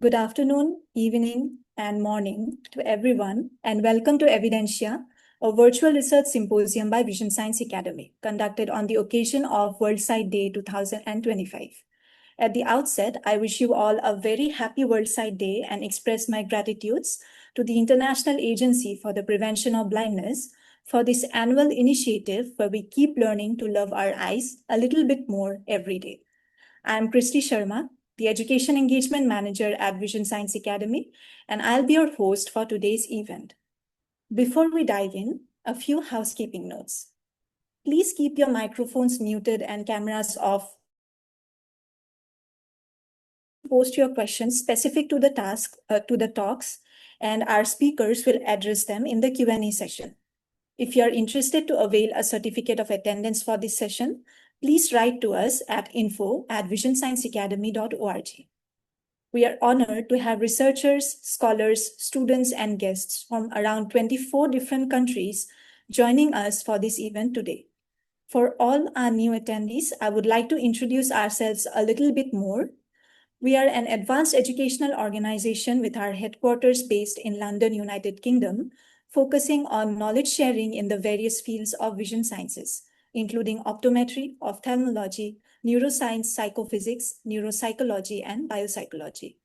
Good afternoon, evening, and morning to everyone, and welcome to Evidentia, a virtual research symposium by Vision Science Academy, conducted on the occasion of World Sight Day 2025. At the outset, I wish you all a very happy World Sight Day and express my gratitudes to the International Agency for the Prevention of Blindness for this annual initiative where we keep learning to love our eyes a little bit more every day. I am Kristi Sharma, the Education Engagement Manager at Vision Science Academy, and I'll be your host for today's event. Before we dive in, a few housekeeping notes. Please keep your microphones muted and cameras off. Post your questions specific to the talks, and our speakers will address them in the Q&A session. If you are interested to avail a certificate of attendance for this session, please write to us at info@visionscienceacademy.org. We are honored to have researchers, scholars, students, and guests from around 24 different countries joining us for this event today. For all our new attendees, I would like to introduce ourselves a little bit more. We are an advanced educational organization with our headquarters based in London, United Kingdom, focusing on knowledge sharing in the various fields of vision sciences, including optometry, ophthalmology, neuroscience, psychophysics, neuropsychology, and biopsychology.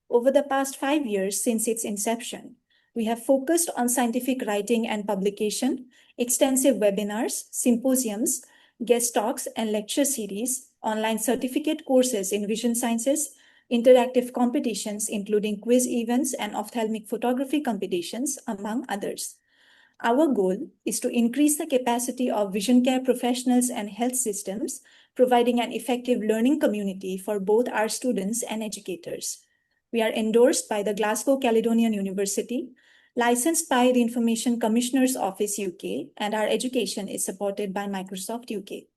Over the past 5 years since its inception, we have focused on scientific writing and publication, extensive webinars, symposiums, guest talks, and lecture series, online certificate courses in vision sciences, interactive competitions, including quiz events and ophthalmic photography competitions, among others. Our goal is to increase the capacity of vision care professionals and health systems, providing an effective learning community for both our students and educators. We are endorsed by the Glasgow Caledonian University, licensed by the Information Commissioner's Office UK, and our education is supported by Microsoft UK.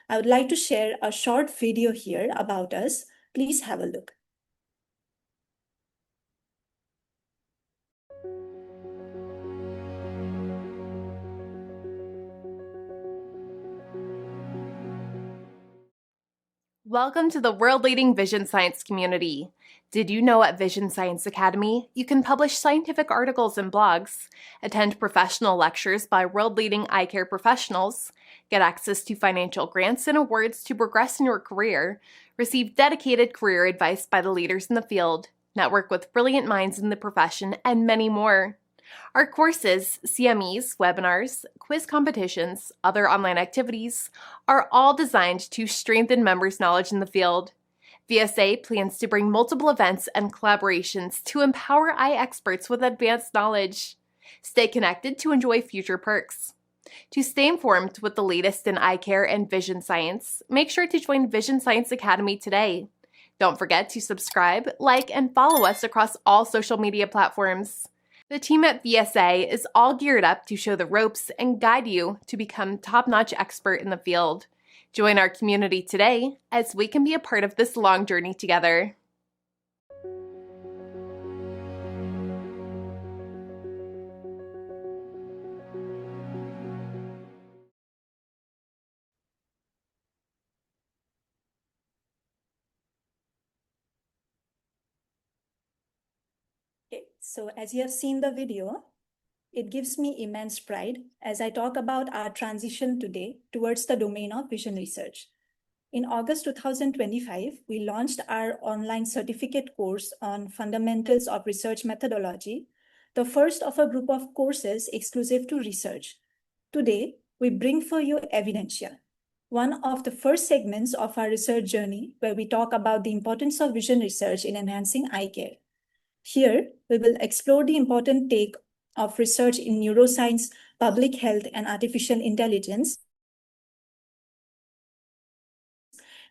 I would like to share a short video here about us. Please have a look. Welcome to the world-leading vision science community. Did you know at Vision Science Academy, you can publish scientific articles and blogs, attend professional lectures by world-leading eye care professionals, get access to financial grants and awards to progress in your career, receive dedicated career advice by the leaders in the field, network with brilliant minds in the profession, and many more. Our courses, CMEs, webinars, quiz competitions, other online activities are all designed to strengthen members' knowledge in the field. VSA plans to bring multiple events and collaborations to empower eye experts with advanced knowledge. Stay connected to enjoy future perks. To stay informed with the latest in eye care and vision science, make sure to join Vision Science Academy today. Don't forget to subscribe, like, and follow us across all social media platforms. The team at VSA is all geared up to show the ropes and guide you to become top-notch expert in the field. Join our community today as we can be a part of this long journey together. Okay, so as you have seen the video, it gives me immense pride as I talk about our transition today towards the domain of vision research. In August 2025, we launched our online certificate course on Fundamentals of Research Methodology, the first of a group of courses exclusive to research. Today, we bring for you Evidentia, one of the first segments of our research journey where we talk about the importance of vision research in enhancing eye care. Here, we will explore the important take of research in neuroscience, public health, and artificial intelligence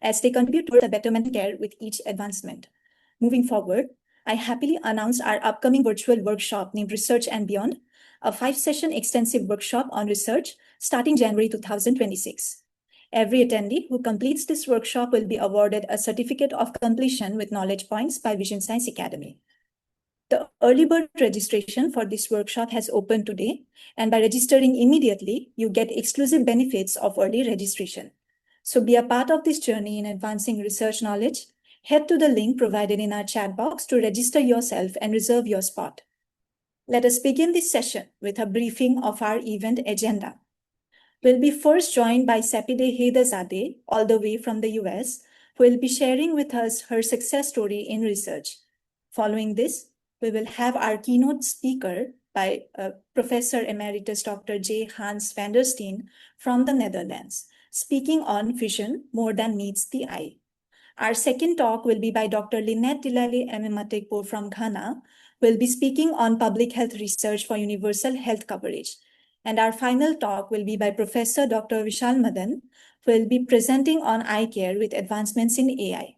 as they contribute towards a betterment care with each advancement. Moving forward, I happily announce our upcoming virtual workshop named Research and Beyond, a 5-session extensive workshop on research starting January 2026. Every attendee who completes this workshop will be awarded a certificate of completion with knowledge points by Vision Science Academy. The early bird registration for this workshop has opened today, and by registering immediately, you get exclusive benefits of early registration. So be a part of this journey in advancing research knowledge, Head to the link provided in our chat box to register yourself and reserve your spot. Let us begin this session with a briefing of our event agenda. We'll be first joined by Sepideh Zadeh, all the way from the US, who will be sharing with us her success story in research. Following this, we will have our keynote speaker by Professor Emeritus Dr. J. Hans van der Steen from the Netherlands, speaking on vision more than meets the eye. Our second talk will be by Dr. Lynette Delali Amematekpor from Ghana, who will be speaking on public health research for universal health coverage. And our final talk will be by Professor Dr. Veshal Madan, who will be presenting on eye care with advancements in AI.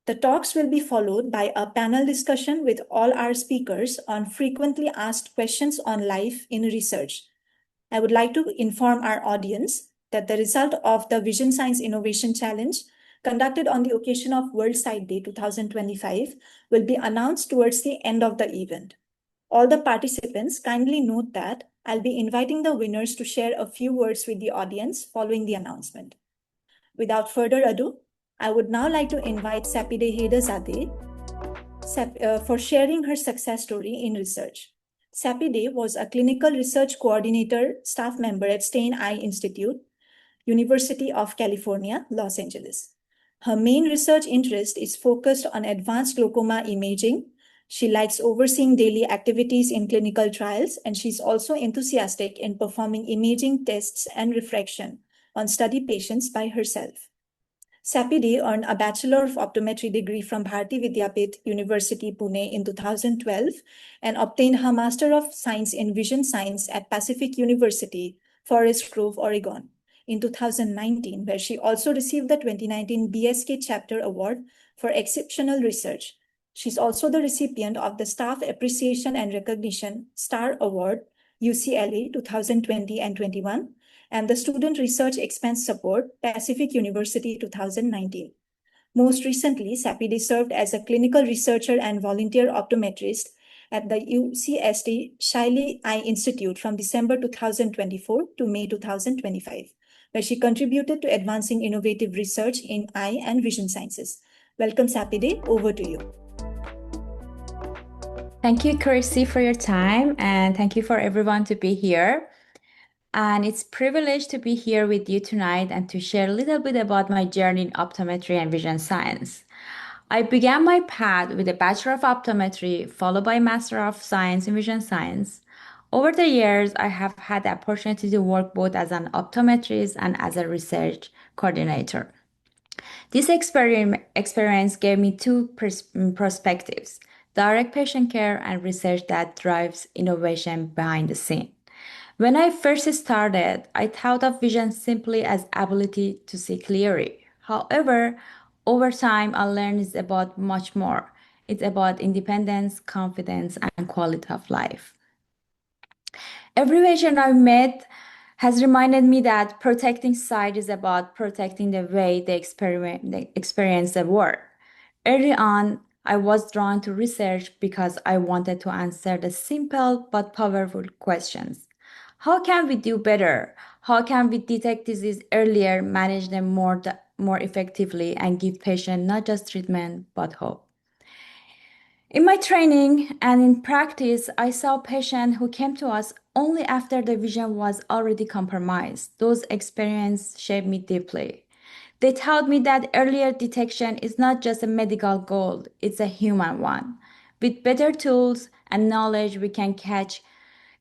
The talks will be followed by a panel discussion with all our speakers on frequently asked questions on life in research. I would like to inform our audience that the result of the Vision Science Innovation Challenge conducted on the occasion of World Sight Day 2025 will be announced towards the end of the event. All the participants kindly note that I'll be inviting the winners to share a few words with the audience following the announcement. Without further ado, I would now like to invite Sepideh Zadeh for sharing her success story in research. Sepideh was a clinical research coordinator staff member at Steen Eye Institute, University of California, Los Angeles. Her main research interest is focused on advanced glaucoma imaging. She likes overseeing daily activities in clinical trials, and she's also enthusiastic in performing imaging tests and refraction on study patients by herself. Sepideh earned a Bachelor of Optometry degree from Bharati Vidyapith University, Pune in 2012 and obtained her Master of Science in Vision Science at Pacific University, Forest Grove, Oregon in 2019, where she also received the 2019 BSK Chapter Award for Exceptional Research. She's also the recipient of the Staff Appreciation and Recognition STAR Award, UCLA 2020 and 21, and the Student Research Expense Support, Pacific University 2019. Most recently, Sepideh served as a clinical researcher and volunteer optometrist at the UCSD Shiley Eye Institute from December 2024 to May 2025, where she contributed to advancing innovative research in eye and vision sciences. Welcome, Sepideh. Over to you. Thank you, Kristi, for your time, and thank you for everyone to be here. And it's a privilege to be here with you tonight and to share a little bit about my journey in optometry and vision science. I began my path with a Bachelor of Optometry, followed by Master of Science in Vision Science. Over the years, I have had the opportunity to work both as an optometrist and as a research coordinator. This experience gave me two perspectives: direct patient care and research that drives innovation behind the scene. When I first started, I thought of vision simply as ability to see clearly. However, over time, I learned it's about much more. It's about independence, confidence, and quality of life. Every patient I've met has reminded me that protecting sight is about protecting the way they experience the world. Early on, I was drawn to research because I wanted to answer the simple but powerful questions. How can we do better? How can we detect disease earlier, manage them more effectively, and give patients not just treatment but hope? In my training and in practice, I saw patients who came to us only after the vision was already compromised. Those experiences shaped me deeply. They taught me that earlier detection is not just a medical goal, it's a human one. With better tools and knowledge, we can catch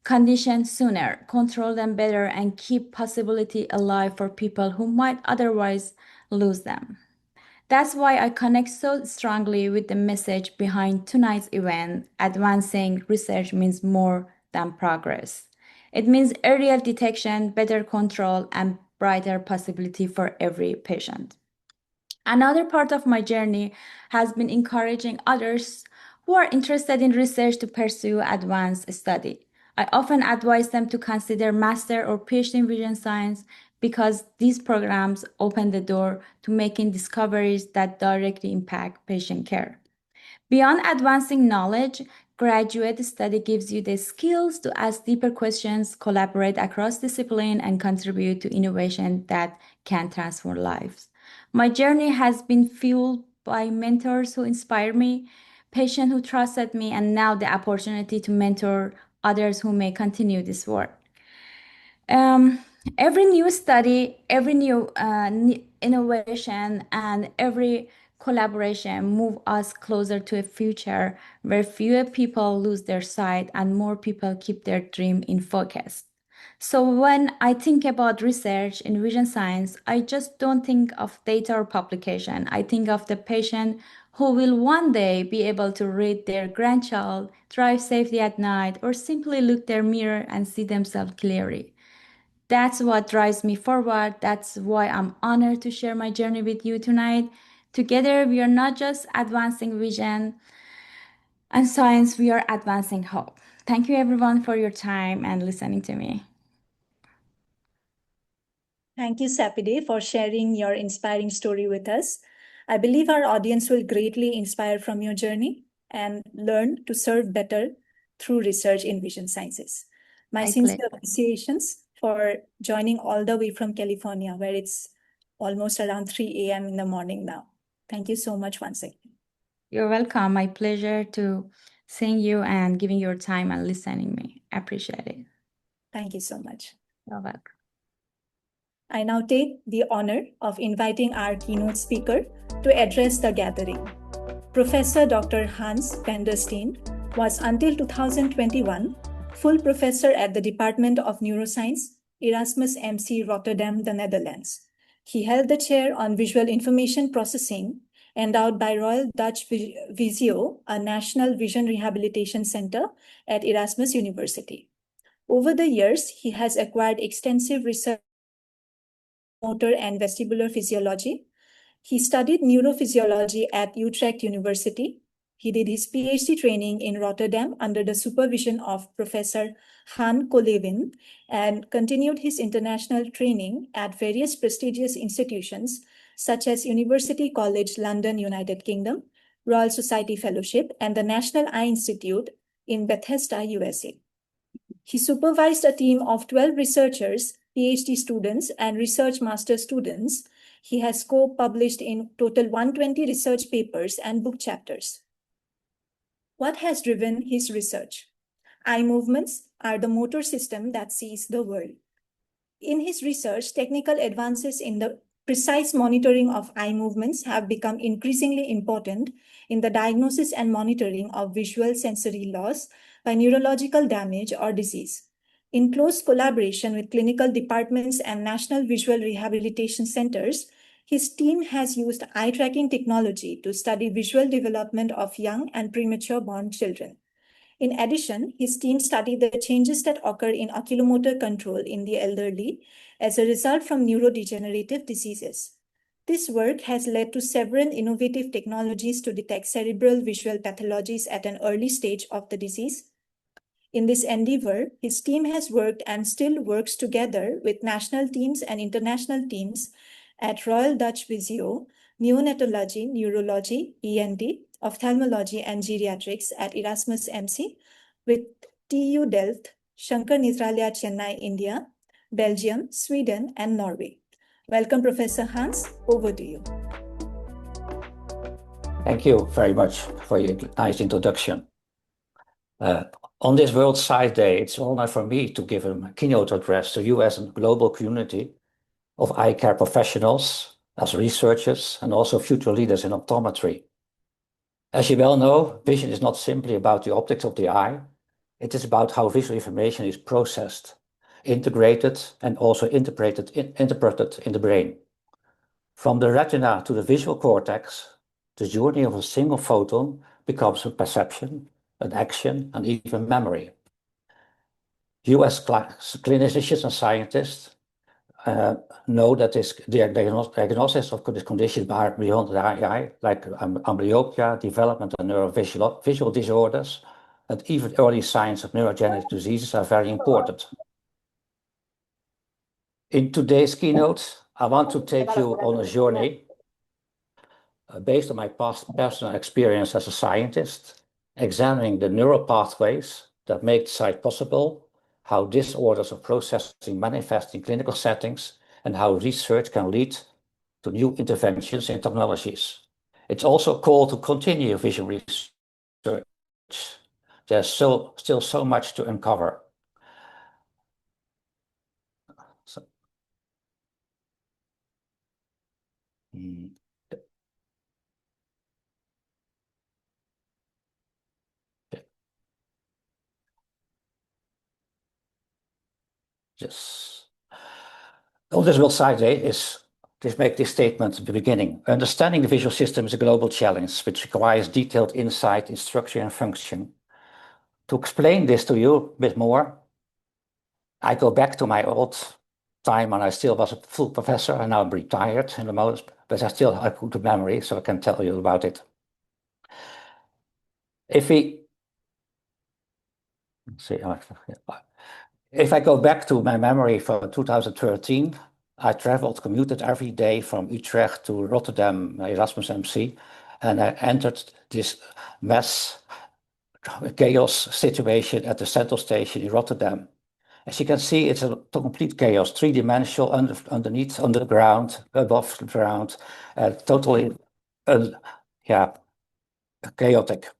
conditions sooner, control them better, and keep possibility alive for people who might otherwise lose them. That's why I connect so strongly with the message behind tonight's event. Advancing research means more than progress. It means earlier detection, better control, and brighter possibility for every patient. Another part of my journey has been encouraging others who are interested in research to pursue advanced study. I often advise them to consider master or PhD in vision science because these programs open the door to making discoveries that directly impact patient care. Beyond advancing knowledge, graduate study gives you the skills to ask deeper questions, collaborate across discipline, and contribute to innovation that can transform lives. My journey has been fueled by mentors who inspire me, patients who trusted me, and now the opportunity to mentor others who may continue this work. Every new study, every new innovation, and every collaboration move us closer to a future where fewer people lose their sight and more people keep their dream in focus. So when I think about research in vision science, I just don't think of data or publication. I think of the patient who will one day be able to read their grandchild, drive safely at night, or simply look their mirror and see themselves clearly. That's what drives me forward. That's why I'm honored to share my journey with you tonight. Together, we are not just advancing vision and science, we are advancing hope. Thank you, everyone, for your time and listening to me. Thank you, Sepideh, for sharing your inspiring story with us. I believe our audience will greatly inspire from your journey and learn to serve better through research in vision sciences. My sincere appreciations for joining all the way from California, where it's almost around 3 a.m. in the morning now. Thank you so much once again. You're welcome. My pleasure to seeing you and giving your time and listening me. I appreciate it. Thank you so much. You're welcome. I now take the honor of inviting our keynote speaker to address the gathering. Professor Dr. Hans van der Steen was until 2021 full professor at the Department of Neuroscience, Erasmus MC Rotterdam, the Netherlands. He held the chair on Visual Information Processing, endowed by Royal Dutch Visio, a national vision rehabilitation center at Erasmus University. Over the years, he has acquired extensive research in motor and vestibular physiology. He studied neurophysiology at Utrecht University. He did his PhD training in Rotterdam under the supervision of Professor Han Colevin and continued his international training at various prestigious institutions such as University College London, United Kingdom, Royal Society Fellowship, and the National Eye Institute in Bethesda, USA. He supervised a team of 12 researchers, PhD students, and research master students. He has co-published in total 120 research papers and book chapters. What has driven his research? Eye movements are the motor system that sees the world. In his research, technical advances in the precise monitoring of eye movements have become increasingly important in the diagnosis and monitoring of visual sensory loss by neurological damage or disease. In close collaboration with clinical departments and national visual rehabilitation centers, his team has used eye tracking technology to study visual development of young and premature born children. In addition, his team studied the changes that occur in oculomotor control in the elderly as a result from neurodegenerative diseases. This work has led to several innovative technologies to detect cerebral visual pathologies at an early stage of the disease. In this endeavor, his team has worked and still works together with national teams and international teams at Royal Dutch Visio, Neonatology, Neurology, ENT, Ophthalmology and Geriatrics at Erasmus MC, with TU Delft, Shankar Nethralaya Chennai, India, Belgium, Sweden, and Norway. Welcome, Professor Hans. Over to you. Thank you very much for your nice introduction. On this World Sight Day, it's an honor for me to give a keynote address to you as a global community of eye care professionals, as researchers, and also future leaders in optometry. As you well know, vision is not simply about the optics of the eye. It is about how visual information is processed, integrated, and also interpreted in the brain. From the retina to the visual cortex, the journey of a single photon becomes a perception, an action, and even memory. You as clinicians and scientists know that the diagnosis of this condition are beyond the eye, like amblyopia, development of neurovisual disorders, and even early signs of neurodegenerative diseases are very important. In today's keynote, I want to take you on a journey based on my past personal experience as a scientist, examining the neural pathways that make sight possible, how disorders of processing manifest in clinical settings, and how research can lead to new interventions in technologies. It's also called to continue vision research. There's still so much to uncover. So, yes. On this World Sight Day is to make this statement at the beginning. Understanding the visual system is a global challenge, which requires detailed insight in structure and function. To explain this to you a bit more, I go back to my old time when I still was a full professor, and now I'm retired in the most, but I still have good memory, so I can tell you about it. If I go back to my memory from 2013, I commuted every day from Utrecht to Rotterdam, Erasmus MC, and I entered this chaos situation at the central station in Rotterdam. As you can see, it's a complete chaos, three-dimensional, underneath, underground, above the ground, totally, chaotic.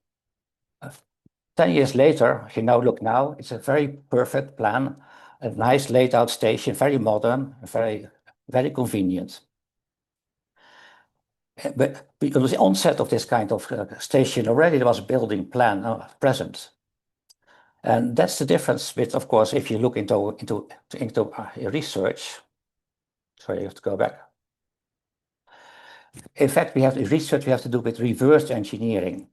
10 years later, if you now look now, it's a very perfect plan, a nice laid out station, very modern, very, very convenient. But because the onset of this kind of station already there was a building plan present. And that's the difference with, of course, if you look into research. Sorry, you have to go back. In fact, we have to do with reverse engineering.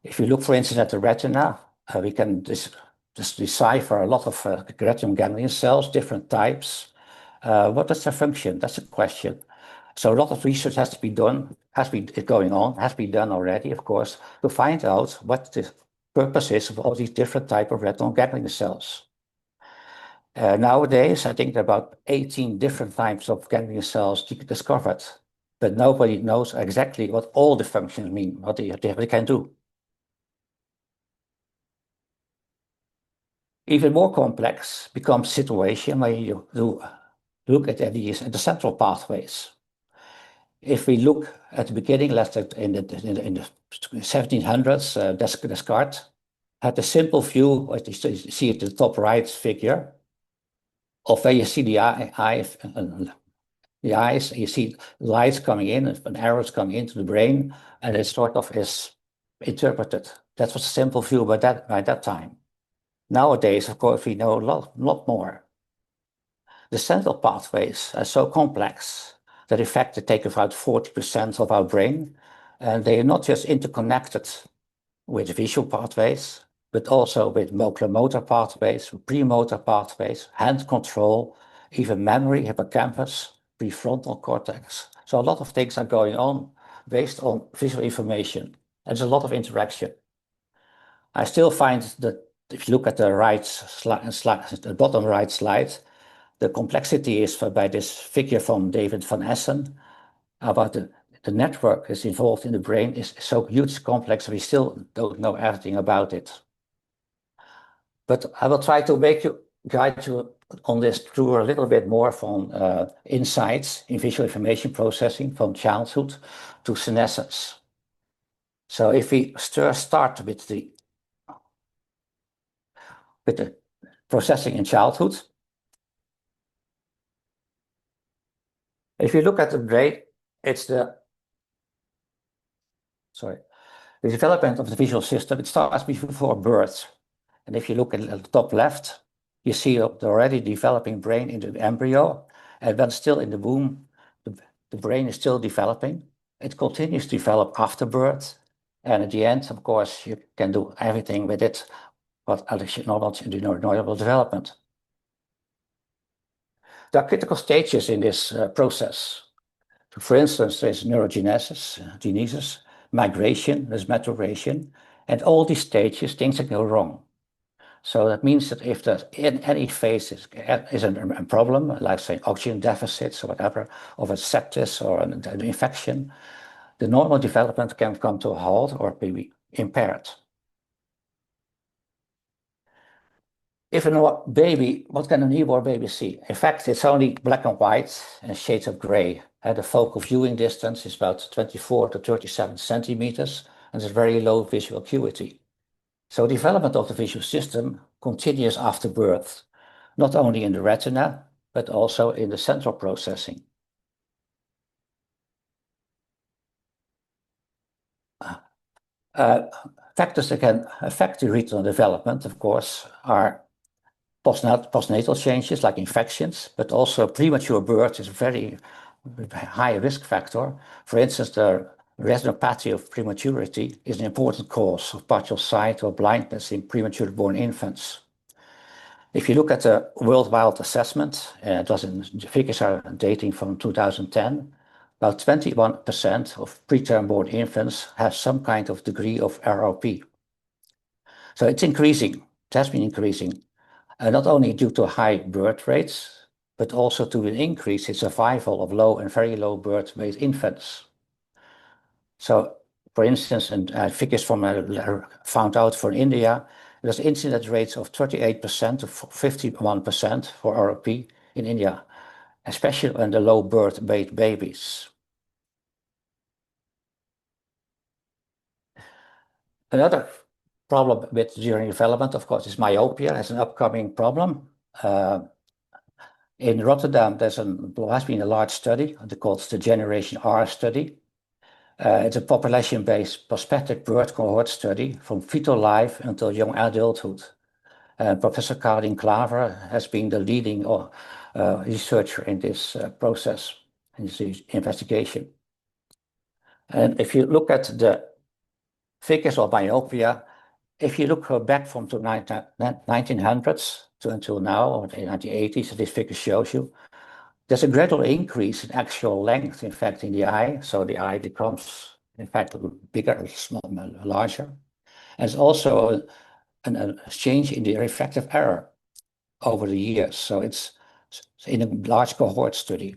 If you look, for instance, at the retina, we can just decipher a lot of retinal ganglion cells, different types. What is their function? That's a question. So a lot of research has to be done, has been done already, of course, to find out what the purpose is of all these different types of retinal ganglion cells. Nowadays, I think there are about 18 different types of ganglion cells discovered, but nobody knows exactly what all the functions mean, what they can do. Even more complex becomes the situation when you look at the central pathways. If we look at the beginning, let's say in the 1700s, Descartes had a simple view, what you see at the top right figure, of where you see the eyes, you see lights coming in and arrows coming into the brain, and it sort of is interpreted. That was a simple view by that time. Nowadays, of course, we know a lot more. The central pathways are so complex that in fact they take about 40% of our brain, and they are not just interconnected with visual pathways, but also with motor pathways, premotor pathways, hand control, even memory, hippocampus, prefrontal cortex. So a lot of things are going on based on visual information. There's a lot of interaction. I still find that if you look at the the bottom right slide, the complexity is by this figure from David van Essen about the network is involved in the brain is so huge, complex, we still don't know everything about it. But I will try to guide you on this through a little bit more from insights in visual information processing from childhood to senescence. So if we start with the processing in childhood, if you look at the brain, it's the development of the visual system. It starts before birth. And if you look at the top left, you see the already developing brain in the embryo, and when still in the womb, the brain is still developing. It continues to develop after birth. And at the end, of course, you can do everything with it, but not in the normal development. There are critical stages in this process. For instance, there's neurogenesis, migration, there's maturation, and all these stages, things can go wrong. So that means that if there's in any phase is a problem, like say oxygen deficits or whatever, of a sepsis or an infection, the normal development can come to a halt or be impaired. If a baby, what can a newborn baby see? In fact, it's only black and white and shades of gray. The focal viewing distance is about 24 to 37 centimeters, and there's very low visual acuity. So development of the visual system continues after birth, not only in the retina, but also in the central processing. Factors that can affect the retinal development, of course, are postnatal changes like infections, but also premature birth is a very high risk factor. For instance, the retinopathy of prematurity is an important cause of partial sight or blindness in prematurely born infants. If you look at the worldwide assessment, figures are dating from 2010, about 21% of preterm born infants have some kind of degree of ROP. So it's increasing, it has been increasing, not only due to high birth rates, but also to an increase in survival of low and very low birth weight infants. So, for instance, figures from found out for India, there's incidence rates of 38% to 51% for ROP in India, especially in the low birth weight babies. Another problem with during development, of course, is myopia as an upcoming problem. In Rotterdam, there has been a large study called the Generation R study. It's a population-based prospective birth cohort study from fetal life until young adulthood. Professor Karin Klaver has been the leading researcher in this process, in this investigation. And if you look at the figures of myopia, if you look back from the 1900s to until now, or the 1980s, this figure shows you, there's a gradual increase in actual length, in fact, in the eye. So the eye becomes, in fact, bigger, larger. And it's also a change in the refractive error over the years. So it's in a large cohort study.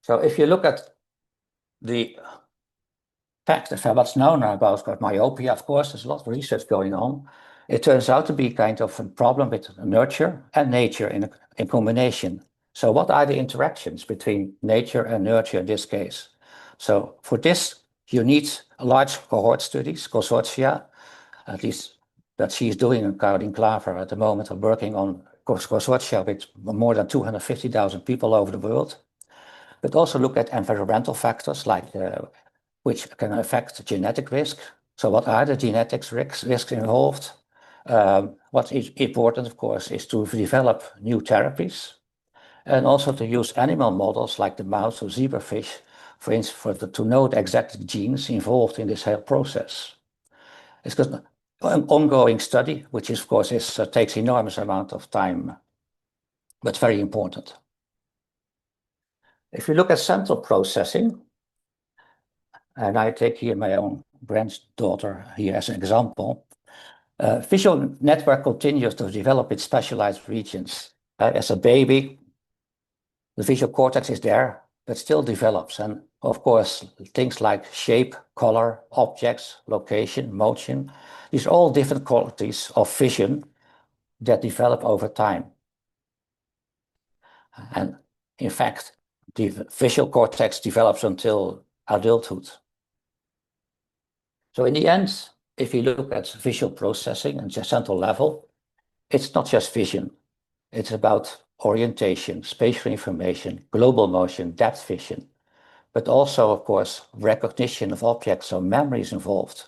So if you look at the fact of what's known about myopia, of course, there's a lot of research going on. It turns out to be kind of a problem with nurture and nature in combination. So what are the interactions between nature and nurture in this case? So for this, you need large cohort studies, consortia, at least that she's doing in Karin Klaver at the moment, of working on consortia with more than 250,000 people over the world. But also look at environmental factors like which can affect genetic risk. So what are the genetic risks involved? What is important, of course, is to develop new therapies and also to use animal models like the mouse or zebrafish, for instance, to know the exact genes involved in this whole process. It's an ongoing study, which is, of course takes enormous amount of time, but very important. If you look at central processing, and I take here my own granddaughter here as an example, visual network continues to develop its specialized regions. As a baby, the visual cortex is there, but still develops. And of course, things like shape, color, objects, location, motion, these are all different qualities of vision that develop over time. And in fact, the visual cortex develops until adulthood. So in the end, if you look at visual processing at the central level, it's not just vision. It's about orientation, spatial information, global motion, depth vision, but also, of course, recognition of objects. So memory is involved.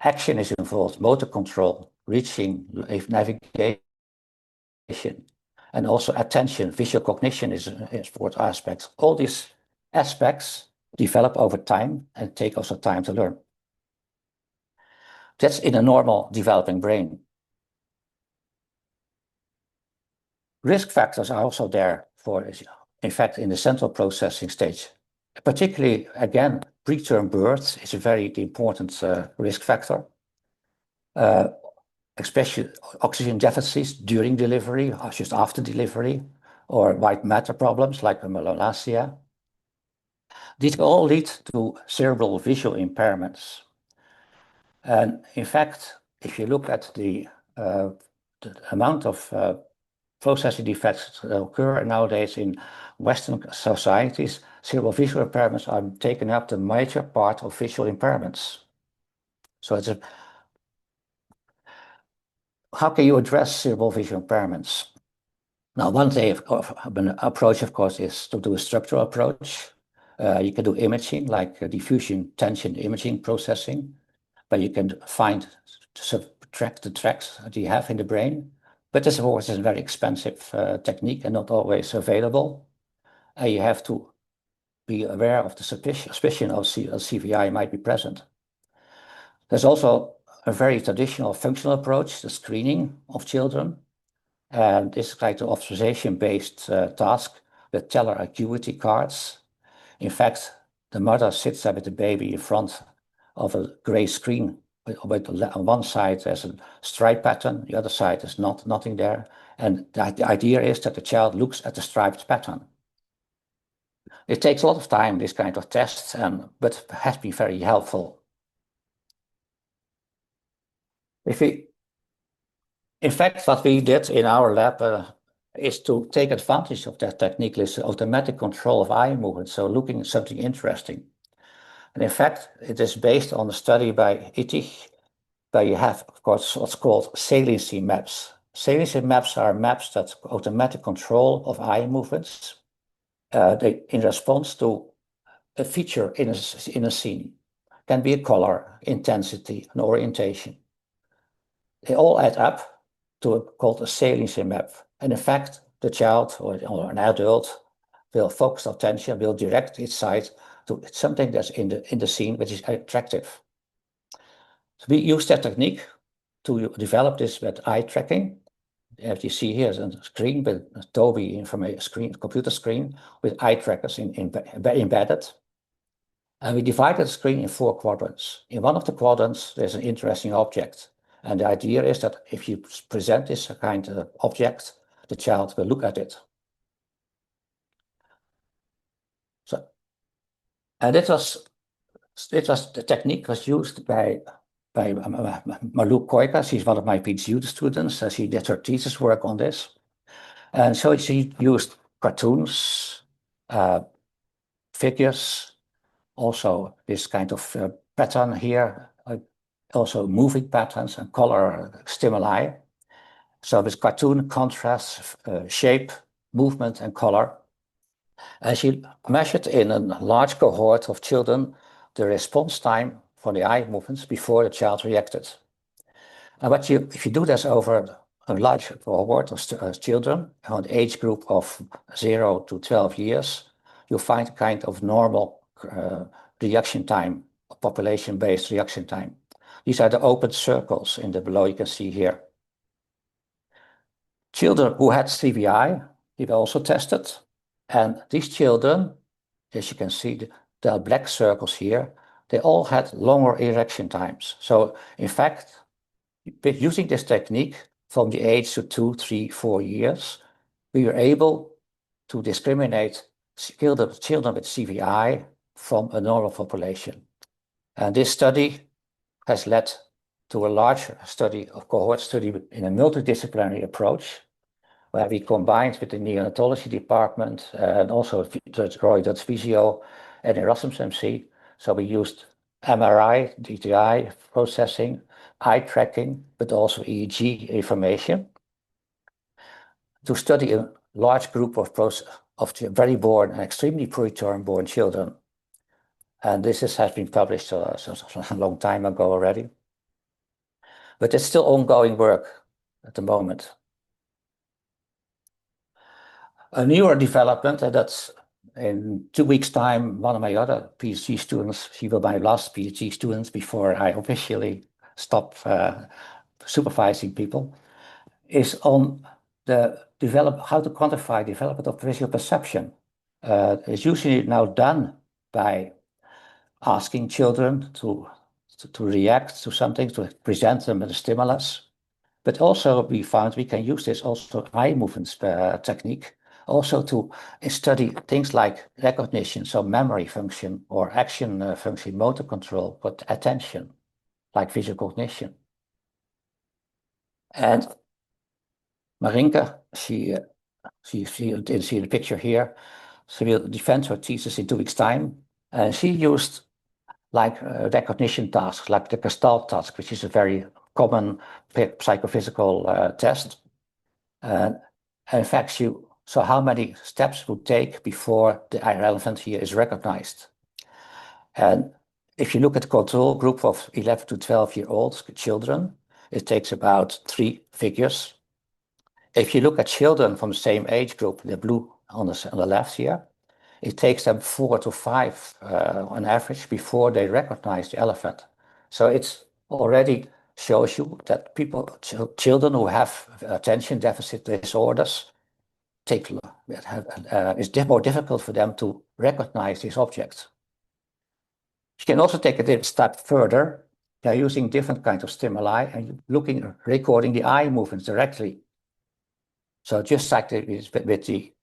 Action is involved, motor control, reaching, navigation, and also attention. Visual cognition is an important aspect. All these aspects develop over time and take also time to learn. That's in a normal developing brain. Risk factors are also there for, in fact, in the central processing stage. Particularly, again, preterm birth is a very important risk factor. Especially oxygen deficits during delivery, or just after delivery, or white matter problems like melasma. These all lead to cerebral visual impairments. And in fact, if you look at the amount of processing defects that occur nowadays in Western societies, cerebral visual impairments are taking up the major part of visual impairments. So how can you address cerebral visual impairments? Now, one approach, of course, is to do a structural approach. You can do imaging, like diffusion tension imaging processing, but you can subtract the tracks that you have in the brain. But this, of course, is a very expensive technique and not always available. And you have to be aware of the suspicion of CVI might be present. There's also a very traditional functional approach, the screening of children. And this is like the observation-based task with teller acuity cards. In fact, the mother sits there with the baby in front of a gray screen. On one side, there's a stripe pattern. The other side is nothing there. And the idea is that the child looks at the striped pattern. It takes a lot of time, this kind of tests, but has been very helpful. In fact, what we did in our lab is to take advantage of that technique, is automatic control of eye movement, so looking at something interesting. And in fact, it is based on a study by Ittich, where you have, of course, what's called saliency maps. Saliency maps are maps that automatic control of eye movements in response to a feature in a scene. Can be a color, intensity, an orientation. They all add up to called a saliency map. And in fact, the child or an adult will focus attention, will direct its sight to something that's in the scene which is attractive. So we use that technique to develop this with eye tracking. As you see here is a screen with a Tobii information computer screen with eye trackers embedded. And we divided the screen in 4 quadrants. In one of the quadrants, there's an interesting object. And the idea is that if you present this kind of object, the child will look at it. So, and it was the technique was used by Malou Koika. She's one of my PhD students. She did her thesis work on this. And so she used cartoons, figures, also this kind of pattern here, also moving patterns and color stimuli. So with cartoon, contrast, shape, movement, and color. And she measured in a large cohort of children the response time for the eye movements before the child reacted. And if you do this over a large cohort of children, on the age group of 0 to 12 years, you'll find a kind of normal reaction time, population-based reaction time. These are the open circles in the below you can see here. Children who had CVI, they were also tested. And these children, as you can see, the black circles here, they all had longer erection times. So in fact, using this technique from the age of 2, 3, 4 years, we were able to discriminate children with CVI from a normal population. And this study has led to a large cohort study in a multidisciplinary approach, where we combined with the neonatology department and also Roy Dutch Physio and Erasmus MC. So we used MRI, DTI processing, eye tracking, but also EEG information to study a large group of very born and extremely preterm born children. And this has been published a long time ago already. But it's still ongoing work at the moment. A newer development, and that's in 2 weeks' time, one of my other PhD students, she will be my last PhD student before I officially stop supervising people, is on how to quantify development of visual perception. It's usually now done by asking children to react to something, to present them with a stimulus. But also we found we can use this also eye movements technique, also to study things like recognition, so memory function or action function, motor control, but attention, like visual cognition. And Marinka, she didn't see the picture here. She will defend her thesis in 2 weeks' time. And she used like recognition tasks, like the Gestalt task, which is a very common psychophysical test. And in fact, she saw how many steps it would take before the elephant here is recognized. And if you look at the control group of 11 to 12-year-old children, it takes about 3 figures. If you look at children from the same age group, the blue on the left here, it takes them 4 to 5 on average before they recognize the elephant. So it already shows you that children who have attention deficit disorders, it's more difficult for them to recognize these objects. You can also take it a step further. They're using different kinds of stimuli and recording the eye movements directly. So just like with the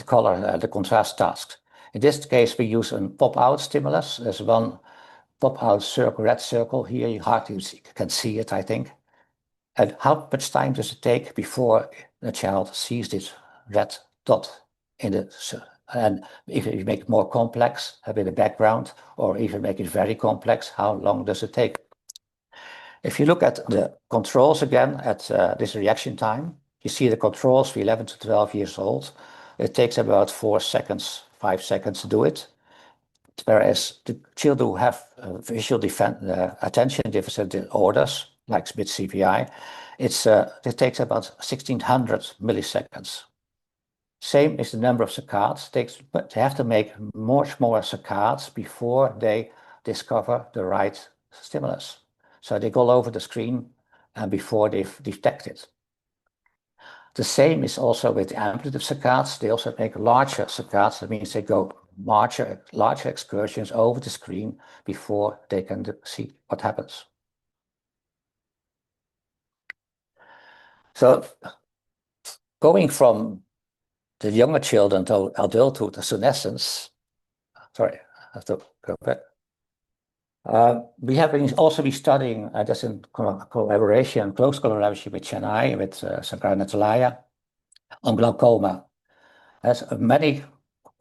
color, the contrast tasks. In this case, we use a pop-out stimulus. There's one pop-out circle, red circle here. You hardly can see it, I think. And how much time does it take before the child sees this red dot in the? And if you make it more complex, with a background, or even make it very complex, how long does it take? If you look at the controls again at this reaction time, you see the controls for 11 to 12 years old. It takes about 4 seconds, 5 seconds to do it. Whereas the children who have visual attention deficit disorders, like with CPI, it takes about 1600 milliseconds. Same is the number of saccades. But they have to make much more saccades before they discover the right stimulus. So they go over the screen and before they've detected. The same is also with the amplitude saccades. They also make larger saccades. That means they go larger excursions over the screen before they can see what happens. So going from the younger children to adulthood, to senescence. Sorry, I have to go back. We have also been studying, just in close collaboration with Chennai, with Sankara Natalaya, on glaucoma. As many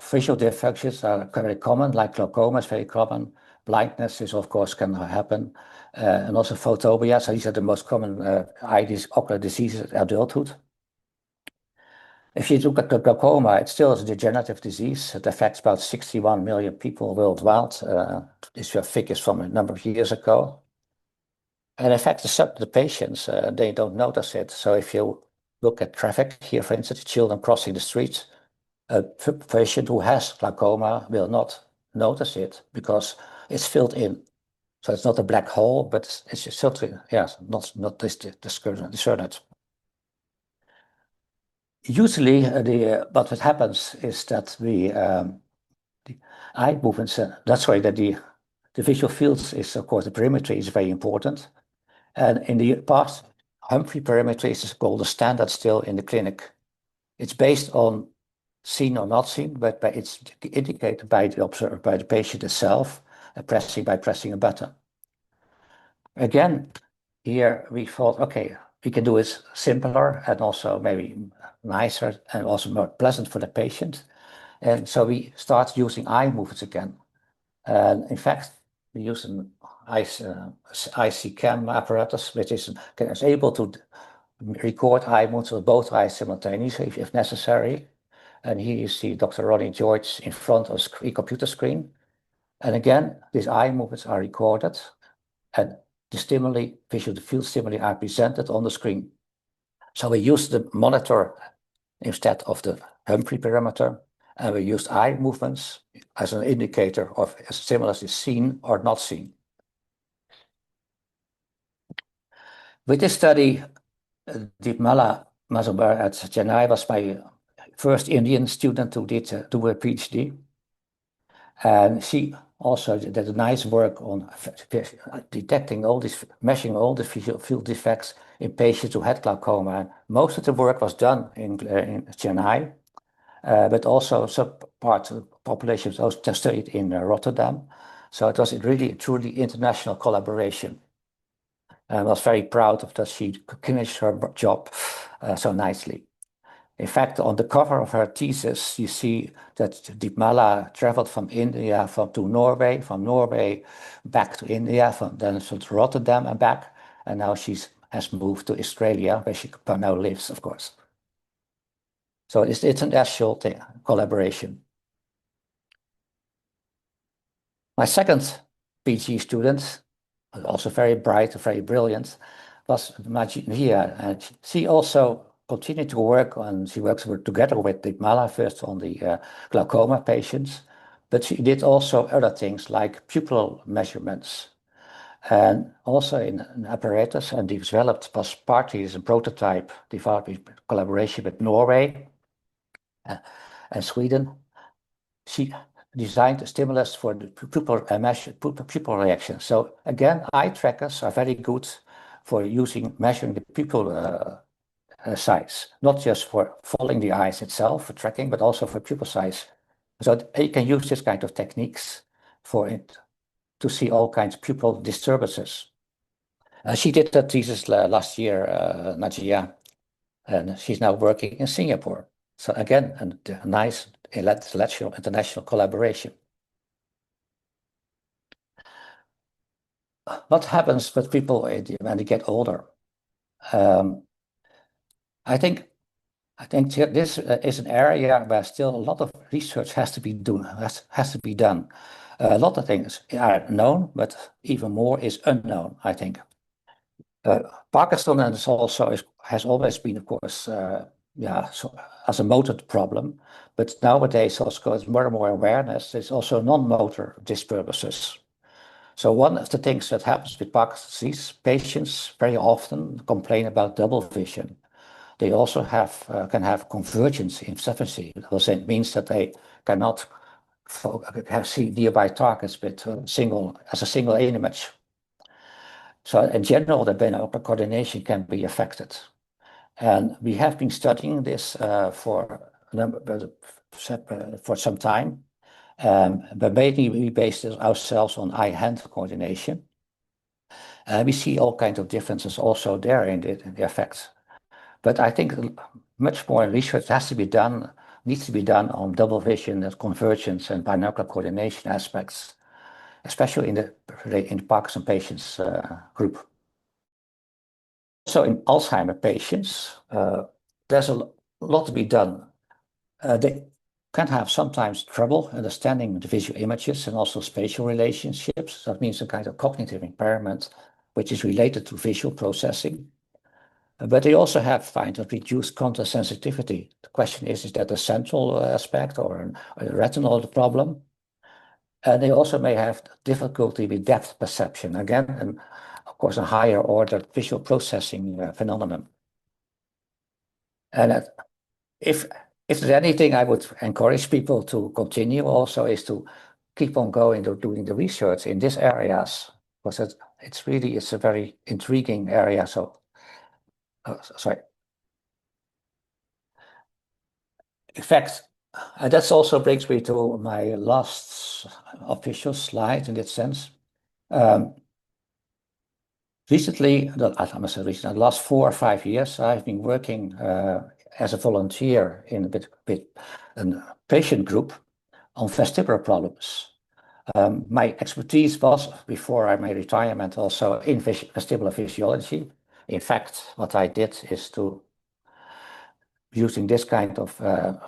visual defections are very common, like glaucoma is very common. Blindness is, of course, can happen, and also photopia. So these are the most common ocular diseases at adulthood. If you look at the glaucoma, it still is a degenerative disease. It affects about 61 million people worldwide. These were figures from a number of years ago. And in fact, the patients, they don't notice it. So if you look at traffic here, for instance, children crossing the street, a patient who has glaucoma will not notice it because it's filled in. So it's not a black hole, but it's just filtering, not discerned. Usually, what happens is that the eye movements, that's why that the visual fields is, of course, the perimetry is very important. And in the past, Humphrey perimetry is called the standard still in the clinic. It's based on seen or not seen, but it's indicated by the observer, by the patient itself, by pressing a button. Again, here we thought, okay, we can do it simpler and also maybe nicer and also more pleasant for the patient. And so we start using eye movements again. And in fact, we use an IC cam apparatus, which is able to record eye movements with both eyes simultaneously if necessary. And here you see Dr. Ronnie George in front of a computer screen. And again, these eye movements are recorded and the visual field stimuli are presented on the screen. So we use the monitor instead of the Humphrey parameter, and we used eye movements as an indicator of a stimulus is seen or not seen. With this study, Deepmala Mazumdar at Chennai was my first Indian student who did do a PhD. And she also did a nice work on detecting measuring all the visual field defects in patients who had glaucoma. Most of the work was done in Chennai, but also some parts of the population was also studied in Rotterdam. So it was really truly international collaboration. and was very proud of that she finished her job so nicely. In fact, on the cover of her thesis, you see that Deepmala traveled from India to Norway, from Norway back to India, then to Rotterdam and back, and now she has moved to Australia, where she now lives, of course. So it's international collaboration. My second PG student, also very bright, very brilliant, was Madan, and she also continued to work on, she works together with Deepmala first on the glaucoma patients, but she did also other things like pupil measurements and also in apparatus, and developed was partly as a prototype developed in collaboration with Norway and Sweden. She designed a stimulus for the pupil reaction. So again, eye trackers are very good for measuring the pupil size, not just for following the eyes itself for tracking, but also for pupil size. So you can use this kind of techniques for it to see all kinds of pupil disturbances. She did that thesis last year, Najia, and she's now working in Singapore. So again, a nice international collaboration. What happens with people when they get older? I think this is an area where still a lot of research has to be done. A lot of things are known, but even more is unknown, I think. Parkinson's has always been, of course, as a motor problem, but nowadays also there's more and more awareness. There's also non-motor disturbances. So one of the things that happens with Parkinson's disease patients very often complain about double vision. They also can have convergence insufficiency. It means that they cannot see nearby targets with a single image. So in general, the binocular coordination can be affected. And we have been studying this for some time, but mainly we based ourselves on eye-hand coordination. We see all kinds of differences also there in the effects. But I think much more research needs to be done on double vision, convergence, and binocular coordination aspects, especially in the Parkinson patients group. So in Alzheimer patients, there's a lot to be done. They can have sometimes trouble understanding the visual images and also spatial relationships. That means a kind of cognitive impairment, which is related to visual processing. But they also find a reduced contact sensitivity. The question is that a central aspect or a retinal problem? And they also may have difficulty with depth perception. Again, and of course, a higher order visual processing phenomenon. And if there's anything I would encourage people to continue also is to keep on going to doing the research in these areas, because it's a very intriguing area. So, sorry. In fact, that also brings me to my last official slide in that sense. Recently, the last 4 or 5 years, I've been working as a volunteer with a patient group on vestibular problems. My expertise was, before my retirement, also in vestibular physiology. In fact, what I did is using this kind of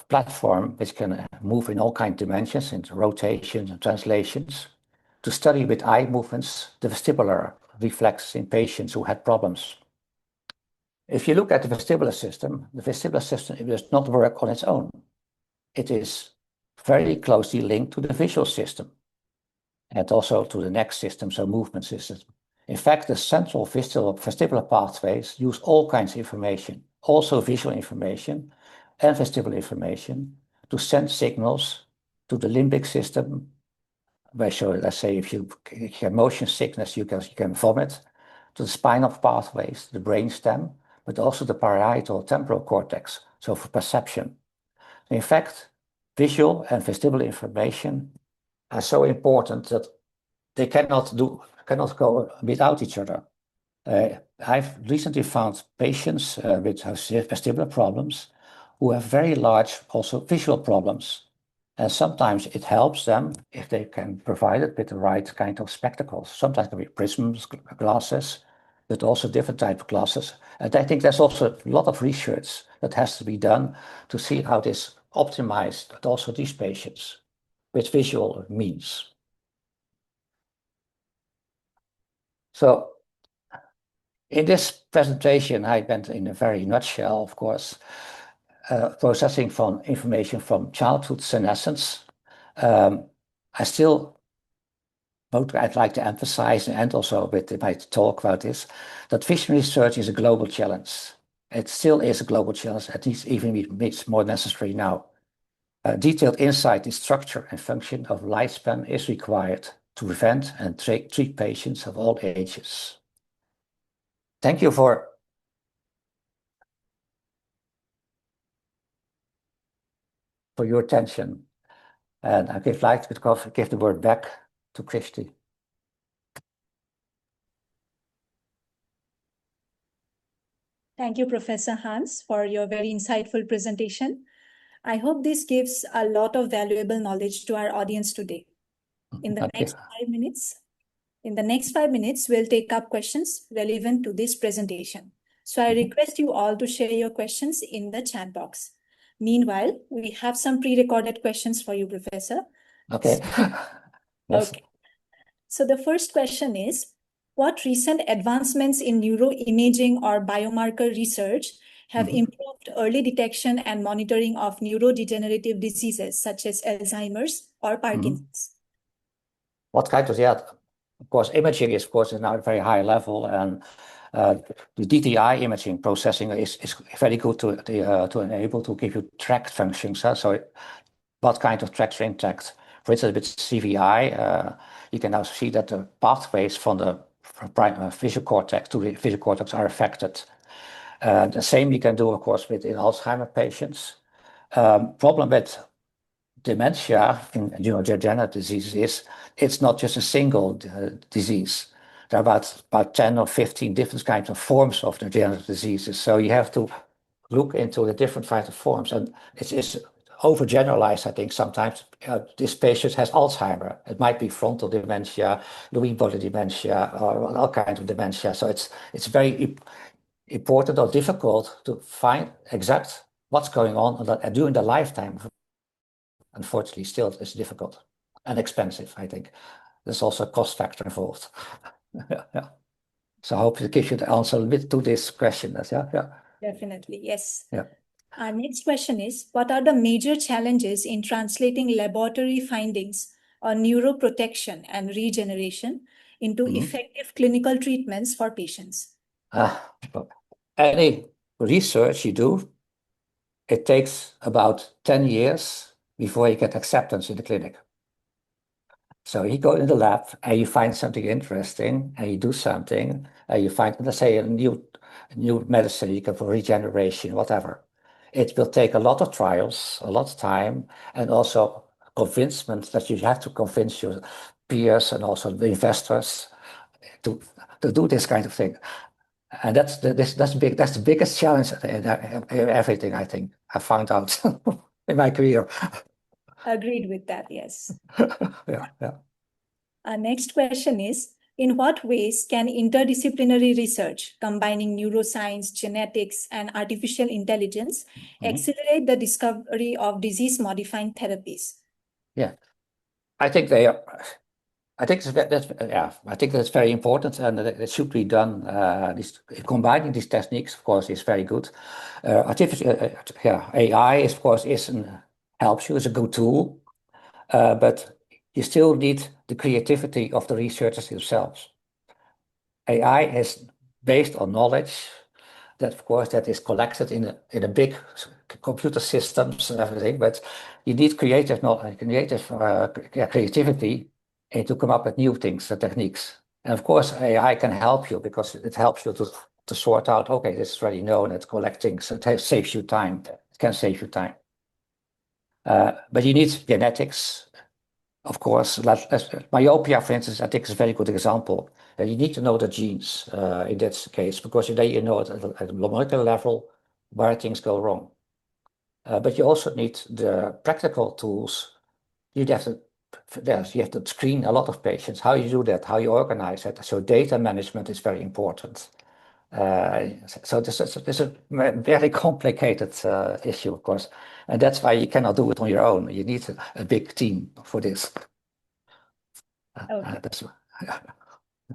platform, which can move in all kinds of dimensions, into rotations and translations, to study with eye movements the vestibular reflex in patients who had problems. If you look at the vestibular system it does not work on its own. It is very closely linked to the visual system and also to the next system, so movement system. In fact, the central vestibular pathways use all kinds of information, also visual information and vestibular information, to send signals to the limbic system. So let's say if you have motion sickness, you can vomit, to the spinal pathways, the brainstem, but also the parietal temporal cortex, so for perception. In fact, visual and vestibular information are so important that they cannot go without each other. I've recently found patients with vestibular problems who have very large also visual problems. And sometimes it helps them if they can provide it with the right kind of spectacles. Sometimes it can be prisms, glasses, but also different type of glasses. And I think there's also a lot of research that has to be done to see how this optimized also these patients with visual means. So in this presentation, I went in a very nutshell, of course, processing from information from childhood senescence. I'd like to emphasize, and also with my talk about this, that vision research is a global challenge. It still is a global challenge, at least even it's more necessary now. Detailed insight in structure and function of lifespan is required to prevent and treat patients of all ages. Thank you for your attention. And I would like to give the word back to Kristi. Thank you, Professor Hans, for your very insightful presentation. I hope this gives a lot of valuable knowledge to our audience today. In the next 5 minutes, we'll take up questions relevant to this presentation. So I request you all to share your questions in the chat box. Meanwhile, we have some pre-recorded questions for you, Professor. Okay. Yes. Okay. So the first question is, what recent advancements in neuroimaging or biomarker research have improved early detection and monitoring of neurodegenerative diseases such as Alzheimer's or Parkinson's? What kind of, yeah, of course, imaging is, of course, now at a very high level, and the DTI imaging processing is very good to enable to give you tracked functions. So what kind of tracks are intact? For instance, with CVI, you can now see that the pathways from the visual cortex to the visual cortex are affected. The same you can do, of course, in Alzheimer patients. Problem with dementia in neurodegenerative diseases is it's not just a single disease. There are about 10 or 15 different kinds of forms of degenerative diseases. So you have to look into the different kinds of forms. And it's overgeneralized, I think, sometimes. This patient has Alzheimer. It might be frontal dementia, Lewy body dementia, or all kinds of dementia. So it's very important or difficult to find exact what's going on during the lifetime. Unfortunately, still it's difficult and expensive, I think. There's also a cost factor involved. Yeah. So I hope it gives you the answer a bit to this question. Yeah. Definitely, yes. Yeah. Our next question is, what are the major challenges in translating laboratory findings on neuroprotection and regeneration into effective clinical treatments for patients? Any research you do, it takes about 10 years before you get acceptance in the clinic. So you go in the lab and you find something interesting and you do something and you find, let's say, a new medicine you can for regeneration, whatever. It will take a lot of trials, a lot of time, and also convincement that you have to convince your peers and also the investors to do this kind of thing. And that's the biggest challenge in everything, I think, I found out in my career. Agreed with that, yes. Yeah. Our next question is, in what ways can interdisciplinary research combining neuroscience, genetics, and artificial intelligence accelerate the discovery of disease-modifying therapies? Yeah, I think that's very important, and it should be done. Combining these techniques, of course, is very good. AI, of course, helps you, is a good tool, but you still need the creativity of the researchers themselves. AI is based on knowledge that, of course, that is collected in a big computer systems and everything, but you need creativity to come up with new things and techniques. And of course, AI can help you because it helps you to sort out, okay, this is already known, it's collecting, so it saves you time. It can save you time. But you need genetics, of course. Myopia, for instance, I think is a very good example. And you need to know the genes in that case, because then you know at a molecular level where things go wrong. But you also need the practical tools. You have to screen a lot of patients. How you do that, how you organize it. So data management is very important. So this is a very complicated issue, of course, and that's why you cannot do it on your own. You need a big team for this. Okay.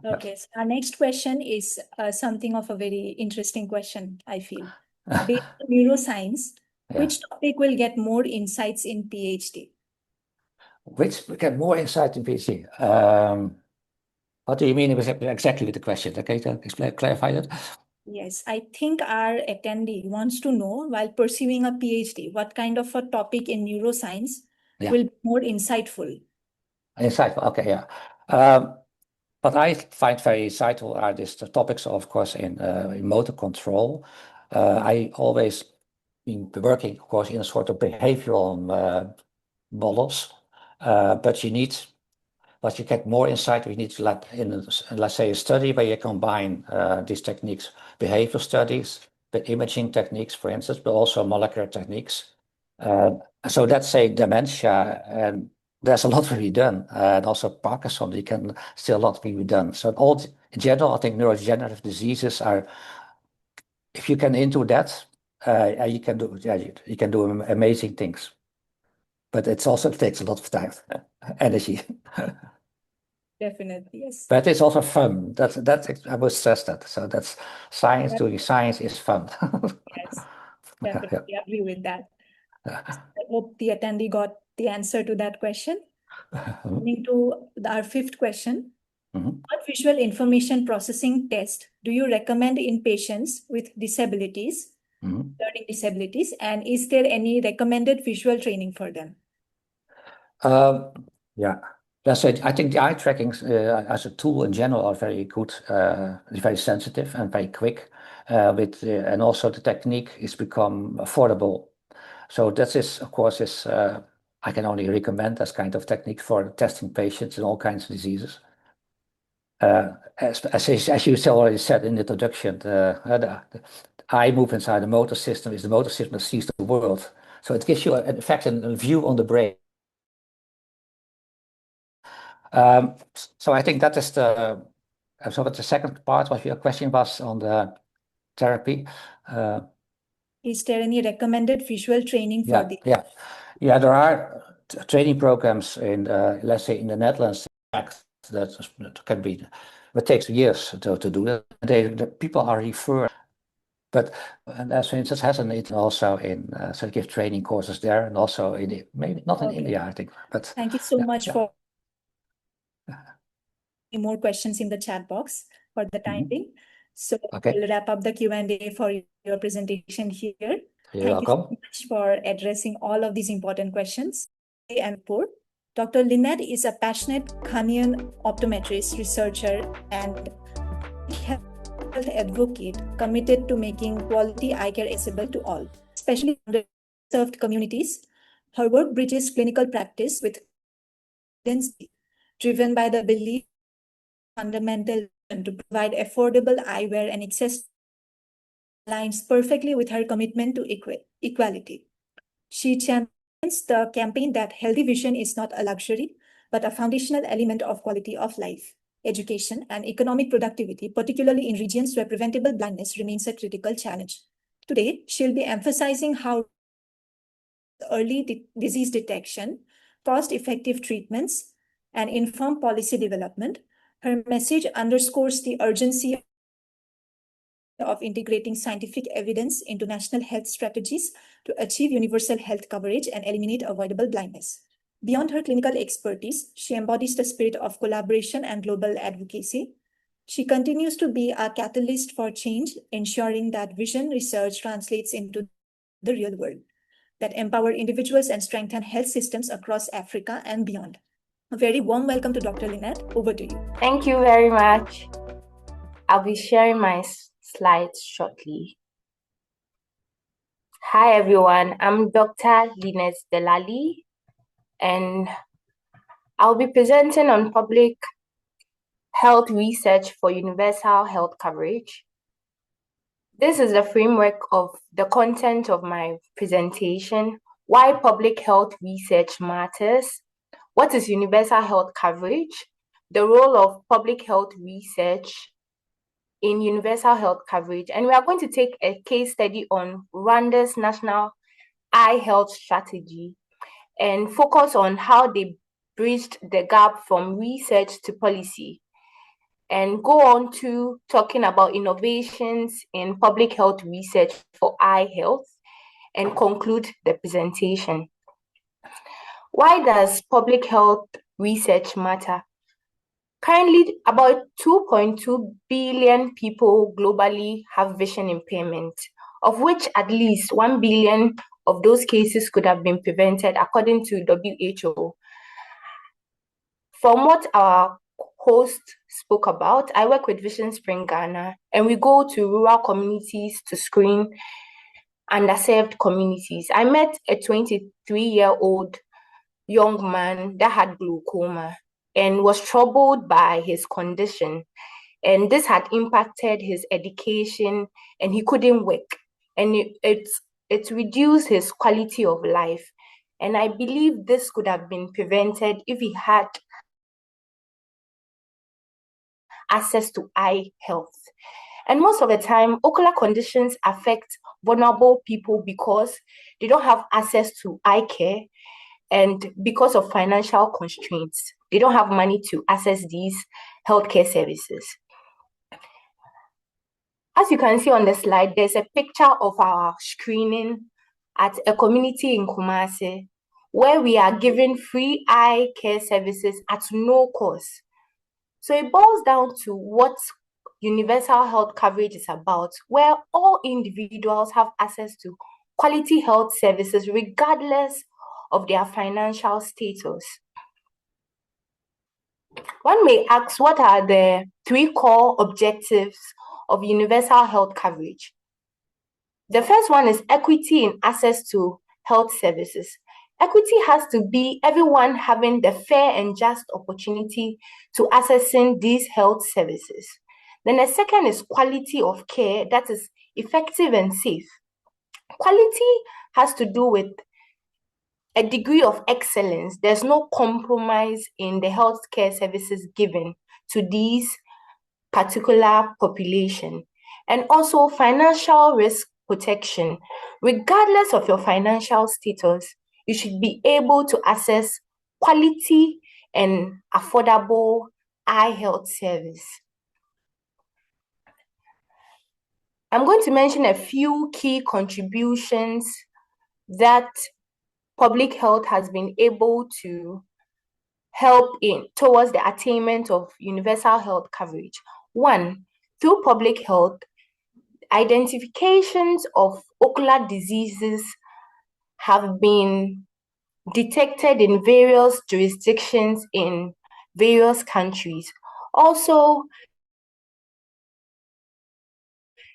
Okay, so our next question is something of a very interesting question, I feel. Based on neuroscience, which topic will get more insights in PhD? Which get more insight in PhD? What do you mean exactly with the question? Okay, clarify that. Yes, I think our attendee wants to know, while pursuing a PhD, what kind of a topic in neuroscience will be more insightful? Insightful, okay, yeah. What I find very insightful are the topics, of course, in motor control. I always been working, of course, in a sort of behavioral models, but you get more insight. We need to let's say a study where you combine these techniques, behavior studies, but imaging techniques, for instance, but also molecular techniques. So let's say dementia, and there's a lot to be done, and also Parkinson, you can still a lot be done. So in general, I think neurodegenerative diseases are, if you can into that, you can do amazing things. But it also takes a lot of time, energy. Definitely, yes. But it's also fun. That's I would stress that. So that's science. Doing science is fun. Yes, definitely agree with that. I hope the attendee got the answer to that question. Moving to our fifth question. What visual information processing test do you recommend in patients with disabilities, learning disabilities, and is there any recommended visual training for them? Let's say I think the eye tracking as a tool in general are very good, very sensitive and very quick. And also the technique is become affordable. So that is, of course, I can only recommend as kind of technique for testing patients in all kinds of diseases. As you already said in the introduction, the eye move inside the motor system is the motor system that sees the world. So it gives you, in fact, a view on the brain. So I think that is the second part of your question was on the therapy. Is there any recommended visual training for the? Yeah, there are training programs in, let's say, in the Netherlands that can be, it takes years to do that. The people are referred, but as for instance, hasn't it also in, so give training courses there, and also in, maybe not in India, I think. But thank you so much for more questions in the chat box for the time being. So we'll wrap up the Q&A for your presentation here. Thank you so much for addressing all of these important questions. Amematekpor. Dr. Lynette is a passionate Ghanaian optometrist, researcher, and health advocate committed to making quality eye care accessible to all, especially underserved communities. Her work bridges clinical practice with evidence, driven by the belief fundamental to provide affordable eyewear and access aligns perfectly with her commitment to equality. She champions the campaign that healthy vision is not a luxury, but a foundational element of quality of life, education, and economic productivity, particularly in regions where preventable blindness remains a critical challenge. Today, she'll be emphasizing how early disease detection, cost-effective treatments, and informed policy development. Her message underscores the urgency of integrating scientific evidence into national health strategies to achieve universal health coverage and eliminate avoidable blindness. Beyond her clinical expertise, she embodies the spirit of collaboration and global advocacy. She continues to be a catalyst for change, ensuring that vision research translates into the real world, that empower individuals and strengthen health systems across Africa and beyond. A very warm welcome to Dr. Lynette. Over to you. Thank you very much. I'll be sharing my slides shortly. Hi, everyone. I'm Dr. Lynette Delali, and I'll be presenting on public health research for universal health coverage. This is the framework of the content of my presentation: why public health research matters, what is universal health coverage, the role of public health research in universal health coverage, and we are going to take a case study on Rwanda's national eye health strategy and focus on how they bridged the gap from research to policy, and go on to talking about innovations in public health research for eye health, and conclude the presentation. Why does public health research matter? Currently, about 2.2 billion people globally have vision impairment, of which at least 1 billion of those cases could have been prevented, according to WHO. From what our host spoke about, I work with Vision Spring Ghana, and we go to rural communities to screen underserved communities. I met a 23-year-old young man that had glaucoma and was troubled by his condition, and this had impacted his education, and he couldn't work, and it reduced his quality of life. And I believe this could have been prevented if he had access to eye health. And most of the time, ocular conditions affect vulnerable people because they don't have access to eye care, and because of financial constraints, they don't have money to access these healthcare services. As you can see on the slide, there's a picture of our screening at a community in Kumasi, where we are giving free eye care services at no cost. So it boils down to what universal health coverage is about, where all individuals have access to quality health services regardless of their financial status. One may ask, what are the 3 core objectives of universal health coverage? The first one is equity in access to health services. Equity has to be everyone having the fair and just opportunity to accessing these health services. Then the second is quality of care that is effective and safe. Quality has to do with a degree of excellence. There's no compromise in the healthcare services given to these particular population. And also financial risk protection. Regardless of your financial status, you should be able to access quality and affordable eye health service. I'm going to mention a few key contributions that public health has been able to help in towards the attainment of universal health coverage. 1, through public health, identifications of ocular diseases have been detected in various jurisdictions in various countries. Also,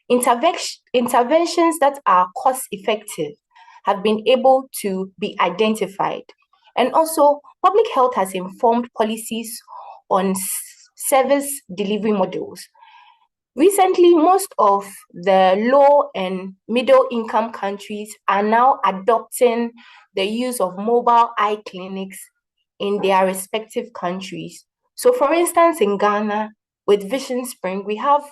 interventions that are cost-effective have been able to be identified. And also, public health has informed policies on service delivery models. Recently, most of the low and middle income countries are now adopting the use of mobile eye clinics in their respective countries. So for instance, in Ghana, with Vision Spring, we have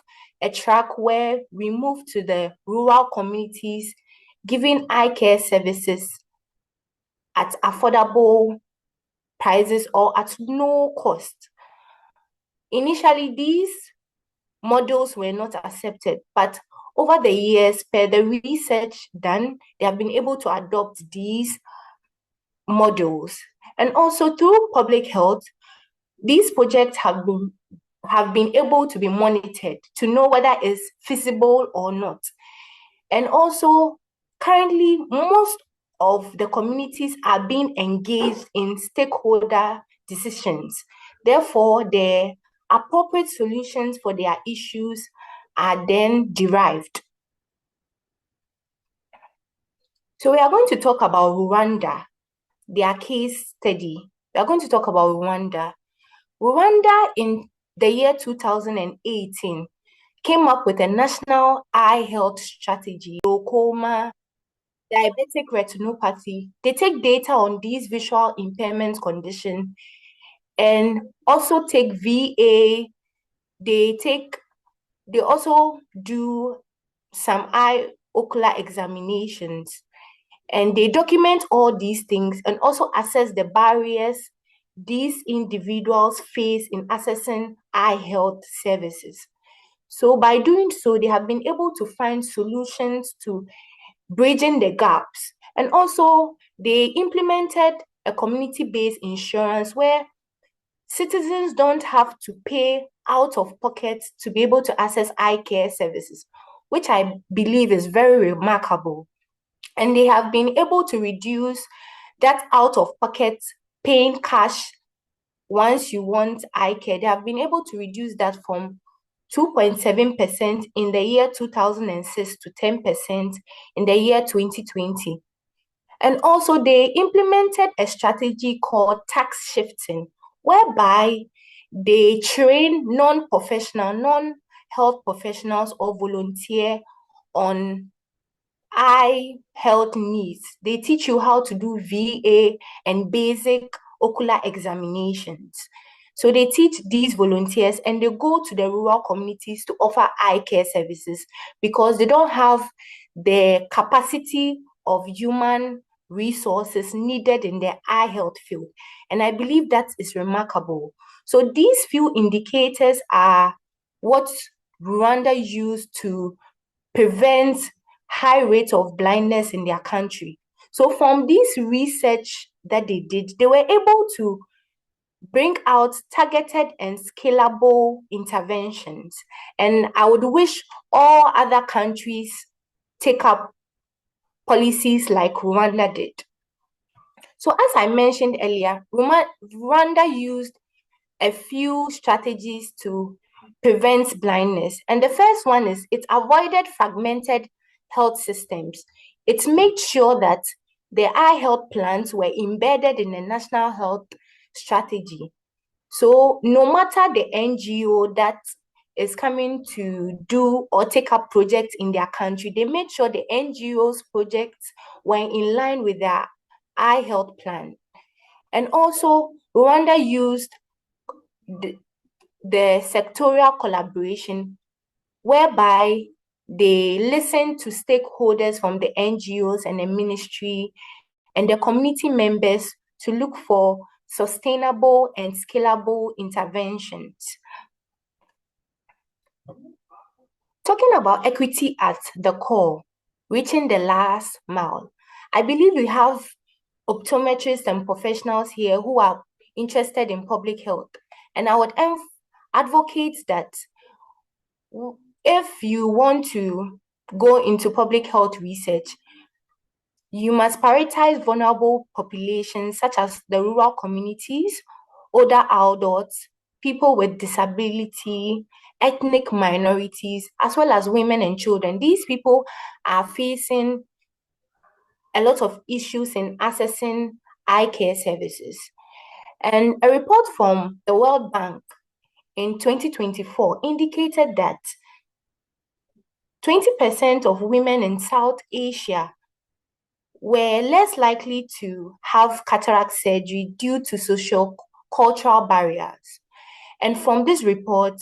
a track where we move to the rural communities, giving eye care services at affordable prices or at no cost. Initially, these models were not accepted, but over the years, per the research done, they have been able to adopt these models. And also through public health, these projects have been able to be monitored to know whether it's feasible or not. And also, currently, most of the communities are being engaged in stakeholder decisions. Therefore, the appropriate solutions for their issues are then derived. So we are going to talk about Rwanda, their case study. We are going to talk about Rwanda. Rwanda in the year 2018, came up with a national eye health strategy, glaucoma, diabetic retinopathy. They take data on these visual impairment conditions and also take VA. They also do some eye ocular examinations, and they document all these things and also assess the barriers these individuals face in accessing eye health services. So by doing so, they have been able to find solutions to bridging the gaps. And also, they implemented a community-based insurance where citizens don't have to pay out of pocket to be able to access eye care services, which I believe is very remarkable. And they have been able to reduce that out of pocket paying cash once you want eye care. They have been able to reduce that from 2.7% in the year 2006 to 10% in the year 2020. And also, they implemented a strategy called tax shifting, whereby they train non-health professionals or volunteer on eye health needs. They teach you how to do VA and basic ocular examinations. So they teach these volunteers and they go to the rural communities to offer eye care services because they don't have the capacity of human resources needed in the eye health field. And I believe that is remarkable. So these few indicators are what Rwanda used to prevent high rates of blindness in their country. So from this research that they did, they were able to bring out targeted and scalable interventions. And I would wish all other countries take up policies like Rwanda did. So as I mentioned earlier, Rwanda used a few strategies to prevent blindness. And the first one is it avoided fragmented health systems. It made sure that the eye health plans were embedded in the national health strategy. So no matter the NGO that is coming to do or take up projects in their country, they made sure the NGO's projects were in line with their eye health plan. And also, Rwanda used the sectorial collaboration, whereby they listen to stakeholders from the NGOs and the ministry and the community members to look for sustainable and scalable interventions. Talking about equity at the core, reaching the last mile, I believe we have optometrists and professionals here who are interested in public health. And I would advocate that if you want to go into public health research, you must prioritize vulnerable populations such as the rural communities, older adults, people with disability, ethnic minorities, as well as women and children. These people are facing a lot of issues in accessing eye care services. And a report from the World Bank in 2024 indicated that 20% of women in South Asia were less likely to have cataract surgery due to social-cultural barriers. And from this report,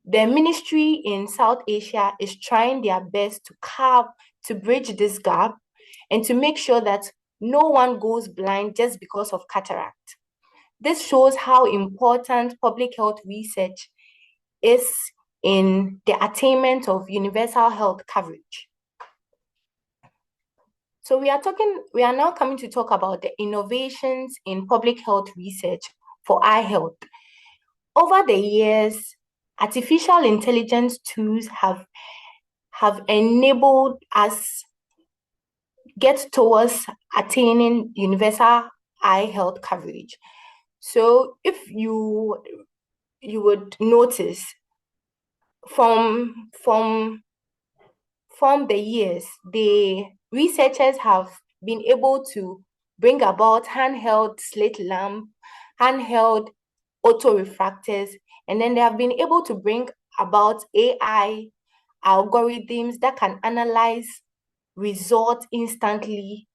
the ministry in South Asia is trying their best to bridge this gap and to make sure that no one goes blind just because of cataract. This shows how important public health research is in the attainment of universal health coverage. So we are now coming to talk about the innovations in public health research for eye health. Over the years, artificial intelligence tools have enabled us get towards attaining universal eye health coverage. So if you would notice from the years, the researchers have been able to bring about handheld slit lamp, handheld autorefractors, And then they have been able to bring about AI algorithms that can analyze results instantly,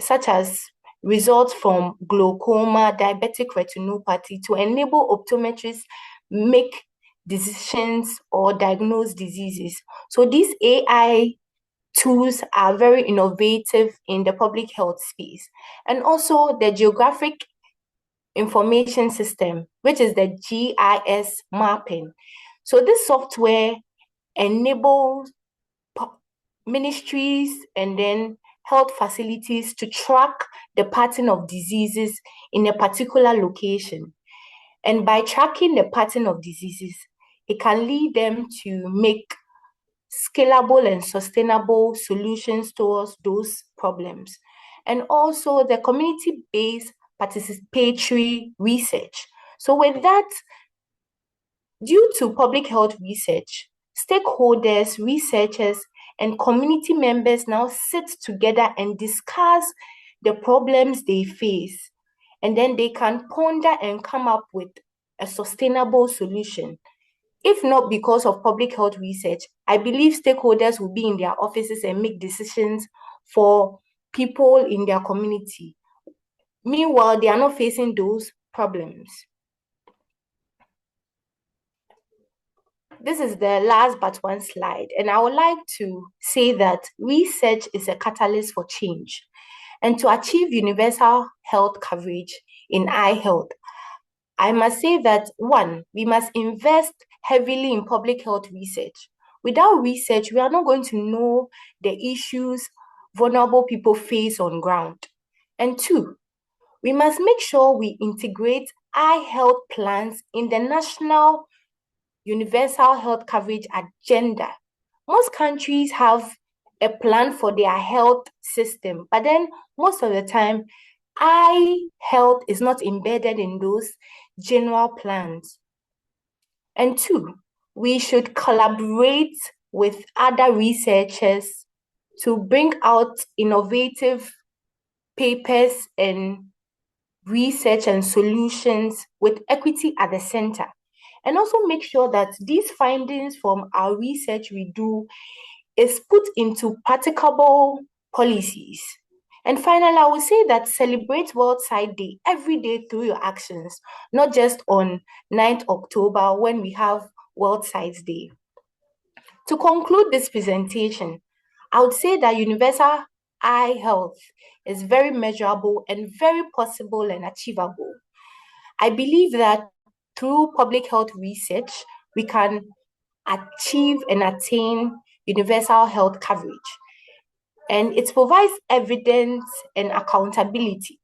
such as results from glaucoma, diabetic retinopathy, to enable optometrists make decisions or diagnose diseases. So these AI tools are very innovative in the public health space. And also the geographic information system, which is the GIS mapping. So this software enables ministries and then health facilities to track the pattern of diseases in a particular location. And by tracking the pattern of diseases, it can lead them to make scalable and sustainable solutions towards those problems. And also the community-based participatory research. So with that, due to public health research, stakeholders, researchers, and community members now sit together and discuss the problems they face. And then they can ponder and come up with a sustainable solution. If not because of public health research, I believe stakeholders will be in their offices and make decisions for people in their community. Meanwhile, they are not facing those problems. This is the last but one slide, and I would like to say that research is a catalyst for change. And to achieve universal health coverage in eye health, I must say that, one, we must invest heavily in public health research. Without research, we are not going to know the issues vulnerable people face on ground. And two, we must make sure we integrate eye health plans in the national universal health coverage agenda. Most countries have a plan for their health system, but then most of the time, eye health is not embedded in those general plans. And two, we should collaborate with other researchers to bring out innovative papers and research and solutions with equity at the center. And also make sure that these findings from our research we do is put into practicable policies. And finally, I would say that celebrate World Sight Day every day through your actions, not just on 9th October when we have World Sight Day. To conclude this presentation, I would say that universal eye health is very measurable and very possible and achievable. I believe that through public health research, we can achieve and attain universal health coverage. And it provides evidence and accountability.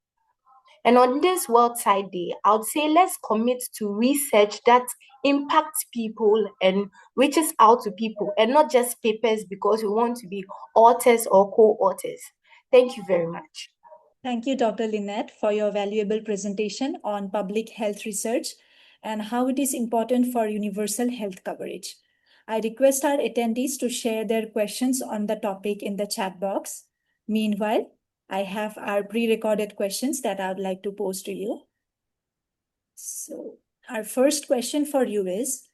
And on this World Sight Day, I would say let's commit to research that impacts people and reaches out to people, and not just papers because we want to be authors or co-authors. Thank you very much. Thank you, Dr. Lynette, for your valuable presentation on public health research and how it is important for universal health coverage. I request our attendees to share their questions on the topic in the chat box. Meanwhile, I have our pre-recorded questions that I would like to pose to you. So our first question for you is,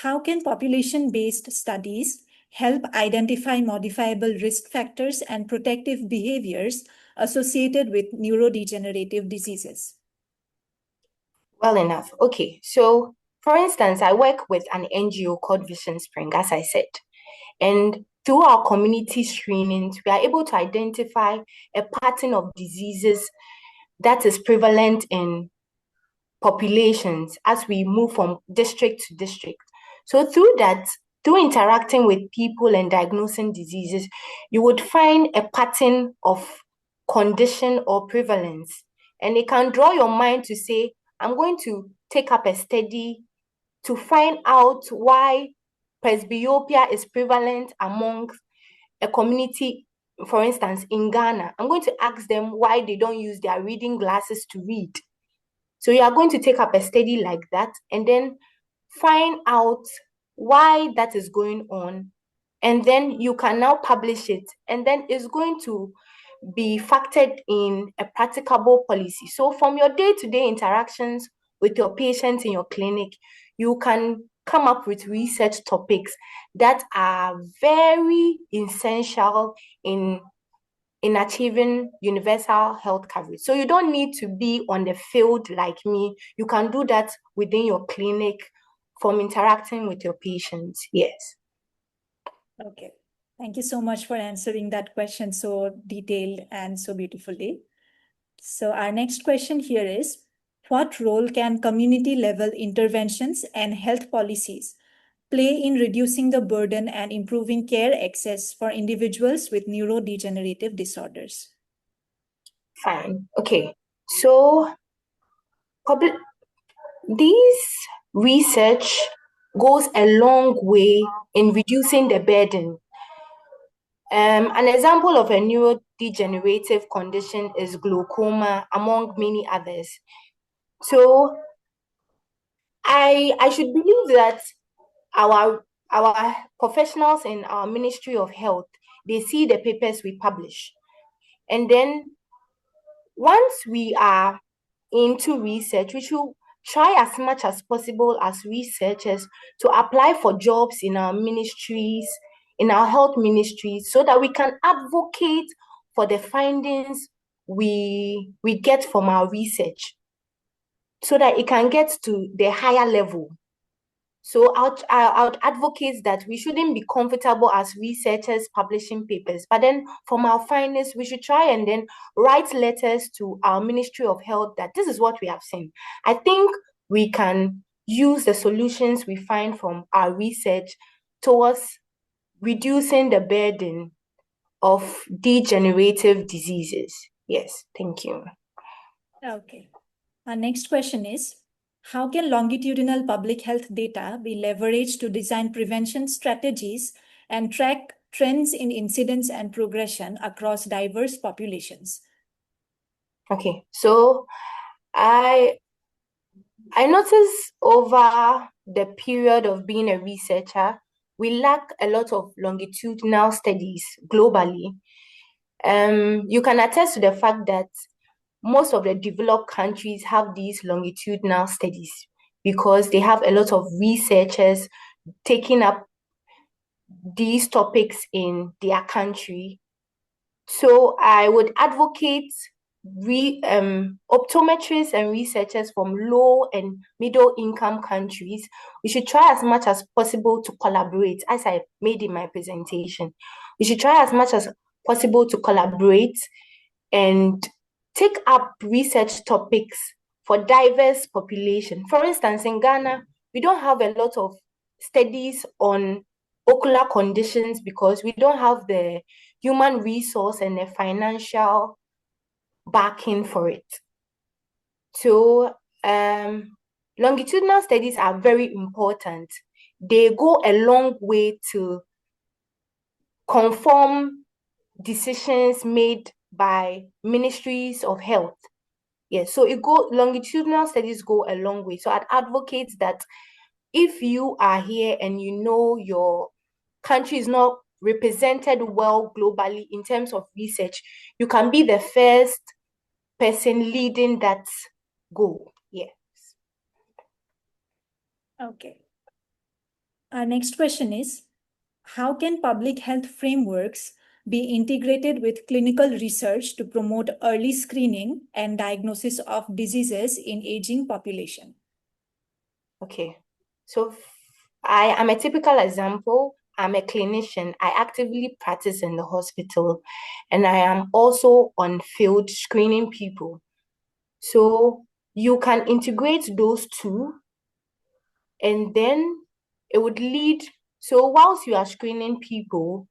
how can population-based studies help identify modifiable risk factors and protective behaviors associated with neurodegenerative diseases? Well enough. Okay, so for instance, I work with an NGO called Vision Spring, as I said. And through our community screenings, we are able to identify a pattern of diseases that is prevalent in populations as we move from district to district. So through interacting with people and diagnosing diseases, you would find a pattern of condition or prevalence. And it can draw your mind to say, I'm going to take up a study to find out why presbyopia is prevalent among a community, for instance, in Ghana. I'm going to ask them why they don't use their reading glasses to read. So you are going to take up a study like that and then find out why that is going on. And then you can now publish it. And then it's going to be factored in a practicable policy. So from your day-to-day interactions with your patients in your clinic, you can come up with research topics that are very essential in achieving universal health coverage. So you don't need to be on the field like me. You can do that within your clinic from interacting with your patients. Yes. Okay. Thank you so much for answering that question so detailed and so beautifully. So our next question here is, what role can community level interventions and health policies play in reducing the burden and improving care access for individuals with neurodegenerative disorders? Fine. Okay. So this research goes a long way in reducing the burden. An example of a neurodegenerative condition is glaucoma, among many others. So I should believe that our professionals in our Ministry of Health, they see the papers we publish. And then once we are into research, we should try as much as possible as researchers to apply for jobs in our ministries, in our health ministries, so that we can advocate for the findings we get from our research, so that it can get to the higher level. So I would advocate that we shouldn't be comfortable as researchers publishing papers, but then from our findings, we should try and then write letters to our Ministry of Health that this is what we have seen. I think we can use the solutions we find from our research towards reducing the burden of degenerative diseases. Yes, thank you. Okay. Our next question is, how can longitudinal public health data be leveraged to design prevention strategies and track trends in incidence and progression across diverse populations? Okay, so I noticed over the period of being a researcher, we lack a lot of longitudinal studies globally. You can attest to the fact that most of the developed countries have these longitudinal studies because they have a lot of researchers taking up these topics in their country. So I would advocate optometrists and researchers from low and middle income countries. We should try as much as possible to collaborate, as I made in my presentation. We should try as much as possible to collaborate and take up research topics for diverse population. For instance, in Ghana, we don't have a lot of studies on ocular conditions because we don't have the human resource and the financial backing for it. So longitudinal studies are very important. They go a long way to conform decisions made by ministries of health. Yes, so longitudinal studies go a long way. So I'd advocate that if you are here and you know your country is not represented well globally in terms of research, you can be the first person leading that goal. Yes. Okay. Our next question is, how can public health frameworks be integrated with clinical research to promote early screening and diagnosis of diseases in aging population? Okay, so I am a typical example. I'm a clinician. I actively practice in the hospital, and I am also on field screening people. So you can integrate those two, and then it would lead. So whilst you are screening people,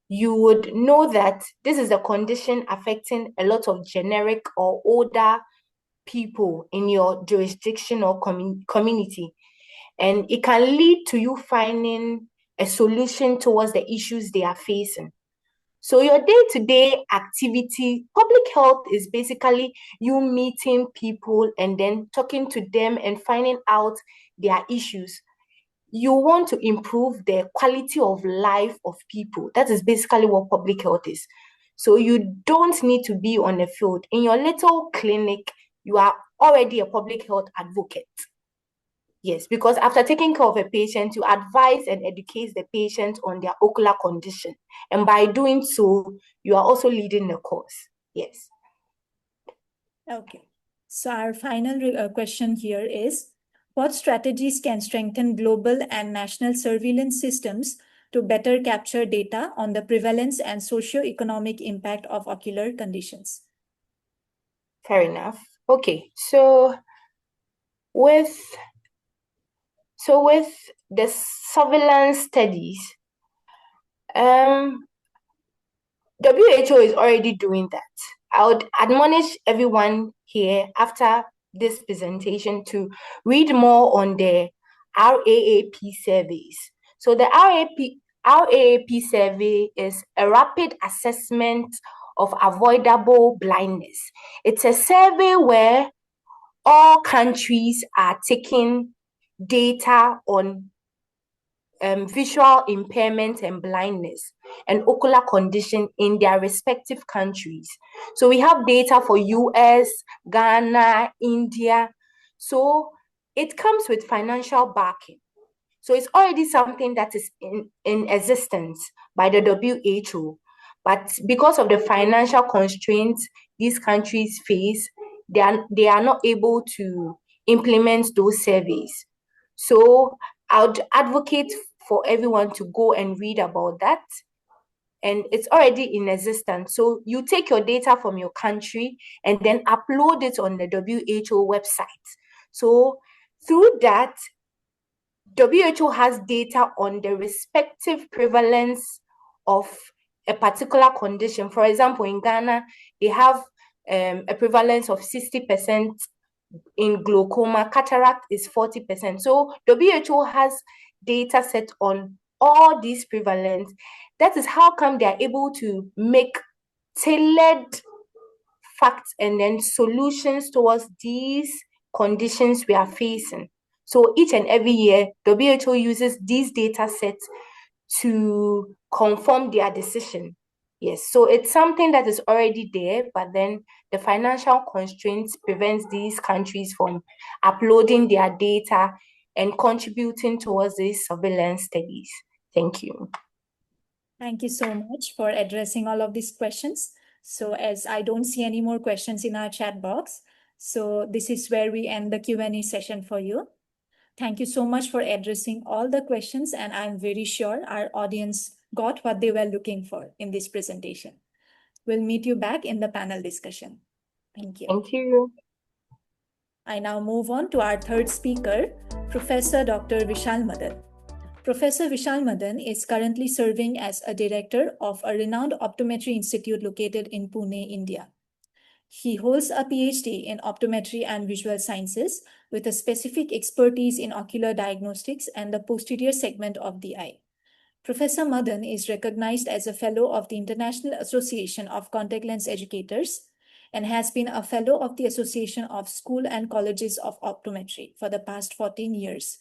you would know that this is a condition affecting a lot of generic or older people in your jurisdiction or community. And it can lead to you finding a solution towards the issues they are facing. So your day-to-day activity, public health is basically you meeting people and then talking to them and finding out their issues. You want to improve the quality of life of people. That is basically what public health is. So you don't need to be on the field. In your little clinic, you are already a public health advocate. Yes, because after taking care of a patient, you advise and educate the patient on their ocular condition. And by doing so, you are also leading the cause. Yes. Okay. So our final question here is, what strategies can strengthen global and national surveillance systems to better capture data on the prevalence and socio-economic impact of ocular conditions? Fair enough. Okay, so with the surveillance studies, WHO is already doing that. I would admonish everyone here after this presentation to read more on the RAAP surveys. So the RAAP survey is a rapid assessment of avoidable blindness. It's a survey where all countries are taking data on visual impairment and blindness and ocular condition in their respective countries. So we have data for US, Ghana, India. So it comes with financial backing. So it's already something that is in existence by the WHO. But because of the financial constraints these countries face, they are not able to implement those surveys. So I would advocate for everyone to go and read about that. And it's already in existence. So you take your data from your country and then upload it on the WHO website. So through that, WHO has data on the respective prevalence of a particular condition. For example, in Ghana, they have a prevalence of 60%. In glaucoma, cataract is 40%. So WHO has data set on all these prevalence. That is how come they are able to make tailored facts and then solutions towards these conditions we are facing. So each and every year, WHO uses these data sets to confirm their decision. Yes, so it's something that is already there, but then the financial constraints prevents these countries from uploading their data and contributing towards these surveillance studies. Thank you. Thank you so much for addressing all of these questions. So as I don't see any more questions in our chat box, so this is where we end the Q&A session for you. Thank you so much for addressing all the questions, and I'm very sure our audience got what they were looking for in this presentation. We'll meet you back in the panel discussion. Thank you. Thank you. I now move on to our third speaker, Professor Dr. Veshal Madan. Professor Veshal Madan is currently serving as a director of a renowned optometry institute located in Pune, India. He holds a PhD in optometry and visual sciences with a specific expertise in ocular diagnostics and the posterior segment of the eye. Professor Madan is recognized as a fellow of the International Association of Contact Lens Educators and has been a fellow of the Association of School and Colleges of Optometry for the past 14 years.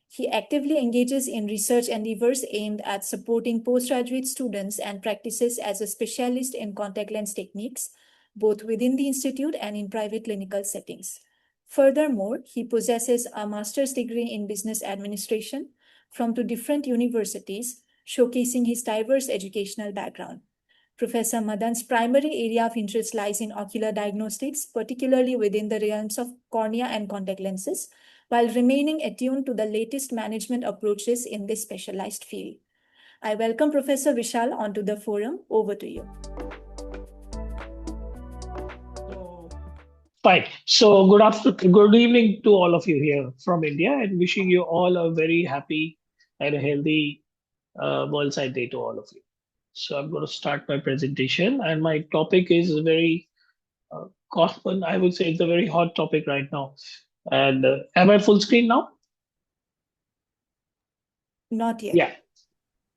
He actively engages in research endeavors aimed at supporting postgraduate students and practices as a specialist in contact lens techniques, both within the institute and in private clinical settings. Furthermore, he possesses a master's degree in business administration from two different universities, showcasing his diverse educational background. Professor Madan's primary area of interest lies in ocular diagnostics, particularly within the realms of cornea and contact lenses, while remaining attuned to the latest management approaches in this specialized field. I welcome Professor Veshal onto the forum. Over to you. Fine. So good evening to all of you here from India, and wishing you all a very happy and a healthy World Sight Day to all of you. So I'm going to start my presentation, and my topic is very common. I would say it's a very hot topic right now. And am I full screen now? Not yet. Yeah.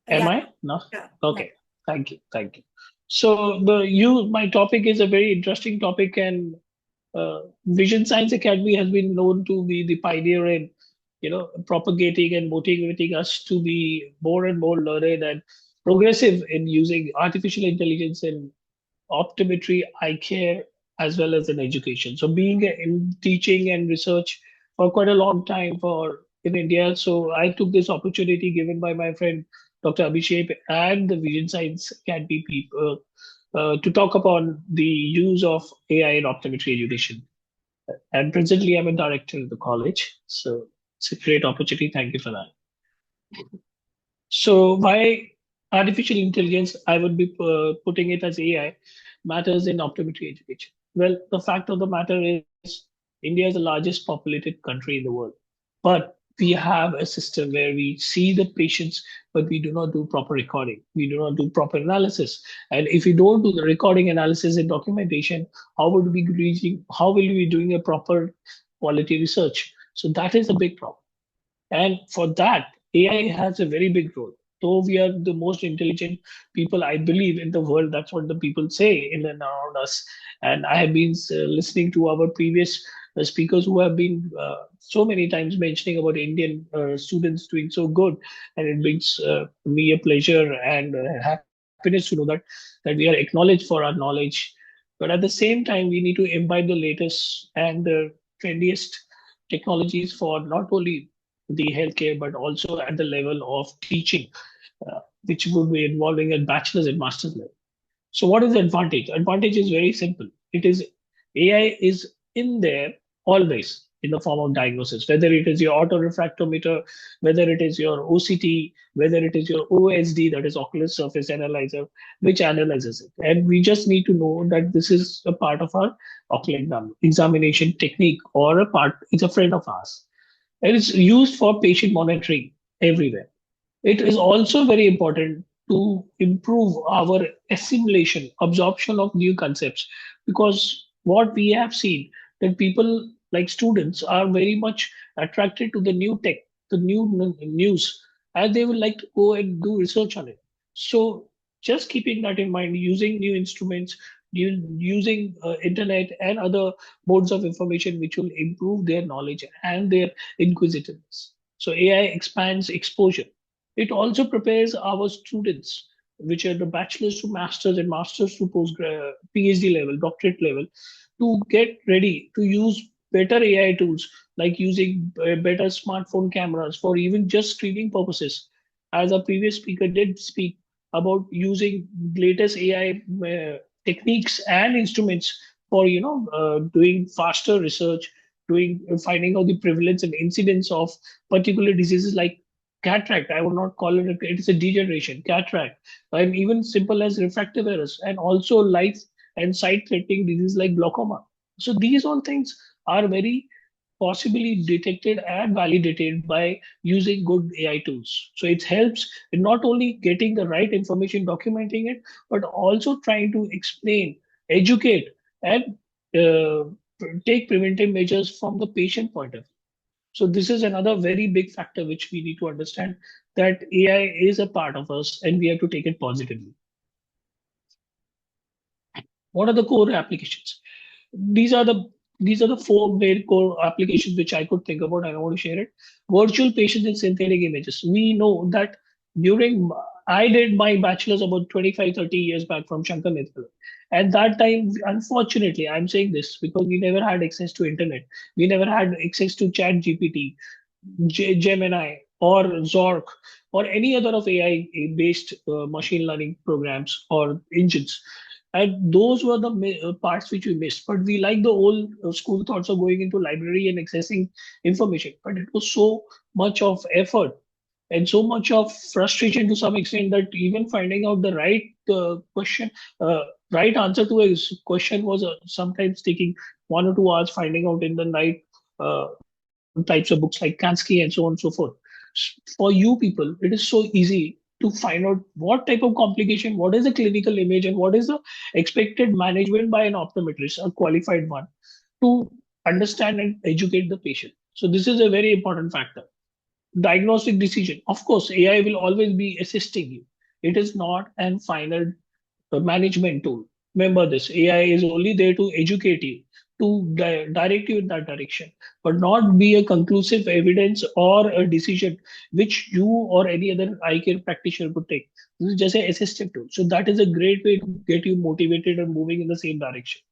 Am I? No? Yeah. Okay. No. Thank you. So my topic is a very interesting topic, and Vision Science Academy has been known to be the pioneer in, propagating and motivating us to be more and more learned and progressive in using artificial intelligence in optometry, eye care, as well as in education. So being in teaching and research for quite a long time, for in India. So I took this opportunity given by my friend Dr. Abhishek and the Vision Science Academy people to talk upon the use of AI in optometry education. And presently, I'm a director of the college. So it's a great opportunity. Thank you for that. So why artificial intelligence, I would be putting it as AI, matters in optometry education? Well, the fact of the matter is India is the largest populated country in the world. But we have a system where we see the patients, but we do not do proper recording. We do not do proper analysis. And if we don't do the recording, analysis, and documentation, how will we be doing a proper quality research? So that is a big problem. And for that, AI has a very big role. Though we are the most intelligent people, I believe, in the world, that's what the people say in and around us. And I have been listening to our previous speakers who have been so many times mentioning about Indian students doing so good. And it brings me a pleasure and happiness to know that we are acknowledged for our knowledge. But at the same time, we need to imbibe the latest and the trendiest technologies for not only the healthcare, but also at the level of teaching, which would be involving a bachelor's and master's level. So what is the advantage? Advantage is very simple. It is AI is in there always in the form of diagnosis, whether it is your autorefractometer, whether it is your OCT, whether it is your OSD, that is ocular surface analyzer, which analyzes it. And we just need to know that this is a part of our ocular examination technique, or a part, it's a friend of ours. It is used for patient monitoring everywhere. It is also very important to improve our assimilation, absorption of new concepts, because what we have seen that people like students are very much attracted to the new tech, the new news, and they would like to go and do research on it. So just keeping that in mind, using new instruments, using internet and other modes of information which will improve their knowledge and their inquisitiveness. So AI expands exposure. It also prepares our students, which are the bachelor's to masters and masters to PhD level, doctorate level, to get ready to use better AI tools, like using better smartphone cameras for even just screening purposes. As a previous speaker did speak about using latest AI techniques and instruments for doing faster research, doing finding out the prevalence and incidence of particular diseases like cataract. I would not call it it is a degeneration, cataract, and even simple as refractive errors, and also light and sight threatening diseases like glaucoma. So these all things are very possibly detected and validated by using good AI tools. So it helps in not only getting the right information, documenting it, but also trying to explain, educate, and take preventive measures from the patient point of view. So this is another very big factor which we need to understand, that AI is a part of us and we have to take it positively. What are the core applications? These are the four main core applications which I could think about, and I want to share it. Virtual patients and synthetic images. We know that during I did my bachelor's about 25, 30 years back from Shankar Nitpal. At that time, unfortunately, I'm saying this because we never had access to internet. We never had access to Chat GPT, Gemini, or Zork, or any other of AI-based machine learning programs or engines. And those were the parts which we missed. But we like the old school thoughts of going into library and accessing information. But it was so much of effort and so much of frustration to some extent that even finding out the right right answer to a question was sometimes taking 1 or 2 hours, finding out in the night types of books like Kansky and so on and so forth. For you people, it is so easy to find out what type of complication, what is the clinical image, and what is the expected management by an optometrist, a qualified one, to understand and educate the patient. So this is a very important factor. Diagnostic decision. Of course, AI will always be assisting you. It is not an final management tool. Remember this, AI is only there to educate you, to direct you in that direction, but not be a conclusive evidence or a decision which you or any other eye care practitioner could take. This is just an assistive tool. So that is a great way to get you motivated and moving in the same direction.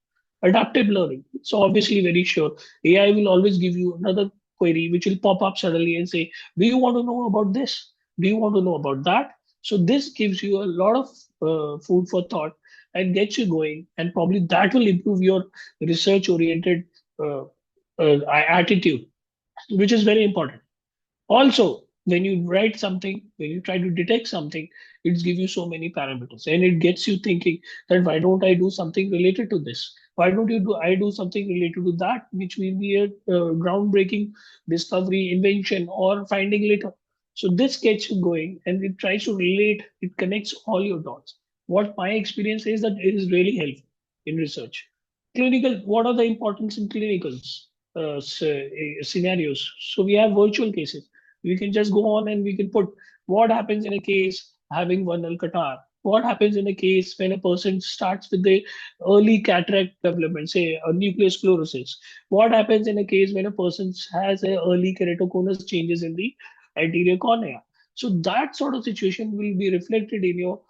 Adaptive learning. So obviously very sure. AI will always give you another query which will pop up suddenly and say, do you want to know about this? Do you want to know about that? So this gives you a lot of food for thought and gets you going, and probably that will improve your research oriented attitude, which is very important. Also, when you write something, when you try to detect something, it gives you so many parameters and it gets you thinking that why don't I do something related to this? Why don't I do something related to that, which will be a groundbreaking discovery, invention, or finding later. So this gets you going and it tries to relate, it connects all your dots. What my experience is that it is really helpful in research. Clinical, what are the importance in clinicals? Scenarios. So we have virtual cases. We can just go on and we can put what happens in a case having vernal catarrh. What happens in a case when a person starts with the early cataract development, say a nuclear sclerosis? What happens in a case when a person has a early keratoconus changes in the anterior cornea? So that sort of situation will be reflected in your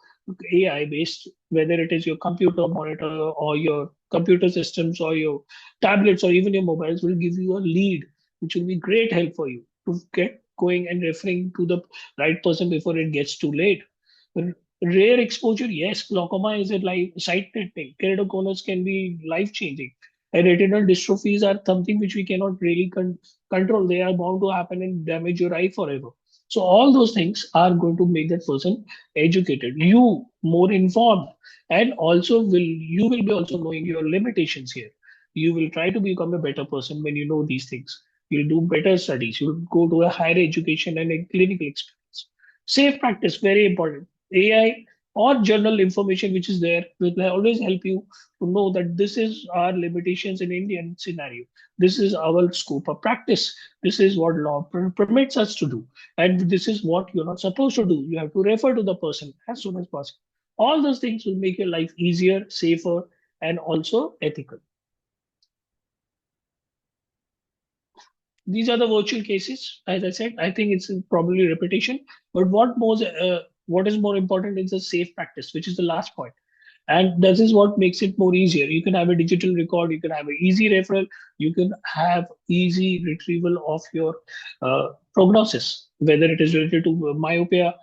AI based, whether it is your computer monitor or your computer systems or your tablets or even your mobiles, will give you a lead, which will be great help for you to get going and referring to the right person before it gets too late. Rare exposure, yes, glaucoma is a sight threatening. Keratoconus can be life changing. And retinal dystrophies are something which we cannot really control. They are bound to happen and damage your eye forever. So all those things are going to make that person educated, you more informed, and also you will be also knowing your limitations here. You will try to become a better person when you know these things. You'll do better studies. You'll go to a higher education and a clinical experience. Safe practice, very important. AI or journal information which is there will always help you to know that this is our limitations in Indian scenario. This is our scope of practice. This is what law permits us to do. And this is what you're not supposed to do. You have to refer to the person as soon as possible. All those things will make your life easier, safer, and also ethical. These are the virtual cases. As I said, I think it's probably repetition. But what is more important is the safe practice, which is the last point. And this is what makes it more easier. You can have a digital record, you can have an easy referral, you can have easy retrieval of your prognosis, whether it is related to myopia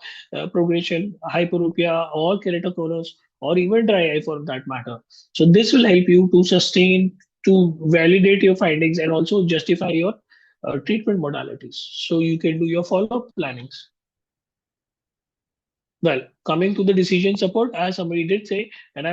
progression, hyperopia, or keratoconus, or even dry eye for that matter. So this will help you to sustain, to validate your findings, and also justify your treatment modalities. So you can do your follow-up plannings. Well, coming to the decision support, as somebody did say, and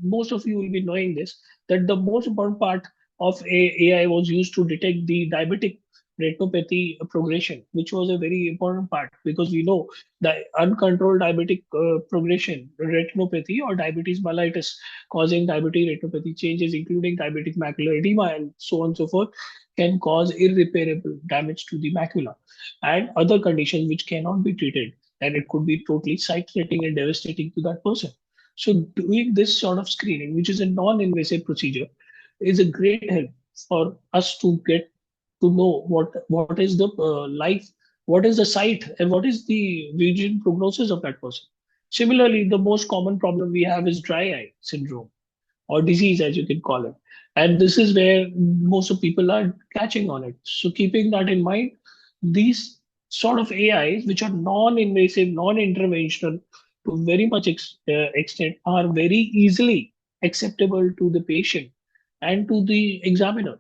most of you will be knowing this, that the most important part of AI was used to detect the diabetic retinopathy progression, which was a very important part because we know the uncontrolled diabetic progression, retinopathy or diabetes mellitus causing diabetic retinopathy changes, including diabetic macular edema and so on and so forth, can cause irreparable damage to the macula and other conditions which cannot be treated, and it could be totally sight-threatening and devastating to that person. So doing this sort of screening, which is a non-invasive procedure, is a great help for us to get to know what is the life, what is the sight, and what is the vision prognosis of that person. Similarly, the most common problem we have is dry eye syndrome or disease, as you can call it. And this is where most of people are catching on it. So keeping that in mind, these sort of AIs, which are non-invasive, non-interventional to very much extent, are very easily acceptable to the patient and to the examiner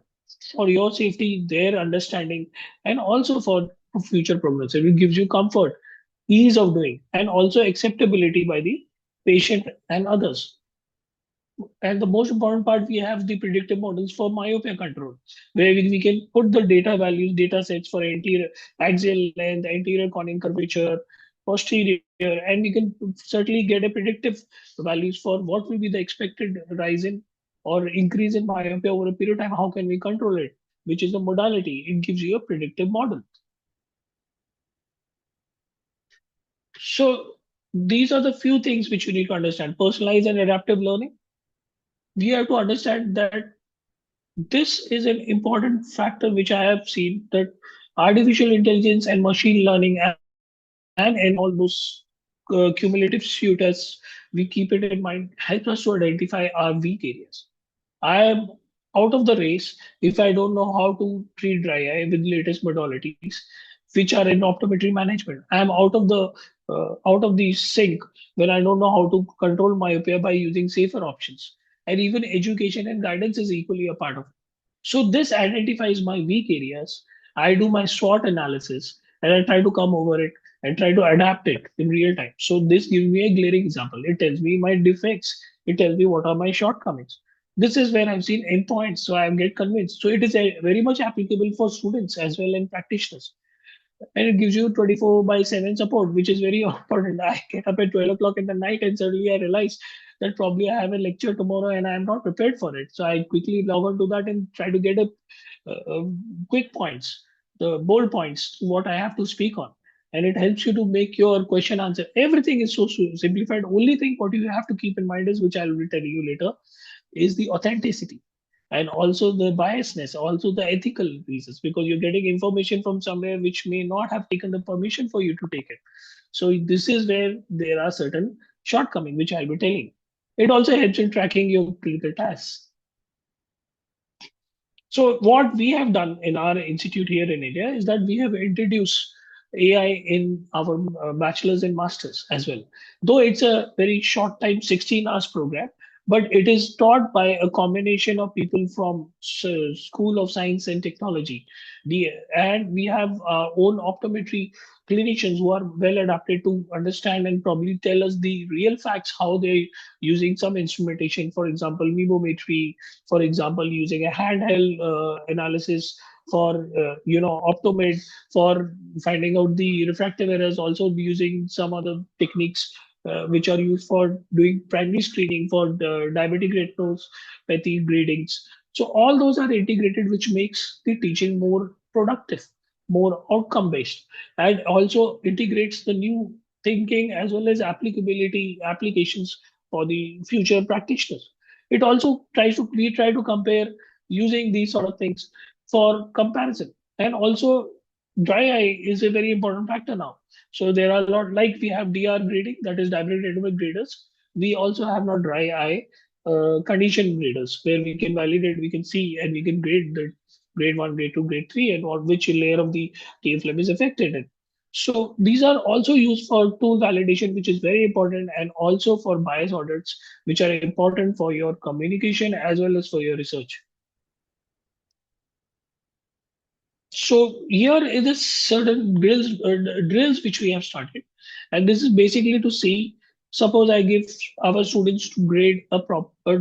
for your safety, their understanding, and also for future prognosis. It gives you comfort, ease of doing, and also acceptability by the patient and others. And the most important part, we have the predictive models for myopia control, where we can put the data values, data sets for anterior axial length, anterior corneal curvature, posterior, and we can certainly get a predictive values for what will be the expected rise in or increase in myopia over a period of time. How can we control it? Which is the modality. It gives you a predictive model. So these are the few things which you need to understand. Personalized and adaptive learning. We have to understand that this is an important factor which I have seen, that artificial intelligence and machine learning and all those cumulative suitors, we keep it in mind, help us to identify our weak areas. I am out of the race if I don't know how to treat dry eye with latest modalities, which are in optometry management. I am out of the sync when I don't know how to control myopia by using safer options. And even education and guidance is equally a part of it. So this identifies my weak areas. I do my SWOT analysis and I try to come over it and try to adapt it in real time. So this gives me a glaring example. It tells me my defects. It tells me what are my shortcomings. This is where I've seen endpoints, so I get convinced. So it is very much applicable for students as well and practitioners. And it gives you 24/7 support, which is very important. I get up at 12 o'clock in the night and suddenly I realize that probably I have a lecture tomorrow and I'm not prepared for it. So I quickly log on to that and try to get quick points, the bold points, what I have to speak on. And it helps you to make your question answer. Everything is so simplified. Only thing what you have to keep in mind is, which I will be telling you later, is the authenticity and also the biasness, also the ethical reasons, because you're getting information from somewhere which may not have taken the permission for you to take it. So this is where there are certain shortcomings, which I'll be telling. It also helps in tracking your clinical tasks. So what we have done in our institute here in India is that we have introduced AI in our bachelor's and master's as well. Though it's a very short time, 16 hours program, but it is taught by a combination of people from School of Science and Technology. And we have our own optometry clinicians who are well adapted to understand and probably tell us the real facts, how they're using some instrumentation, for example, memometry, for example, using a handheld analysis for optomed, for finding out the refractive errors, also using some other techniques which are used for doing primary screening for the diabetic retinopathy gradings. So all those are integrated, which makes the teaching more productive, more outcome based, and also integrates the new thinking as well as applicability applications for the future practitioners. It also we try to compare using these sort of things for comparison. And also dry eye is a very important factor now. So there are a lot, like we have DR grading, that is diabetic retinopathy graders. We also have now dry eye condition graders, where we can validate, we can see, and we can grade the grade 1, grade 2, grade 3, and on which layer of the tear film is affected. So these are also used for tool validation, which is very important, and also for bias audits, which are important for your communication as well as for your research. So here is a certain drills which we have started, and this is basically to see. Suppose I give our students to grade a proper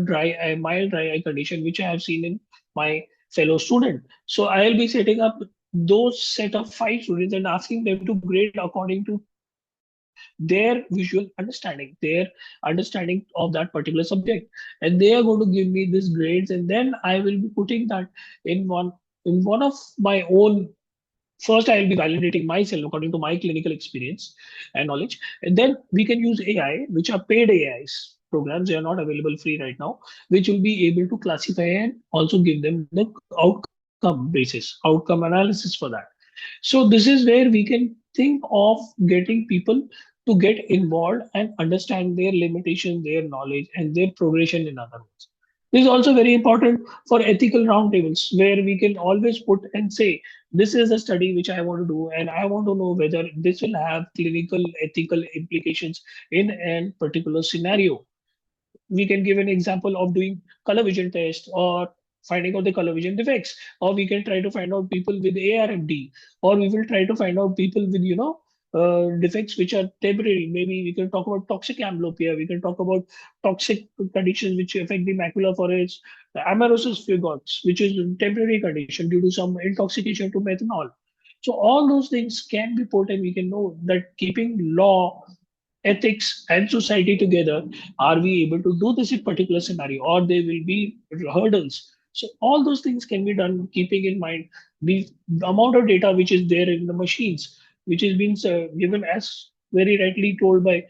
mild dry eye condition, which I have seen in my fellow student. So I'll be setting up those set of 5 students and asking them to grade according to their visual understanding, their understanding of that particular subject, and they are going to give me these grades, and then I will be putting that in one of my own. First, I will be validating myself according to my clinical experience and knowledge. And then we can use AI, which are paid AIs programs. They are not available free right now, which will be able to classify and also give them the outcome analysis for that. So this is where we can think of getting people to get involved and understand their limitations, their knowledge, and their progression in other ways. This is also very important for ethical roundtables, where we can always put and say, this is a study which I want to do, and I want to know whether this will have clinical, ethical implications in a particular scenario. We can give an example of doing color vision test or finding out the color vision defects, or we can try to find out people with ARMD, or we will try to find out people with defects which are temporary. Maybe we can talk about toxic amblyopia. We can talk about toxic conditions which affect the macula for its amaurosis fugax, which is a temporary condition due to some intoxication to methanol. So all those things can be put, and we can know that keeping law, ethics, and society together, are we able to do this in particular scenario, or there will be hurdles. So all those things can be done keeping in mind the amount of data which is there in the machines, which is being given, as very rightly told by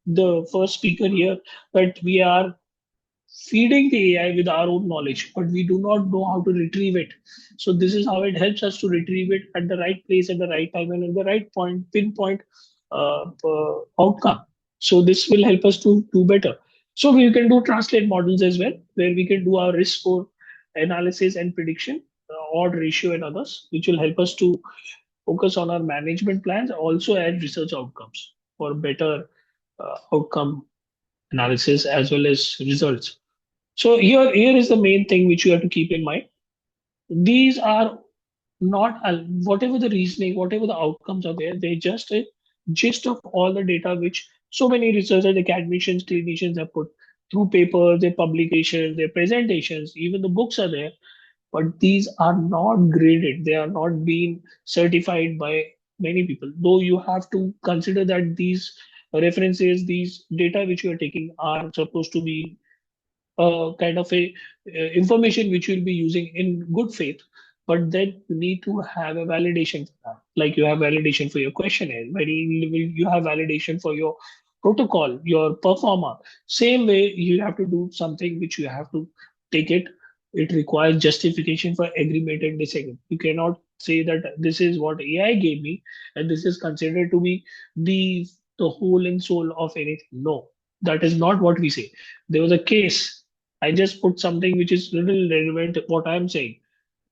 the first speaker here, that we are feeding the AI with our own knowledge, but we do not know how to retrieve it. So this is how it helps us to retrieve it at the right place, at the right time, and at the right point, pinpoint outcome. So this will help us to do better. So we can do translate models as well, where we can do our risk score analysis and prediction, odd ratio and others, which will help us to focus on our management plans, also add research outcomes for better outcome analysis as well as results. So here is the main thing which you have to keep in mind. These are not whatever the reasoning, whatever the outcomes are there, they're just a gist of all the data which so many researchers, academicians, clinicians have put through papers, their publications, their presentations, even the books are there. But these are not graded. They are not being certified by many people. Though you have to consider that these references, these data which you are taking are supposed to be kind of a information which you'll be using in good faith, but then you need to have a validation for that. Like you have validation for your questionnaire, you have validation for your protocol, your performer. Same way, you have to do something which you have to take it. It requires justification for agreement and disagreement. You cannot say that this is what AI gave me and this is considered to be the whole and soul of anything. No, that is not what we say. There was a case. I just put something which is little relevant to what I'm saying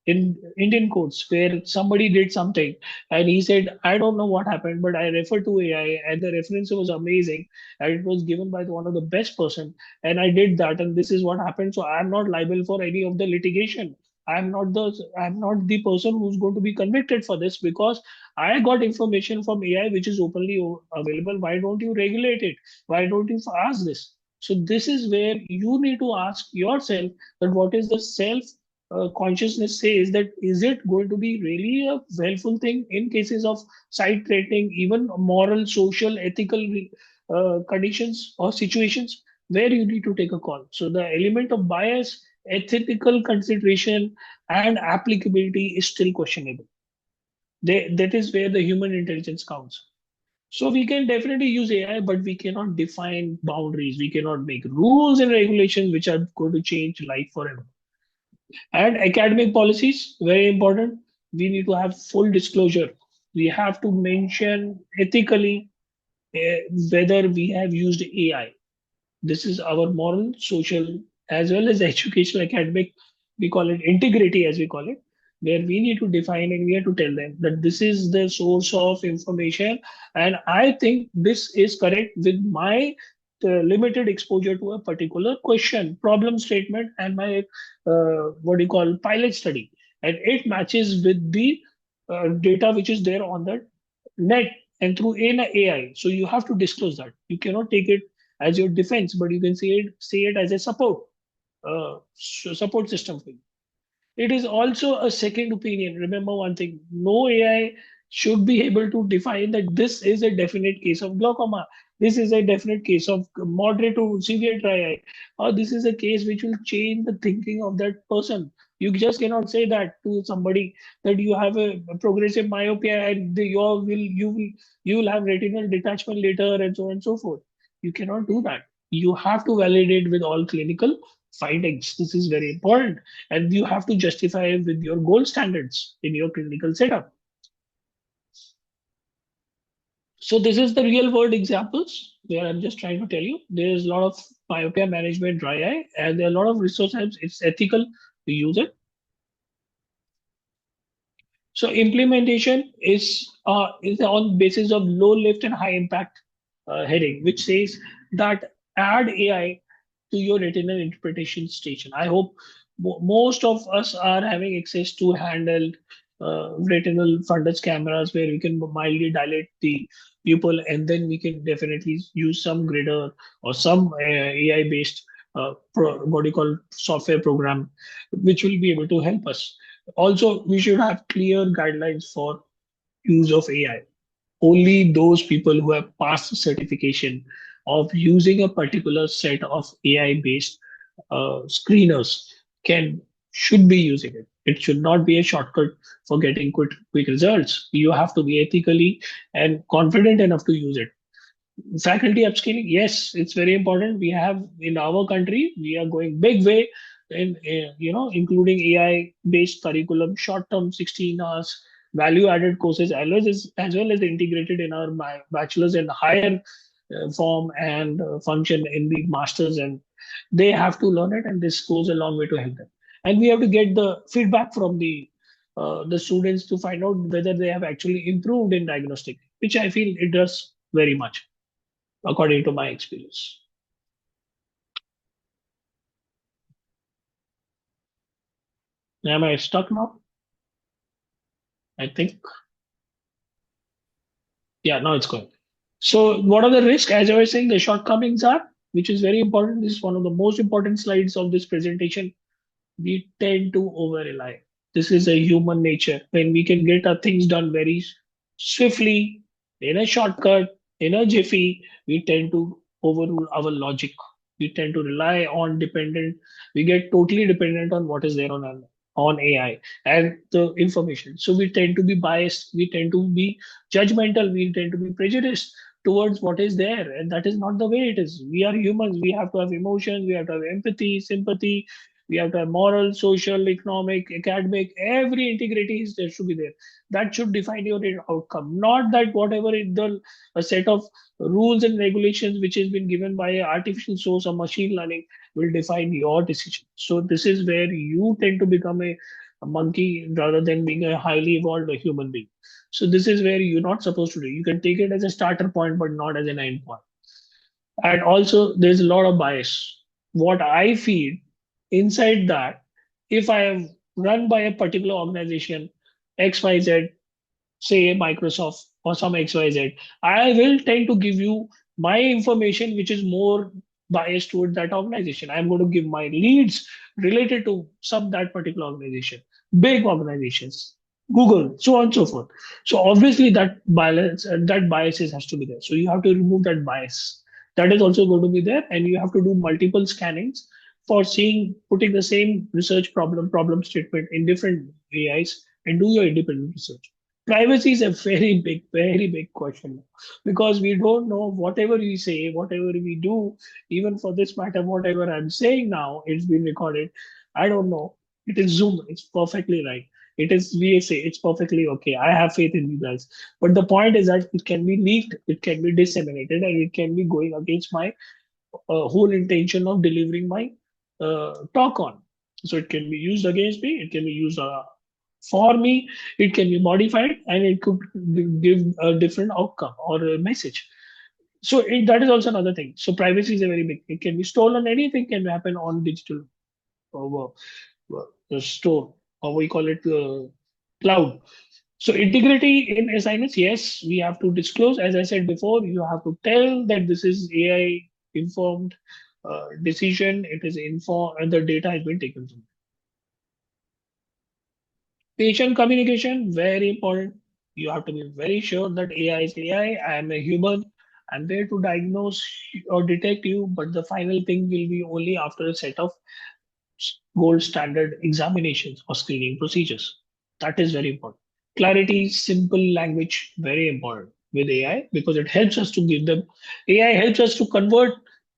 in Indian courts where somebody did something and he said, I don't know what happened, but I referred to AI and the reference was amazing and it was given by one of the best person and I did that and this is what happened. So I'm not liable for any of the litigation. I'm not the person who's going to be convicted for this because I got information from AI which is openly available. Why don't you regulate it? Why don't you ask this? So this is where you need to ask yourself that what is the self consciousness says that is it going to be really a helpful thing in cases of site threatening, even moral, social, ethical conditions or situations where you need to take a call. So the element of bias, ethical consideration, and applicability is still questionable. That is where the human intelligence counts. So we can definitely use AI, but we cannot define boundaries. We cannot make rules and regulations which are going to change life forever. And academic policies, very important. We need to have full disclosure. We have to mention ethically whether we have used AI. This is our moral, social, as well as educational, academic, we call it integrity, as we call it, where we need to define and we have to tell them that this is the source of information. And I think this is correct with my limited exposure to a particular question, problem statement, and my what do you call pilot study. And it matches with the data which is there on the net and through AI. So you have to disclose that. You cannot take it as your defense, but you can say it as a support system for you. It is also a second opinion. Remember one thing: no AI should be able to define that this is a definite case of glaucoma, this is a definite case of moderate to severe dry eye, or this is a case which will change the thinking of that person. You just cannot say that to somebody that you have a progressive myopia and you will have retinal detachment later and so on and so forth. You cannot do that. You have to validate with all clinical findings. This is very important, and you have to justify with your gold standards in your clinical setup. So this is the real world examples where I'm just trying to tell you there's a lot of myopia management, dry eye, and there are a lot of resource helps. It's ethical to use it. So implementation is on basis of low lift and high impact heading, which says that add AI to your retinal interpretation station. I hope most of us are having access to handheld retinal fundus cameras where we can mildly dilate the pupil, and then we can definitely use some grader or some AI based what do you call software program, which will be able to help us. Also, we should have clear guidelines for use of AI. Only those people who have passed certification of using a particular set of AI-based screeners should be using it. It should not be a shortcut for getting quick results. You have to be ethically and confident enough to use it. Faculty upskilling, yes, it's very important. We have in our country, we are going big way in including AI based curriculum, short term 16 hours value added courses, as well as integrated in our bachelor's and higher form and function in the masters, and they have to learn it, and this goes a long way to help them. And we have to get the feedback from the students to find out whether they have actually improved in diagnostic, which I feel it does very much, according to my experience. Am I stuck now? I think. Yeah, now it's going. So what are the risks? As I was saying, the shortcomings are, which is very important. This is one of the most important slides of this presentation. We tend to over rely. This is a human nature. When we can get our things done very swiftly, in a shortcut, in a jiffy, we tend to overrule our logic. We tend to rely on dependent. We get totally dependent on what is there on AI and the information. So we tend to be biased. We tend to be judgmental. We tend to be prejudiced towards what is there, and that is not the way it is. We are humans. We have to have emotions. We have to have empathy, sympathy. We have to have moral, social, economic, academic, every integrity is there should be there. That should define your outcome, not that whatever a set of rules and regulations which has been given by an artificial source or machine learning will define your decision. So this is where you tend to become a monkey rather than being a highly evolved human being. So this is where you're not supposed to do. You can take it as a starter point, but not as an end point. And also, there's a lot of bias. What I feel inside that, if I am run by a particular organization, XYZ, say Microsoft or some XYZ, I will tend to give you my information, which is more biased toward that organization. I'm going to give my leads related to some that particular organization, big organizations, Google, so on and so forth. So obviously that biases has to be there. So you have to remove that bias. That is also going to be there, and you have to do multiple scannings for putting the same research problem statement in different AIs and do your independent research. Privacy is a very big question, because we don't know whatever we say, whatever we do, even for this matter, whatever I'm saying now, it's been recorded. I don't know. It is Zoom. It's perfectly right. It is VSA. It's perfectly okay. I have faith in you guys. But the point is that it can be leaked, it can be disseminated, and it can be going against my whole intention of delivering my talk on. So it can be used against me. It can be used for me. It can be modified, and it could give a different outcome or a message. So that is also another thing. So privacy is a very big. It can be stolen. Anything can happen on digital store, or we call it cloud. So integrity in assignments, yes, we have to disclose. As I said before, you have to tell that this is AI informed decision. It is informed, and the data has been taken from it. Patient communication, very important. You have to be very sure that AI is AI. I am a human. I'm there to diagnose or detect you, but the final thing will be only after a set of gold standard examinations or screening procedures. That is very important. Clarity, simple language, very important with AI, because it helps us to give them, AI helps us to convert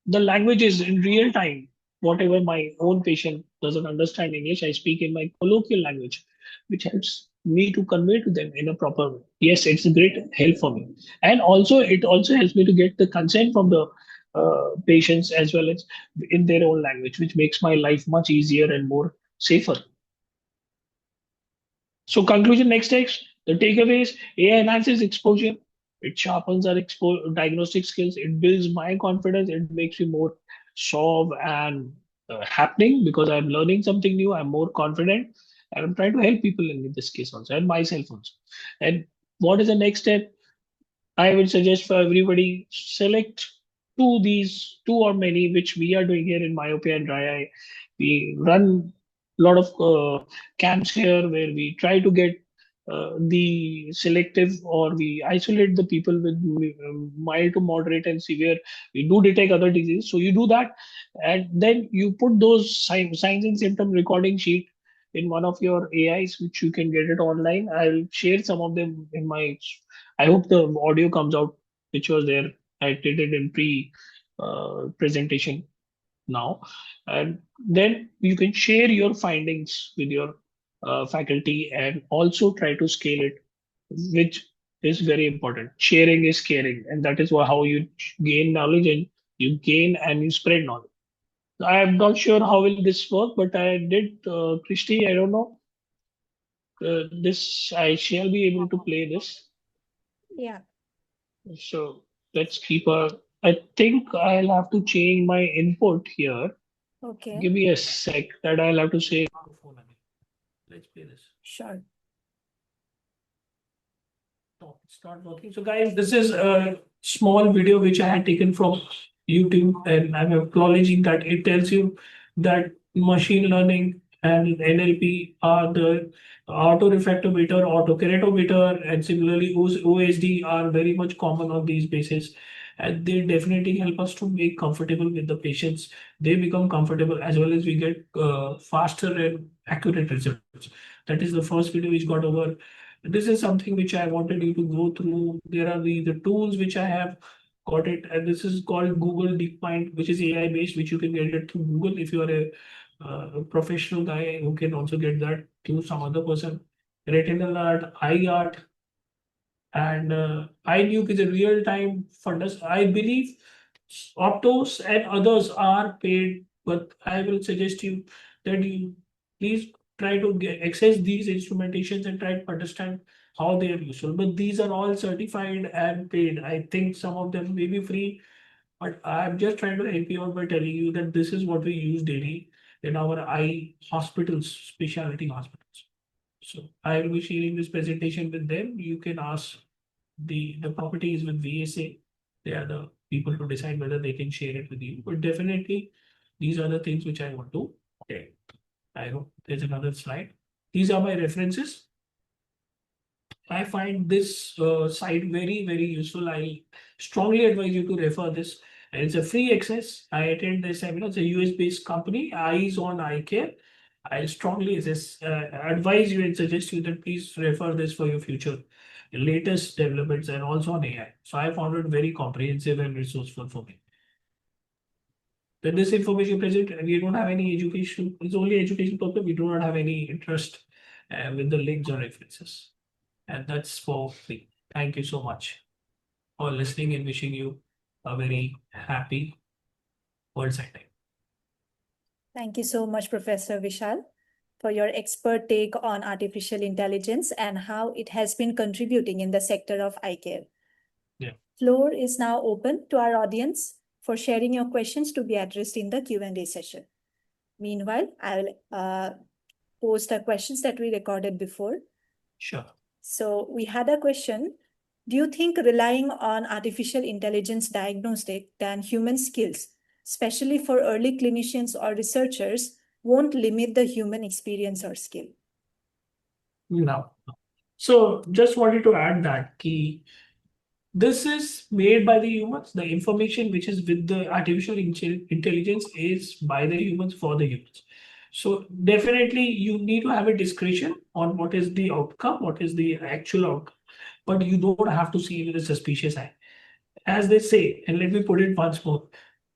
the languages in real time. Whatever my own patient doesn't understand English, I speak in my colloquial language, which helps me to convey to them in a proper way. Yes, it's a great help for me. And also, it also helps me to get the consent from the patients as well as in their own language, which makes my life much easier and more safer. So conclusion, next steps, the takeaways: AI enhances exposure. It sharpens our diagnostic skills. It builds my confidence. It makes me more sharp and happening, because I'm learning something new. I'm more confident, and I'm trying to help people in this case also, and myself also. And what is the next step? I would suggest for everybody, select two or many, which we are doing here in Myopia and Dry Eye. We run a lot of camps here where we try to get the selective, or we isolate the people with mild to moderate and severe. We do detect other diseases. So you do that, and then you put those signs and symptom recording sheet in one of your AIs, which you can get it online. I'll share some of them in my. I hope the audio comes out, which was there. I did it in presentation now, and then you can share your findings with your faculty, and also try to scale it, which is very important. Sharing is caring, and that is how you gain knowledge, and you gain and you spread knowledge. I'm not sure how will this work, but I did, Kristi, I don't know. This I shall be able to play this. Yeah. So let's keep I think I'll have to change my input here. Okay. Give me a sec that I'll have to say. Let's play this. Sure. Oh, it's not working. So guys, this is a small video which I had taken from YouTube, and I'm acknowledging that it tells you that machine learning and NLP are the auto-refractometer, autokeratometer, and similarly OSD are very much common on these bases. And they definitely help us to make comfortable with the patients. They become comfortable as well as we get faster and accurate results. That is the first video which got over. This is something which I wanted you to go through. There are the tools which I have got it, and this is called Google DeepMind, which is AI based, which you can get it through Google if you are a professional guy who can also get that through some other person. Retinal art, eye art, and iNuke is a real-time fundus. I believe Optos and others are paid, but I will suggest you that you please try to access these instrumentations and try to understand how they are useful. But these are all certified and paid. I think some of them may be free, but I'm just trying to help you out by telling you that this is what we use daily in our eye hospitals, specialty hospitals. So I will be sharing this presentation with them. You can ask the properties with VSA. They are the people to decide whether they can share it with you. But definitely, these are the things which I want to. Okay. I hope there's another slide. These are my references. I find this site very, very useful. I strongly advise you to refer this. And it's a free access. I attend this seminar. It's a US-based company, Eyes on Eye Care. I strongly advise you and suggest you that please refer this for your future latest developments and also on AI. So I found it very comprehensive and resourceful for me. Then this information present, we don't have any education. It's only education purpose. We do not have any interest with the links or references. And that's for free. Thank you so much for listening and wishing you a very happy World Sight Day. Thank you so much, Professor Veshal, for your expert take on artificial intelligence and how it has been contributing in the sector of eye care. Yeah. Floor is now open to our audience for sharing your questions to be addressed in the Q&A session. Meanwhile, I'll post the questions that we recorded before. Sure. So we had a question. Do you think relying on artificial intelligence diagnostic than human skills, especially for early clinicians or researchers, won't limit the human experience or skill? No. So just wanted to add that key. This is made by the humans. The information which is with the artificial intelligence is by the humans for the humans. So definitely you need to have a discretion on what is the outcome, what is the actual outcome, but you don't have to see it with a suspicious eye. As they say, and let me put it once more,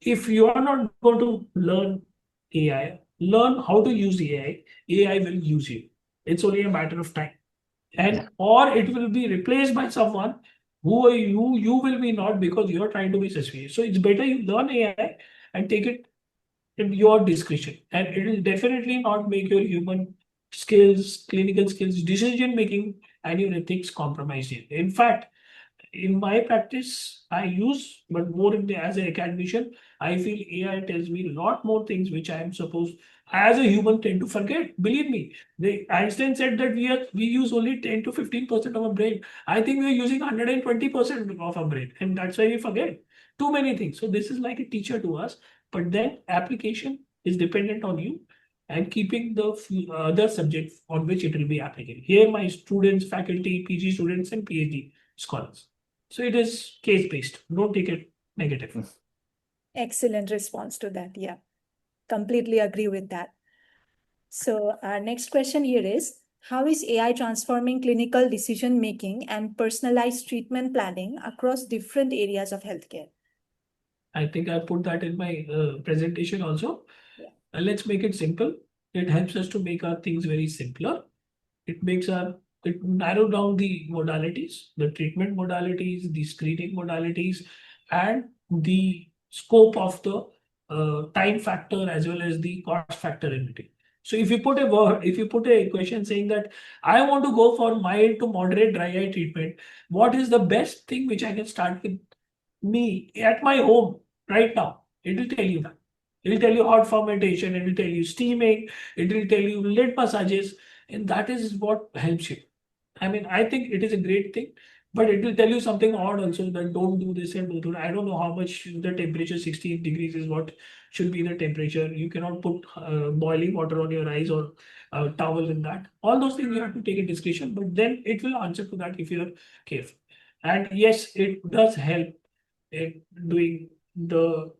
if you are not going to learn AI, learn how to use AI, AI will use you. It's only a matter of time. And or it will be replaced by someone who you will be not because you're trying to be suspicious. So it's better you learn AI and take it in your discretion. And it will definitely not make your human skills, clinical skills, decision making, and your ethics compromised. In fact, in my practice, I use, but more as an academician, I feel AI tells me a lot more things which I am supposed, as a human, tend to forget. Believe me, Einstein said that we use only 10 to 15% of our brain. I think we are using 120% of our brain, and that's why we forget too many things. So this is like a teacher to us, but then application is dependent on you and keeping the other subjects on which it will be applicable. Here, my students, faculty, PG students, and PhD scholars. So it is case-based. Don't take it negative. Excellent response to that. Yeah, completely agree with that. So our next question here is, how is AI transforming clinical decision-making and personalized treatment planning across different areas of healthcare? I think I put that in my presentation also. Yeah. Let's make it simple. It helps us to make our things very simpler. It narrow down the modalities, the treatment modalities, the screening modalities, and the scope of the time factor as well as the cost factor in it. So if you put a word, if you put a question saying that I want to go for mild to moderate dry eye treatment, what is the best thing which I can start with me at my home right now? It will tell you that. It will tell you hot fermentation, it will tell you steaming, it will tell you lid massages, and that is what helps you. I mean, I think it is a great thing, but it will tell you something odd also, that don't do this and do that. I don't know how much the temperature, 16 degrees is what should be the temperature. You cannot put boiling water on your eyes or towel in that. All those things you have to take a discretion, but then it will answer to that if you're careful. And yes, it does help in doing the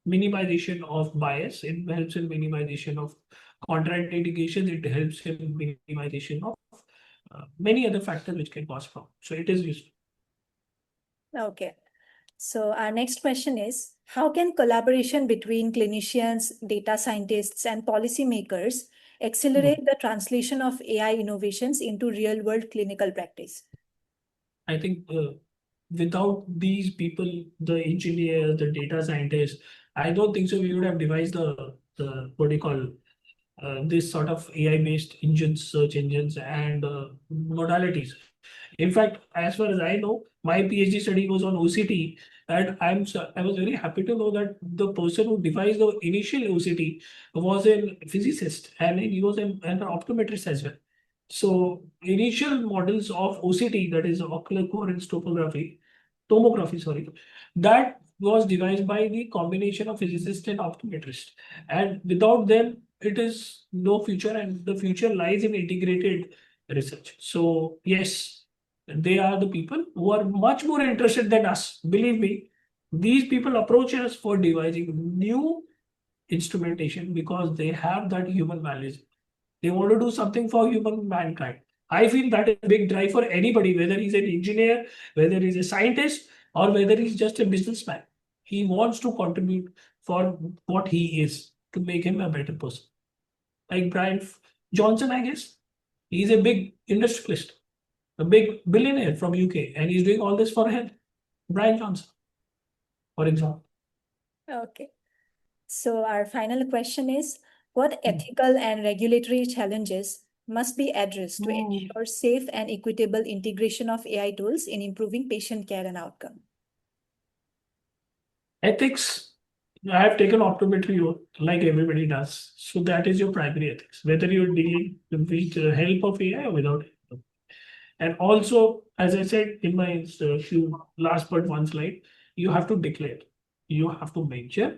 minimization of bias. It helps in minimization of contraindications. It helps in minimization of many other factors which can cause problem. So it is useful. Okay. So our next question is, how can collaboration between clinicians, data scientists, and policymakers accelerate the translation of AI innovations into real-world clinical practice? I think without these people, the engineers, the data scientists, I don't think so we would have devised the what do you call this sort of AI-based engines, search engines, and modalities. In fact, as far as I know, my PhD study was on OCT, and I was very happy to know that the person who devised the initial OCT was a physicist, and he was an optometrist as well. So initial models of OCT, that is ocular coherence tomography, sorry, that was devised by the combination of physicist and optometrist. And without them, it is no future, and the future lies in integrated research. So yes, they are the people who are much more interested than us. Believe me, these people approach us for devising new instrumentation because they have that human values. They want to do something for human mankind. I feel that is a big drive for anybody, whether he's an engineer, whether he's a scientist, or whether he's just a businessman. He wants to contribute for what he is to make him a better person. Like Brian Johnson, I guess. He's a big industrialist, a big billionaire from UK, and he's doing all this for health. Brian Johnson, for example. Okay. So our final question is, what ethical and regulatory challenges must be addressed to ensure safe and equitable integration of AI tools in improving patient care and outcome? Ethics, I have taken optometry like everybody does. So that is your primary ethics, whether you're dealing with the help of AI or without help. And also, as I said in my few last but one slide, you have to declare, you have to make sure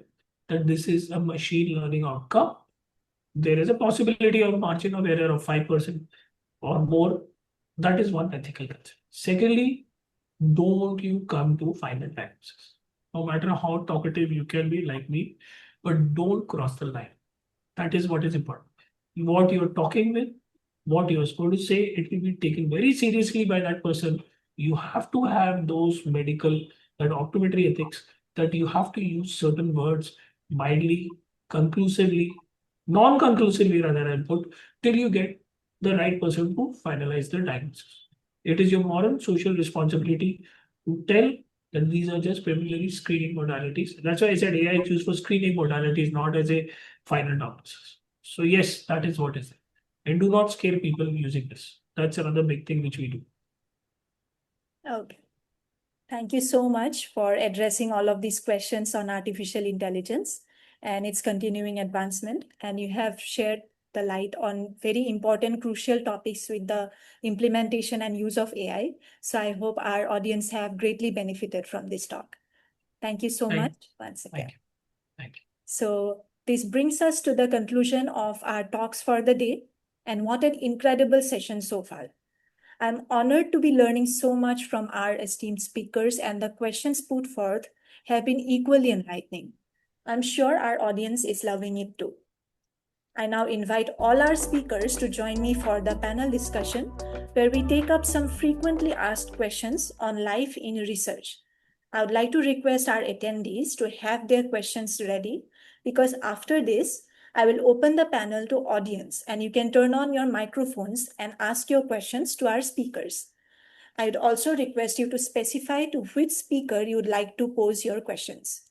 that this is a machine learning outcome. There is a possibility of margin of error of 5% or more. That is one ethical concern. Secondly, don't you come to final diagnosis. No matter how talkative you can be like me, but don't cross the line. That is what is important. What you're talking with, what you're supposed to say, it will be taken very seriously by that person. You have to have those medical and optometry ethics, that you have to use certain words mildly, conclusively, non-conclusively rather, I'll put, till you get the right person to finalize the diagnosis. It is your moral social responsibility to tell that these are just preliminary screening modalities. That's why I said AI is used for screening modalities, not as a final diagnosis. So yes, that is what is it. And do not scare people using this. That's another big thing which we do. Okay. Thank you so much for addressing all of these questions on artificial intelligence and its continuing advancement. And you have shared the light on very important, crucial topics with the implementation and use of AI. So I hope our audience have greatly benefited from this talk. Thank you so much once again. Thank you. So this brings us to the conclusion of our talks for the day. And what an incredible session so far. I'm honored to be learning so much from our esteemed speakers, and the questions put forth have been equally enlightening. I'm sure our audience is loving it too. I now invite all our speakers to join me for the panel discussion, where we take up some frequently asked questions on life in research. I would like to request our attendees to have their questions ready, because after this, I will open the panel to audience, and you can turn on your microphones and ask your questions to our speakers. I would also request you to specify to which speaker you would like to pose your questions.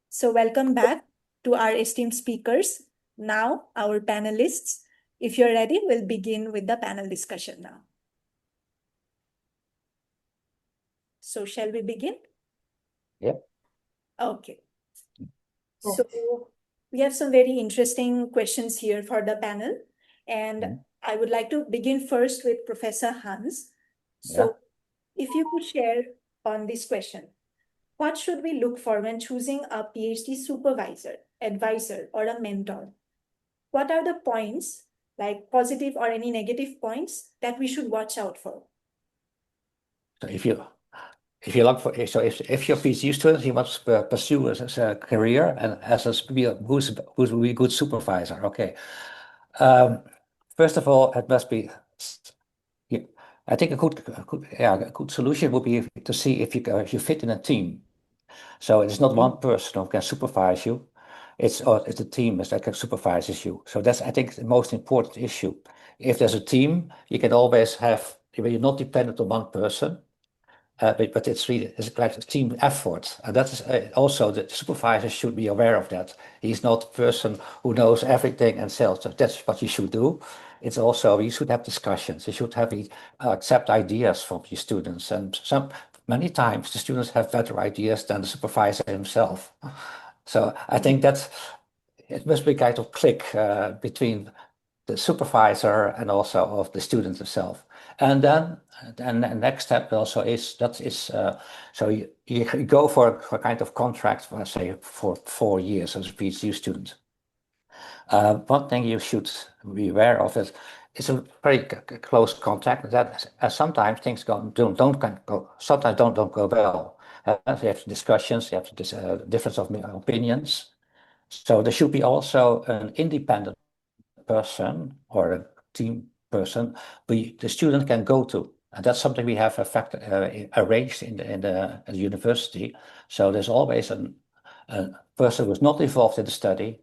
So welcome back to our esteemed speakers. Now, our panelists, if you're ready, we'll begin with the panel discussion now. So shall we begin? Yeah. Okay. So we have some very interesting questions here for the panel. And I would like to begin first with Professor Hans. So if you could share on this question, what should we look for when choosing a PhD supervisor, advisor, or a mentor? What are the points, like positive or any negative points, that we should watch out for? So if you look for, so if you're a PhD student, you must pursue as a career and as who's will be a good supervisor. Okay. First of all, it must be. I think a good solution would be to see if you fit in a team. So it's not one person who can supervise you. It's a team that can supervises you. So that's, I think, the most important issue. If there's a team, you can always have, you're not dependent on one person. But it's like a team effort, and that is also the supervisor should be aware of that. He's not a person who knows everything and sells. So that's what you should do. It's also you should have discussions. You should have accept ideas from your students, and many times the students have better ideas than the supervisor himself. So I think that it must be kind of click between the supervisor and also of the student himself. And then the next step also is so you go for a kind of contract, let's say, for 4 years as a PhD student. One thing you should be aware of is it's a very close contact. That sometimes things don't go. Sometimes don't go well. You have discussions. You have difference of opinions. So there should be also an independent person or a team person the student can go to, and that's something we have arranged in the university. So there's always a person who's not involved in the study,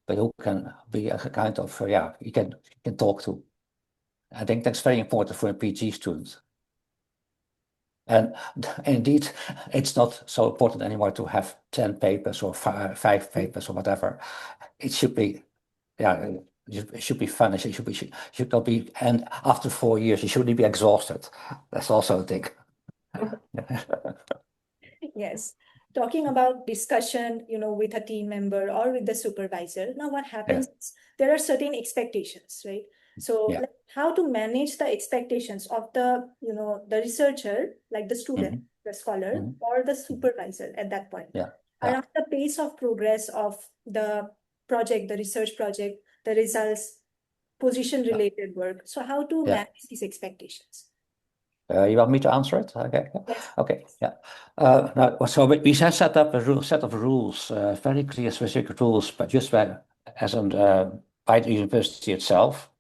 but who can be a kind of you can talk to. I think that's very important for a PhD student. And indeed, it's not so important anymore to have 10 papers or 5 papers or whatever. It should be, it should be fun. It should not be, and after 4 years, you shouldn't be exhausted. That's also a thing. Yes. Talking about discussion, with a team member or with the supervisor. Now, what happens is there are certain expectations, right? So how to manage the expectations of the, the researcher, like the student, the scholar, or the supervisor at that point. Around the pace of progress of the project, the research project, the results, position-related work. So how to manage these expectations? You want me to answer it? Okay. Yes. Okay. Yeah. So we set up a set of rules, very clear, specific rules, but just by the university itself,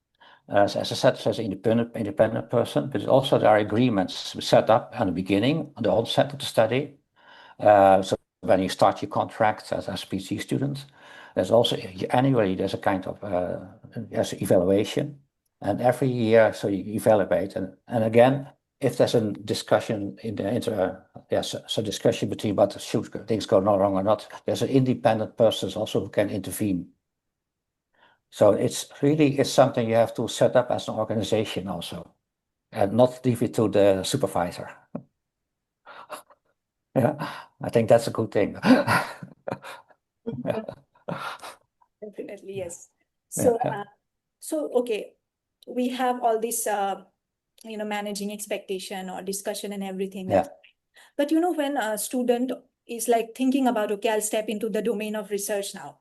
as I said, as an independent person. But also there are agreements set up at the beginning, at the onset of the study. So when you start your contract as a PhD student, there's also annually there's a kind of evaluation, and every year so you evaluate, and again. If there's a discussion in the discussion between what should things go wrong or not, there's an independent person also who can intervene. So it's something you have to set up as an organization also, and not leave it to the supervisor. I think that's a good thing. Definitely, yes. So, okay, we have all this. Managing expectation or discussion and everything. But when a student is like thinking about, okay, I'll step into the domain of research now.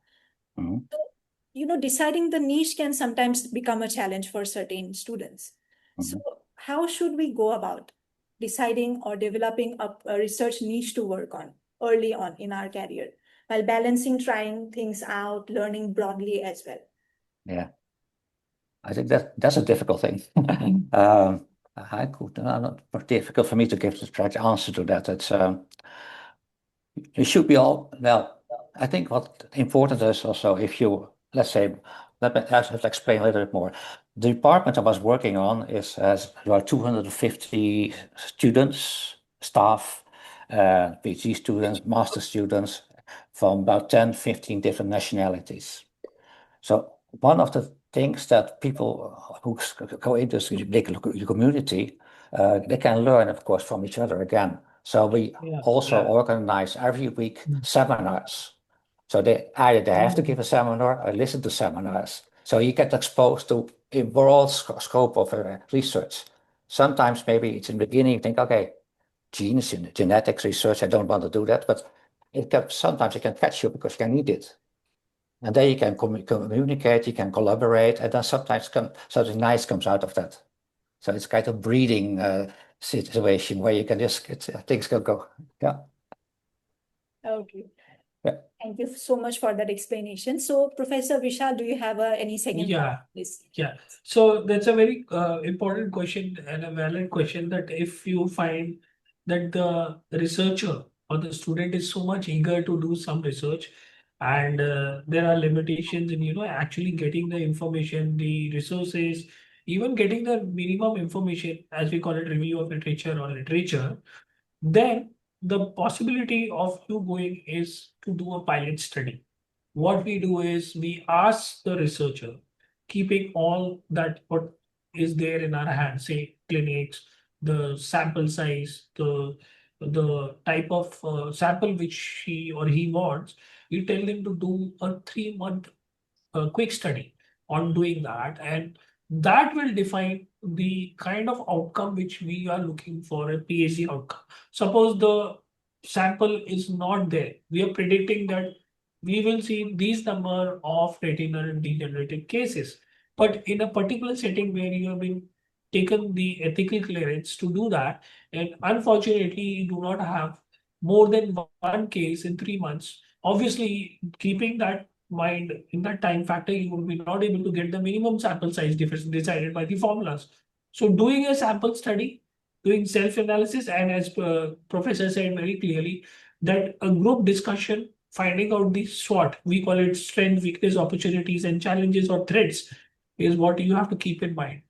So, deciding the niche can sometimes become a challenge for certain students. So how should we go about deciding or developing a research niche to work on early on in our career, while balancing trying things out, learning broadly as well? Yeah. I think that's a difficult thing. Not difficult for me to give the correct answer to that. It's it should be all. Well, I think what important is also if you let's say let me have to explain a little bit more. The department I was working on has about 250 students, staff, PhD students, master students, from about 10, 15 different nationalities. So one of the things that people who go into the community, they can learn, of course, from each other again. So we also organize every week seminars. So they have to give a seminar or listen to seminars. So you get exposed to a broad scope of research. Sometimes maybe it's in the beginning, you think, okay, genes in genetics research, I don't want to do that, but sometimes it can catch you because you need it. And then you can communicate, you can collaborate, and then sometimes something nice comes out of that. So it's kind of breeding situation where you can just things can go. Yeah. Okay. Yeah. Thank you so much for that explanation. So, Professor Veshal, do you have any second thought? Please? Yeah. So that's a very important question and a valid question, that if you find that the researcher or the student is so much eager to do some research, and there are limitations in actually getting the information, the resources, even getting the minimum information, as we call it, review of literature or literature, then the possibility of you going is to do a pilot study. What we do is we ask the researcher, keeping all that what is there in our hands, say clinics, the sample size, the type of sample which she or he wants, we tell them to do a 3-month quick study on doing that, and that will define the kind of outcome which we are looking for, a PhD outcome. Suppose the sample is not there, we are predicting that we will see these number of retinal degenerative cases, but in a particular setting where you have been taken the ethical clearance to do that, and unfortunately you do not have more than one case in 3 months, obviously keeping that mind in that time factor, you will be not able to get the minimum sample size difference decided by the formulas. So doing a sample study, doing self-analysis, and as Professor said very clearly, that a group discussion, finding out the SWOT, we call it strength, weakness, opportunities, and challenges or threats, is what you have to keep in mind.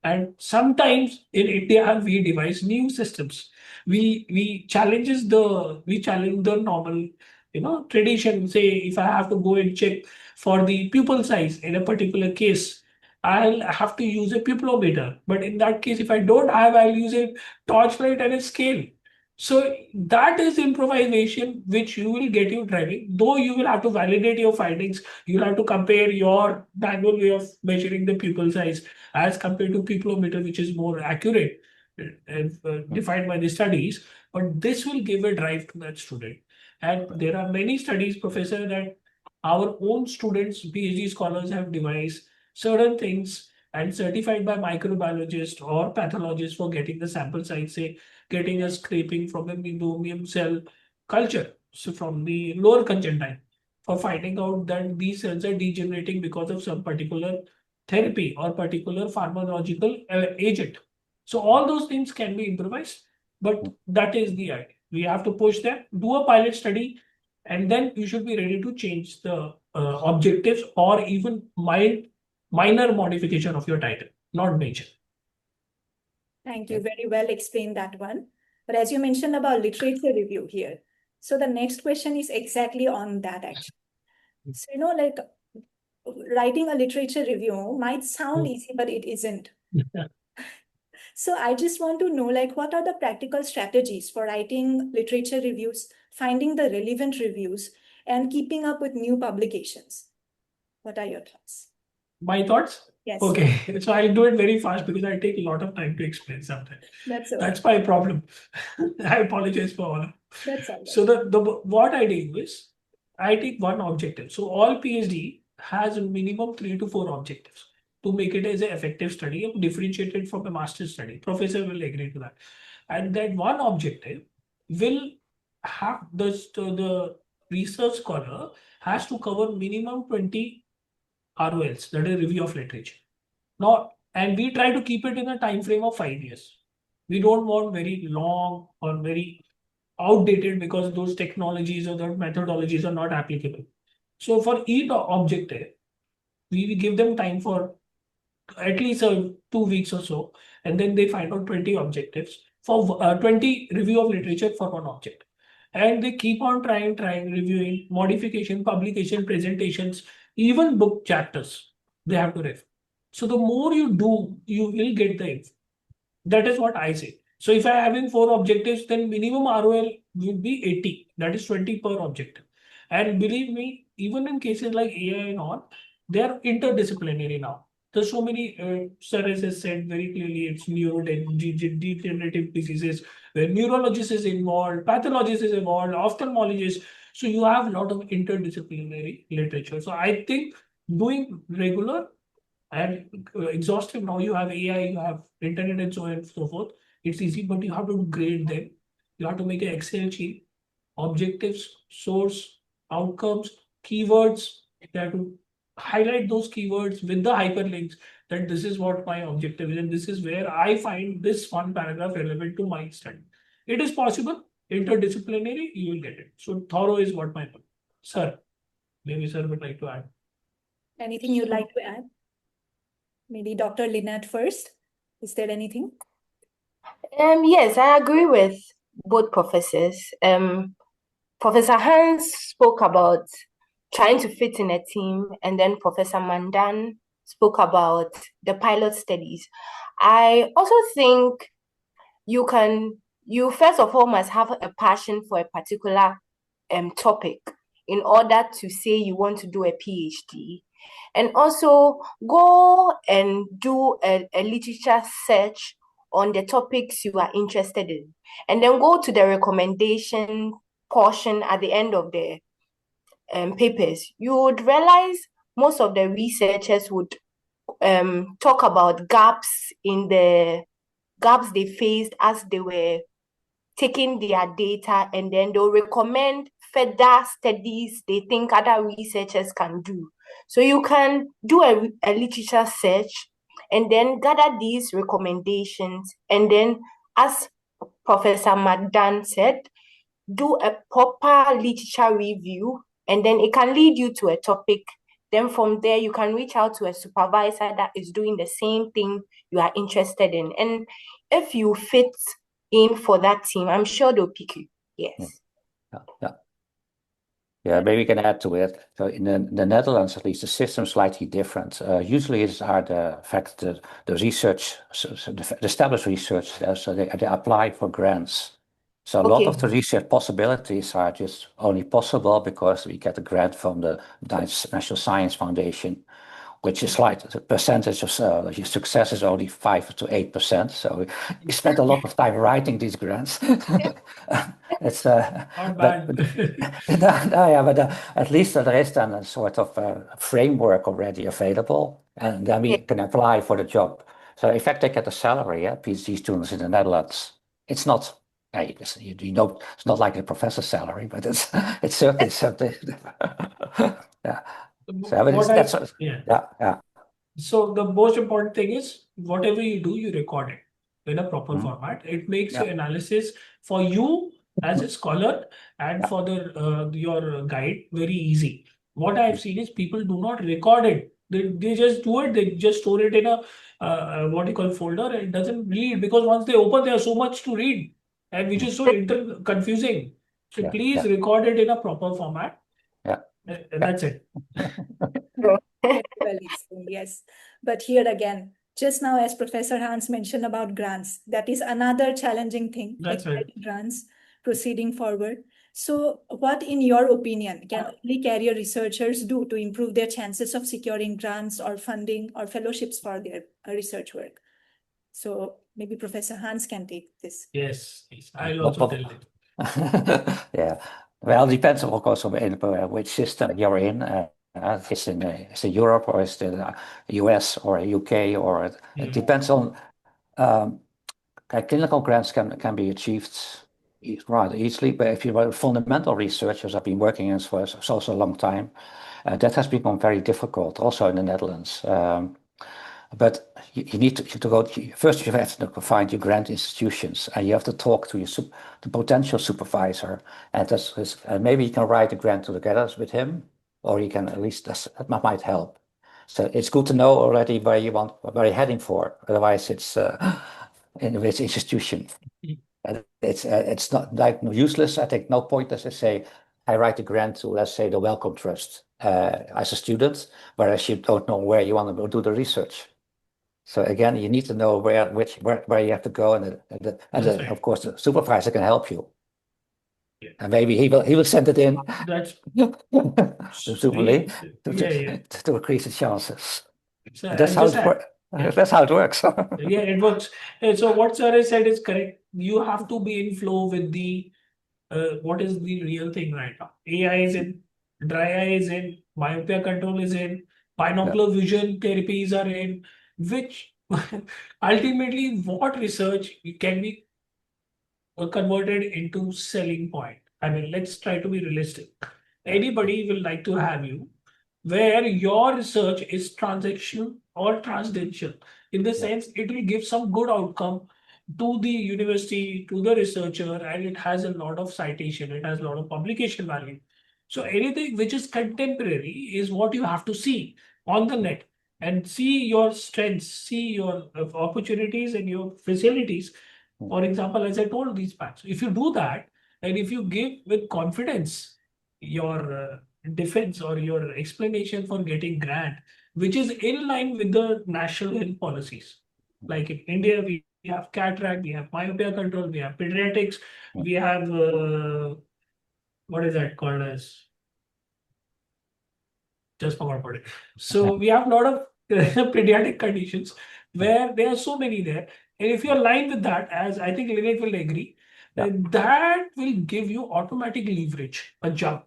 And sometimes in India, we devise new systems. We challenge the normal tradition. Say if I have to go and check for the pupil size in a particular case, I'll have to use a pupilometer. But in that case, if I don't have, I'll use a torchlight and a scale. So that is improvisation which you will get you driving, though you will have to validate your findings. You'll have to compare your manual way of measuring the pupil size as compared to pupilometer, which is more accurate and defined by the studies. But this will give a drive to that student. And there are many studies, Professor, that our own students, PhD scholars, have devised certain things and certified by microbiologists or pathologists for getting the sample size, say getting a scraping from a meibomium cell culture, so from the lower conjunctiva, for finding out that these cells are degenerating because of some particular therapy or particular pharmacological agent. So all those things can be improvised, but that is the idea. We have to push them, do a pilot study, and then you should be ready to change the objectives or even minor modification of your title, not major. Thank you. Very well explained that one. But as you mentioned about literature review here, so the next question is exactly on that actually. So, like writing a literature review might sound easy, but it isn't. So I just want to know, like, what are the practical strategies for writing literature reviews, finding the relevant reviews, and keeping up with new publications? What are your thoughts? My thoughts? Yes. Okay, so I'll do it very fast because I take a lot of time to explain sometimes. That's my problem. I apologize for all. That's all right. So what I do is I take one objective. So all PhD has a minimum 3 to 4 objectives to make it as an effective study, differentiated from a master's study. Professor will agree to that. And that one objective will have the research scholar has to cover minimum 20 ROLs, that is review of literature. And we try to keep it in a time frame of 5 years. We don't want very long or very outdated because those technologies or the methodologies are not applicable. So for each objective, we give them time for at least 2 weeks or so, and then they find out 20 objectives for 20 review of literature for one object. and they keep on trying, reviewing, modification, publication, presentations, even book chapters. They have to refer. So the more you do, you will get the info. That is what I say. So if I am having 4 objectives, then minimum ROL will be 80. That is 20 per objective. And believe me, even in cases like AI and all, they are interdisciplinary now. There's so many, Sir has said very clearly, it's neurodegenerative diseases where neurologist is involved, pathologist is involved, ophthalmologist. So you have a lot of interdisciplinary literature. So I think doing regular and exhaustive, now you have AI, you have internet and so on and so forth. It's easy, but you have to grade them. You have to make an Excel sheet, objectives, source, outcomes, keywords. You have to highlight those keywords with the hyperlinks that this is what my objective is, and this is where I find this one paragraph relevant to my study. It is possible, interdisciplinary, you will get it. So thorough is what my point. Sir, maybe sir would like to add. Anything you'd like to add? Maybe Dr. Lynette first. Is there anything? Yes, I agree with both professors. Professor Hans spoke about trying to fit in a team, and then Professor Madan spoke about the pilot studies. I also think you first of all must have a passion for a particular topic in order to say you want to do a PhD. And also go and do a literature search on the topics you are interested in. And then go to the recommendation portion at the end of the papers. You would realize most of the researchers would talk about gaps they faced as they were taking their data, and then they'll recommend further studies they think other researchers can do. So you can do a literature search and then gather these recommendations, and then, as Professor Madan said, do a proper literature review, and then it can lead you to a topic. Then from there, you can reach out to a supervisor that is doing the same thing you are interested in. And if you fit in for that team, I'm sure they'll pick you. Yes. Yeah, maybe we can add to it. So in the Netherlands, at least, the system is slightly different. Usually, it's the research, the established research, so they apply for grants. So a lot of the research possibilities are just only possible because we get a grant from the National Science Foundation, which is like the percentage of your success is only 5 to 8%. So you spend a lot of time writing these grants. It's Not bad. but at least there is then a sort of framework already available, and then we can apply for the job. So in fact, they get a salary, PhD students in the Netherlands. It's not, it's not like a professor's salary, but it's certainly something. Yeah. So the most important thing is whatever you do, you record it in a proper format. It makes your analysis for you as a scholar and for your guide very easy. What I've seen is people do not record it. They just do it. They just store it in a what you call folder, and it doesn't read, because once they open, there's so much to read, and which is so confusing. So please record it in a proper format. That's it. Well, yes. But here again, just now, as Professor Hans mentioned about grants, that is another challenging thing. That's right. Grants proceeding forward. So what, in your opinion, can early career researchers do to improve their chances of securing grants or funding or fellowships for their research work? So maybe Professor Hans can take this. Yes. I'll also tell it. Yeah. Well, it depends, of course, on which system you're in. It's in Europe, or it's in the US or UK, or it depends on. Clinical grants can be achieved rather easily, but if you are fundamental researchers, I've been working in for so a long time, that has become very difficult, also in the Netherlands. But you need to go. First, you have to find your grant institutions, and you have to talk to the potential supervisor, and maybe you can write a grant together with him, or you can at least that might help. So it's good to know already where you're heading for. Otherwise, it's in which institution. And it's not like useless. I think no point, as I say, I write a grant to, let's say, the Wellcome Trust as a student, whereas you don't know where you want to do the research. So again, you need to know where you have to go, and of course the supervisor can help you. Yeah. And maybe he will send it in. That's Presumably to increase the chances. That's how it works. That's how it works. Yeah, it works. And so what Sarah said is correct. You have to be in flow with the what is the real thing right now. AI is in, dry eye is in, myopia control is in, binocular vision therapies are in, which ultimately what research can be converted into selling point. I mean, let's try to be realistic. Anybody will like to have you where your research is transactional or transcendental. In the sense, it will give some good outcome to the university, to the researcher, and it has a lot of citation, it has a lot of publication value. So anything which is contemporary is what you have to see on the net and see your strengths, see your opportunities and your facilities. For example, as I told these packs, if you do that, and if you give with confidence your defense or your explanation for getting grant, which is in line with the national health policies. Like in India, we have cataract, we have myopia control, we have pediatrics, we have what is that called as? Just forgot about it. So we have a lot of pediatric conditions where there are so many there. And if you're aligned with that, as I think Lynette will agree, that will give you automatic leverage, a jump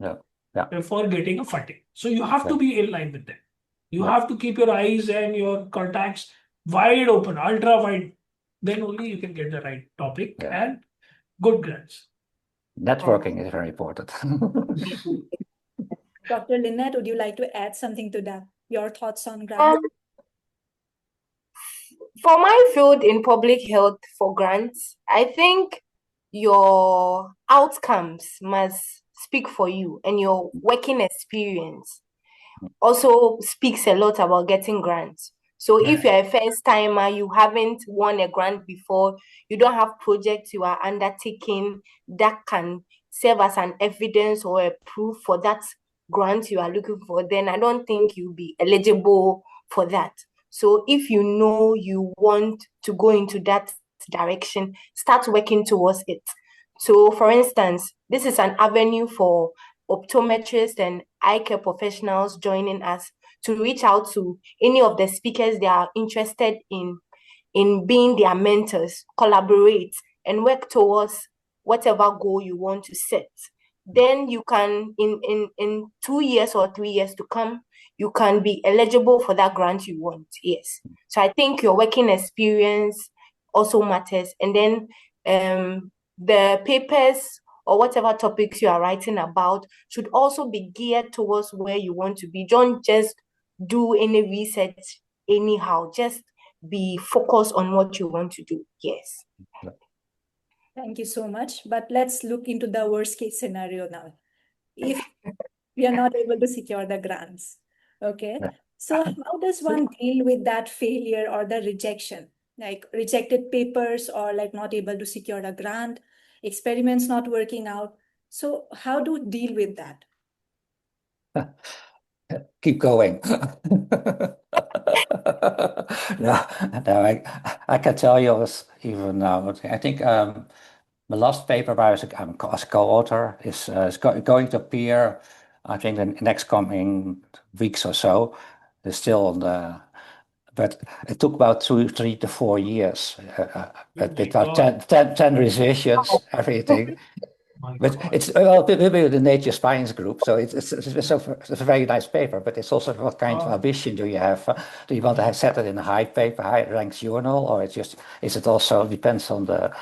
for getting a funding. So you have to be in line with them. You have to keep your eyes and your contacts wide open, ultra wide. Then only you can get the right topic and good grants. Networking is very important. Dr. Lynette, would you like to add something to that? Your thoughts on grants? For my field in public health for grants, I think your outcomes must speak for you, and your working experience also speaks a lot about getting grants. So if you're a first timer, you haven't won a grant before, you don't have projects you are undertaking that can serve as an evidence or a proof for that grant you are looking for, then I don't think you'll be eligible for that. So if you know you want to go into that direction, start working towards it. So for instance, this is an avenue for optometrists and eye care professionals joining us to reach out to any of the speakers they are interested in being their mentors, collaborate, and work towards whatever goal you want to set. Then you can, in 2 years or 3 years to come, you can be eligible for that grant you want. Yes. So I think your working experience also matters. And then the papers or whatever topics you are writing about should also be geared towards where you want to be. Don't just do any research anyhow. Just be focused on what you want to do. Yes. Thank you so much. But let's look into the worst case scenario now. If we are not able to secure the grants, okay? So how does one deal with that failure or the rejection? Like rejected papers or like not able to secure a grant, experiments not working out. So how do we deal with that? Keep going. No, I can tell you even now. I think the last paper I was as co-author is going to appear, I think, in the next coming weeks or so. It's still on the, but it took about 3 to 4 years. With about 10 revisions, everything. But it's maybe the Nature Science group, so it's a very nice paper. But it's also what kind of ambition do you have? Do you want to have set it in a high paper, high ranked journal, or it's just is it also depends on the?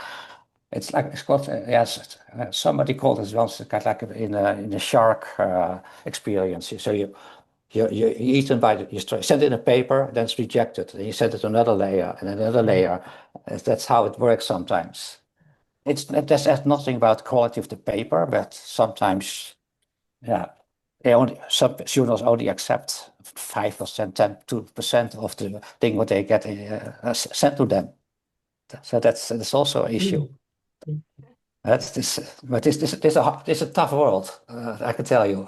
It's like it's called yes. Somebody called it once kind of like in a shark experience. So you're eaten by you send in a paper, then it's rejected, then you send it to another layer and another layer. That's how it works sometimes. There's nothing about quality of the paper, but sometimes, some journals only accept 5%, 2% of the thing what they get sent to them. So that's also an issue. That's this, but this a tough world. I can tell you.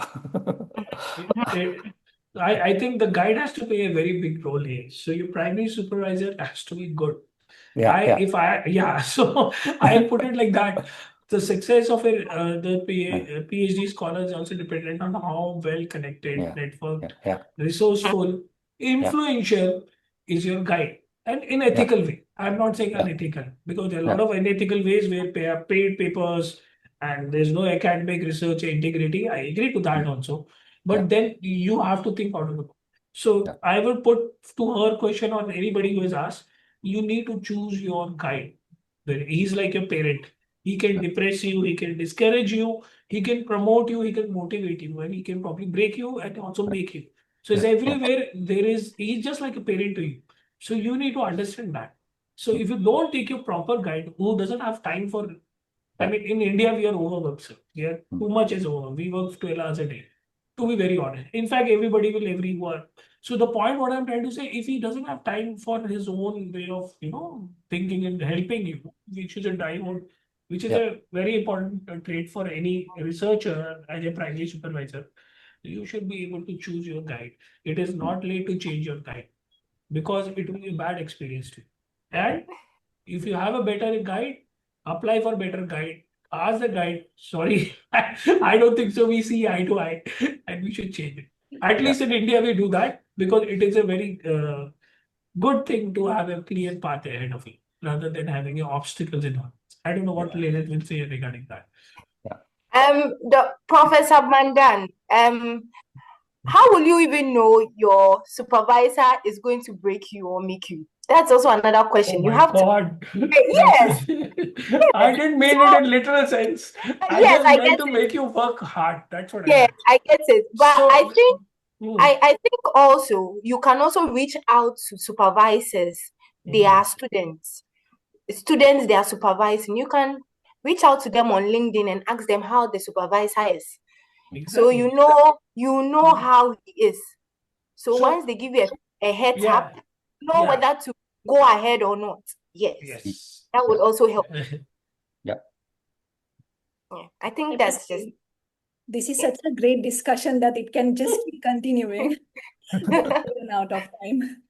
I think the guide has to play a very big role here. So your primary supervisor has to be good. So I put it like that. The success of the PhD scholar is also dependent on how well connected, networked, resourceful, influential is your guide, and in ethical way. I'm not saying unethical, because there are a lot of unethical ways where paid papers and there's no academic research integrity. I agree to that also, but then you have to think out of the box. So I would put to her question on anybody who is asked, you need to choose your guide. He's like your parent. He can depress you, he can discourage you, he can promote you, he can motivate you, and he can probably break you and also make you. So it's everywhere he's just like a parent to you. So you need to understand that. So if you don't take your proper guide, who doesn't have time for, I mean, in India, we are overworked, sir. We are too much is over. We work 12 hours a day, to be very honest. In fact, everybody will every work. So the point what I'm trying to say, if he doesn't have time for his own way of, thinking and helping you, which is a diode, which is a very important trait for any researcher as a primary supervisor, you should be able to choose your guide. It is not late to change your guide, because it will be a bad experience to you. And if you have a better guide, apply for better guide. Ask the guide, sorry, I don't think so. We see eye to eye and we should change it. At least in India, we do that because it is a very good thing to have a clear path ahead of you rather than having obstacles in all. I don't know what Lynette will say regarding that. The Professor Madan, how will you even know your supervisor is going to break you or make you? That's also another question. Oh, you have God. Yes. I didn't mean it in literal sense. I just meant to make you work hard. That's what I meant. I get it. But I think I think also you can also reach out to supervisors. They are students. Students they are supervising. You can reach out to them on LinkedIn and ask them how the supervisor is. Exactly. So you know how he is. So once they give you a heads up, you know whether to go ahead or not. Yes. That would also help. I think that's just. This is such a great discussion that it can just keep continuing. Run out of time.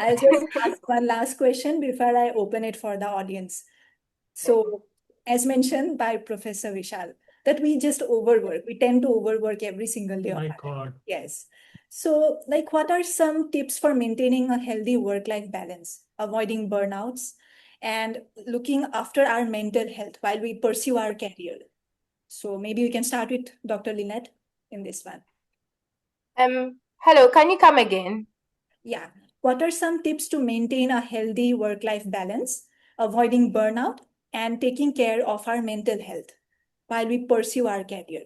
I'll just ask one last question before I open it for the audience. So, as mentioned by Professor Veshal, that we just overwork. We tend to overwork every single day. My God. Yes. So, what are some tips for maintaining a healthy work-life balance, avoiding burnouts, and looking after our mental health while we pursue our career? So maybe we can start with Dr. Lynette in this one. Hello, can you come again? Yeah. What are some tips to maintain a healthy work-life balance, avoiding burnout, and taking care of our mental health while we pursue our career?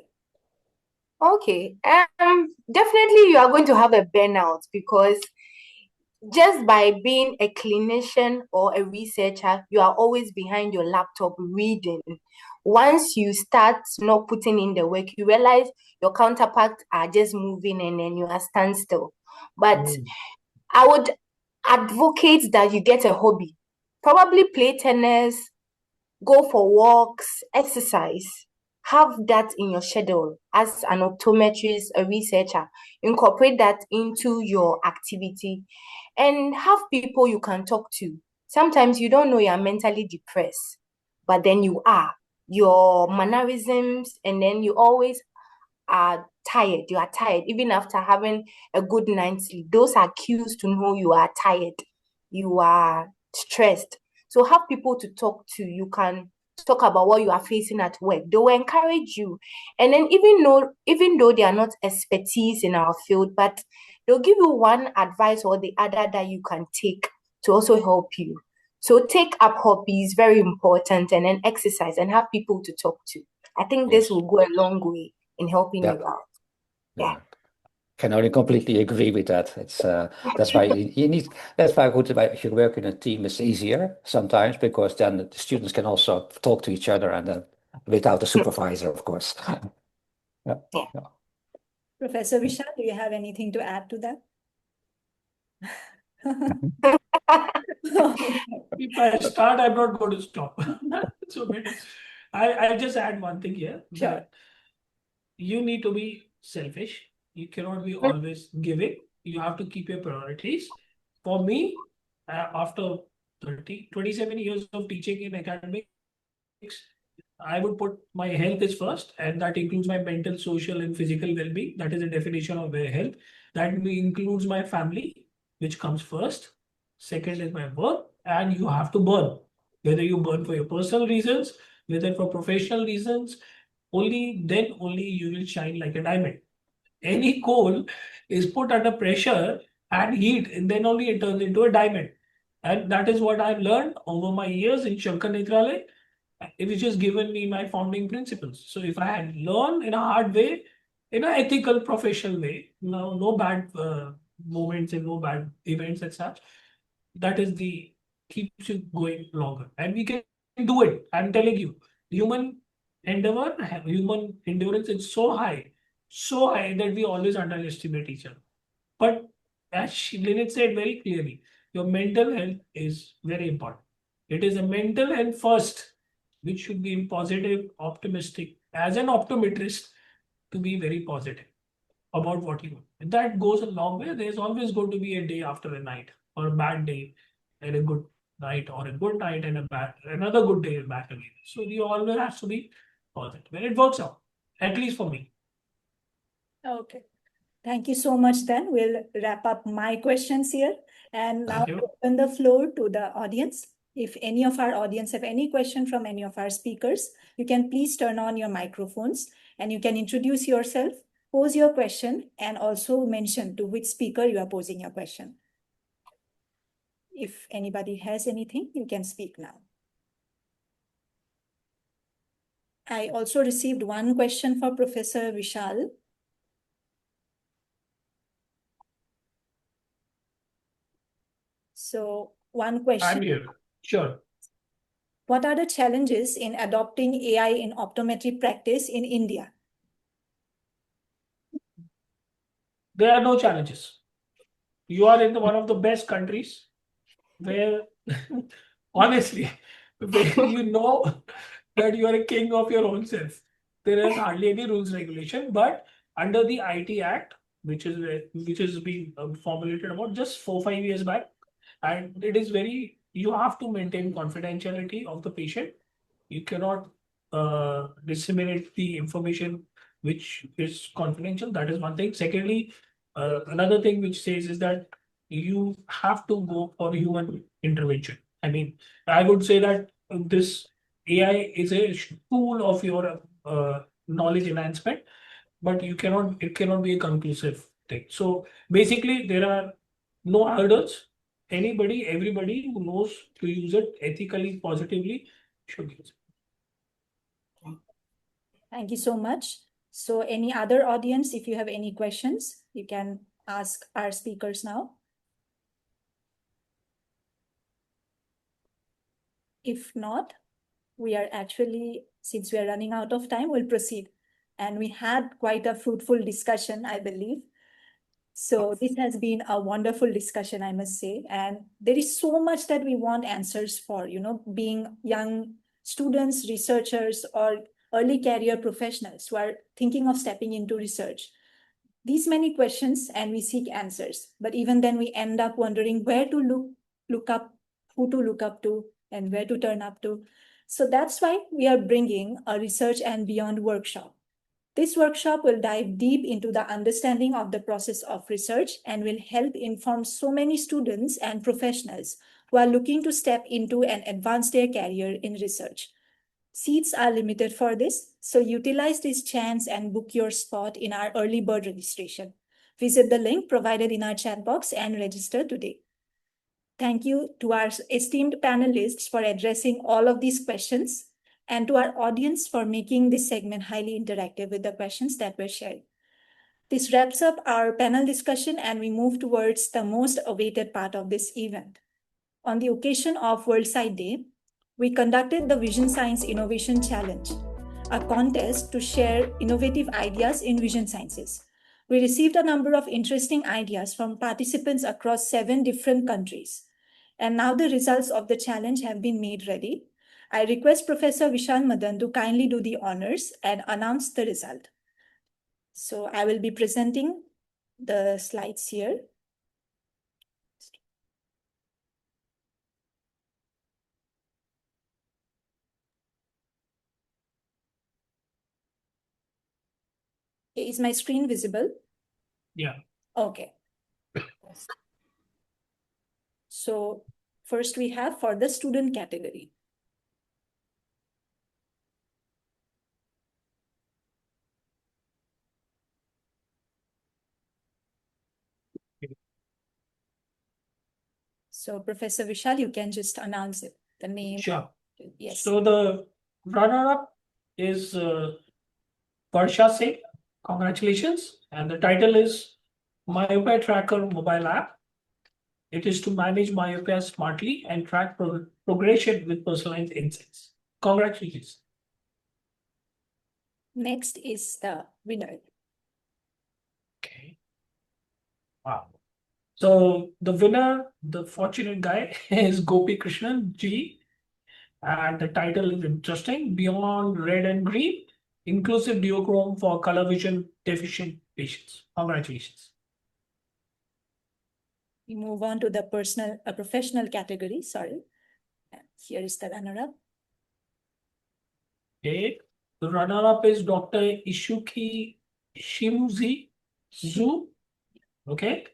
Okay. Definitely you are going to have a burnout because just by being a clinician or a researcher, you are always behind your laptop reading. Once you start not putting in the work, you realize your counterparts are just moving and then you are standstill. But I would advocate that you get a hobby. Probably play tennis, go for walks, exercise. Have that in your schedule as an optometrist, a researcher. Incorporate that into your activity and have people you can talk to. Sometimes you don't know you're mentally depressed, but then you are. Your mannerisms, and then you always are tired. You are tired, even after having a good night's sleep. Those are cues to know you are tired. You are stressed. So have people to talk to. You can talk about what you are facing at work. They will encourage you. And then even though they are not expertise in our field, but they'll give you one advice or the other that you can take to also help you. So take up hobbies, very important, and then exercise and have people to talk to. I think this will go a long way in helping you out. Can only completely agree with that. It's that's why you need. That's why if you work in a team, it's easier sometimes because then the students can also talk to each other and without the supervisor, of course. Professor Veshal, do you have anything to add to that? If I start, I'm not going to stop. So I'll just add one thing here. Sure. That you need to be selfish. You cannot be always giving. You have to keep your priorities. For me, after 27 years of teaching in academics, I would put my health is first, and that includes my mental, social, and physical well-being. That is the definition of health. That includes my family, which comes first. Second is my work, and you have to burn. Whether you burn for your personal reasons, whether for professional reasons, only you will shine like a diamond. Any coal is put under pressure and heat, and then only it turns into a diamond. And that is what I've learned over my years in Shankar Netralaya, which has given me my founding principles. So if I had learned in a hard way, in an ethical, professional way, no bad moments and no bad events and such, that is the keeps you going longer. And we can do it. I'm telling you, human endeavor, human endurance is so high that we always underestimate each other. But as Lynette said very clearly, your mental health is very important. It is a mental health first, which should be positive, optimistic. As an optometrist, to be very positive about what you do. That goes a long way. There's always going to be a day after a night, or a bad day and a good night, or a good night and another good day back again. So you always have to be positive. And it works out, at least for me. Okay. Thank you so much then. We'll wrap up my questions here. And now open the floor to the audience. If any of our audience have any question from any of our speakers, you can please turn on your microphones and you can introduce yourself, pose your question, and also mention to which speaker you are posing your question. If anybody has anything, you can speak now. I also received one question for Professor Veshal. So one question. I'm here. Sure. What are the challenges in adopting AI in optometry practice in India? There are no challenges. You are in one of the best countries where, honestly, where you know that you are a king of your own self. There is hardly any rules regulation, but under the IT Act, which is being formulated about just 4-5 years back, and it is you have to maintain confidentiality of the patient. You cannot disseminate the information which is confidential. That is one thing. Secondly, another thing which says is that you have to go for human intervention. I mean, I would say that this AI is a tool of your knowledge enhancement, but it cannot be a conclusive thing. So basically, there are no hurdles. Everybody who knows to use it ethically, positively, should use it. Thank you so much. So any other audience, if you have any questions, you can ask our speakers now. If not, we are actually, since we are running out of time, we'll proceed. And we had quite a fruitful discussion, I believe. So this has been a wonderful discussion, I must say. And there is so much that we want answers for, being young students, researchers, or early career professionals who are thinking of stepping into research. These many questions, and we seek answers. But even then, we end up wondering where to look up, who to look up to, and where to turn up to. So that's why we are bringing a Research and Beyond workshop. This workshop will dive deep into the understanding of the process of research and will help inform so many students and professionals who are looking to step into and advance their career in research. Seats are limited for this, so utilize this chance and book your spot in our early bird registration. Visit the link provided in our chat box and register today. Thank you to our esteemed panelists for addressing all of these questions, and to our audience for making this segment highly interactive with the questions that were shared. This wraps up our panel discussion, and we move towards the most awaited part of this event. On the occasion of World Sight Day, we conducted the Vision Science Innovation Challenge, a contest to share innovative ideas in vision sciences. We received a number of interesting ideas from participants across 7 different countries. And now the results of the challenge have been made ready. I request Professor Veshal Madan to kindly do the honors and announce the result. So I will be presenting the slides here. Is my screen visible? Yeah. Okay. So first we have for the student category. So Professor Veshal, you can just announce it, the name. Sure. Yes. So the runner-up is Singh. Congratulations. And the title is Myopia Tracker mobile app. It is to manage myopia smartly and track progression with personalized insights. Congratulations. Next is the winner. Okay. Wow. So the winner, the fortunate guy, is Gopi Krishnan G. And the title is interesting: Beyond Red and Green, Inclusive Duochrome for Color Vision Deficient Patients. Congratulations. We move on to the professional category. Sorry. And here is the runner-up. Okay. The runner-up is Dr. Ishuki Shimuzi Zhu. Okay.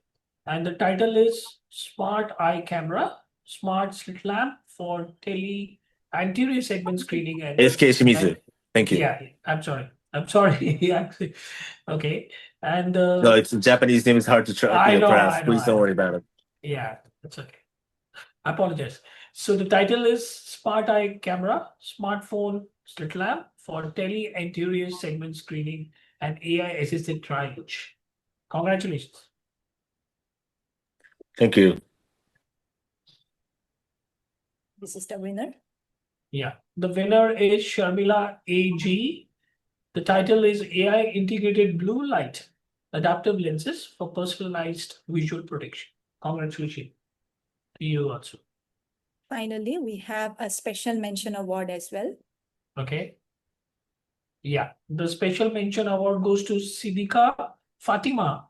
And the title is Smart Eye Camera, Smart Slit Lamp for Tele Anterior Segment Screening. And SK Shimizu. Thank you. yeah, I'm sorry. Actually, okay. And No, it's a Japanese name. It's hard to pronounce. Please don't worry about it. Yeah, that's okay. I apologize. So the title is Smart Eye Camera, Smartphone Slit Lamp for Tele Anterior Segment Screening and AI Assisted Triage. Congratulations. Thank you. This is the winner. Yeah, the winner is Sharmila AG. The title is AI Integrated Blue Light Adaptive Lenses for Personalized Visual Protection. Congratulations to you also. Finally, we have a special mention award as well. Okay. Yeah, the special mention award goes to Siddiqa Fatima.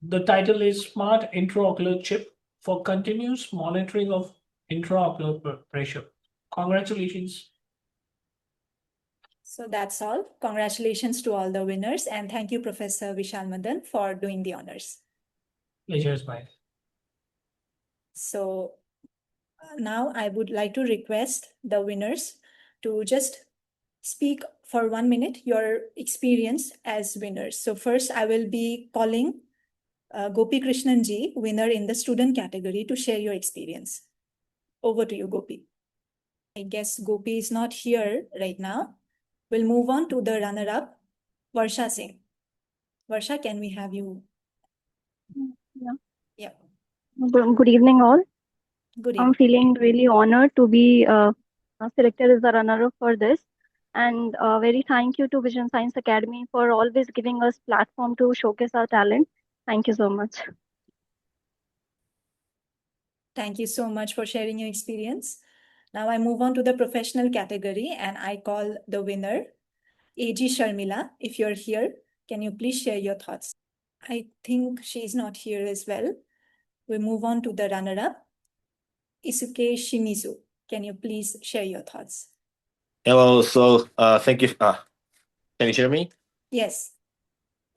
The title is Smart Intraocular Chip for Continuous Monitoring of Intraocular Pressure. Congratulations. So that's all. Congratulations to all the winners, and thank you, Professor Veshal Madan, for doing the honors. Pleasure is mine. So now I would like to request the winners to just speak for 1 minute your experience as winners. So first I will be calling Gopi Krishnan ji, winner in the student category, to share your experience. Over to you, Gopi. I guess Gopi is not here right now. We'll move on to the runner-up, Varsha Singh. Varsha, can we have you? Yeah. Good evening, all. Good I'm evening. feeling really honored to be selected as the runner-up for this. And very thank you to Vision Science Academy for always giving us platform to showcase our talent. Thank you so much. Thank you so much for sharing your experience. Now I move on to the professional category and I call the winner, AG Sharmila. If you're here, can you please share your thoughts? I think she's not here as well. We move on to the runner-up, Isuke Shimizu. Can you please share your thoughts? Hello. So thank you. Can you hear me? Yes.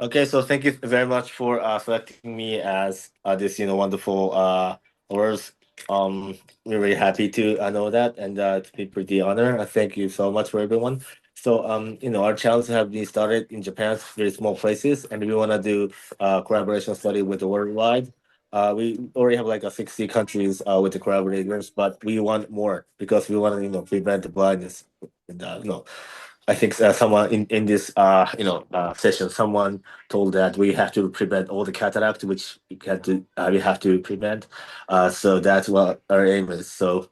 Okay. So thank you very much for selecting me as this wonderful awards. We're very happy to know that, and to be pretty honored. Thank you so much for everyone. So our channels have been started in Japan, very small places, and we want to do collaboration study with the worldwide. We already have like 60 countries with the collaborators, but we want more because we want to prevent the blindness. And I think someone in this session, someone told that we have to prevent all the cataract, which we have to prevent. So that's what our aim is. So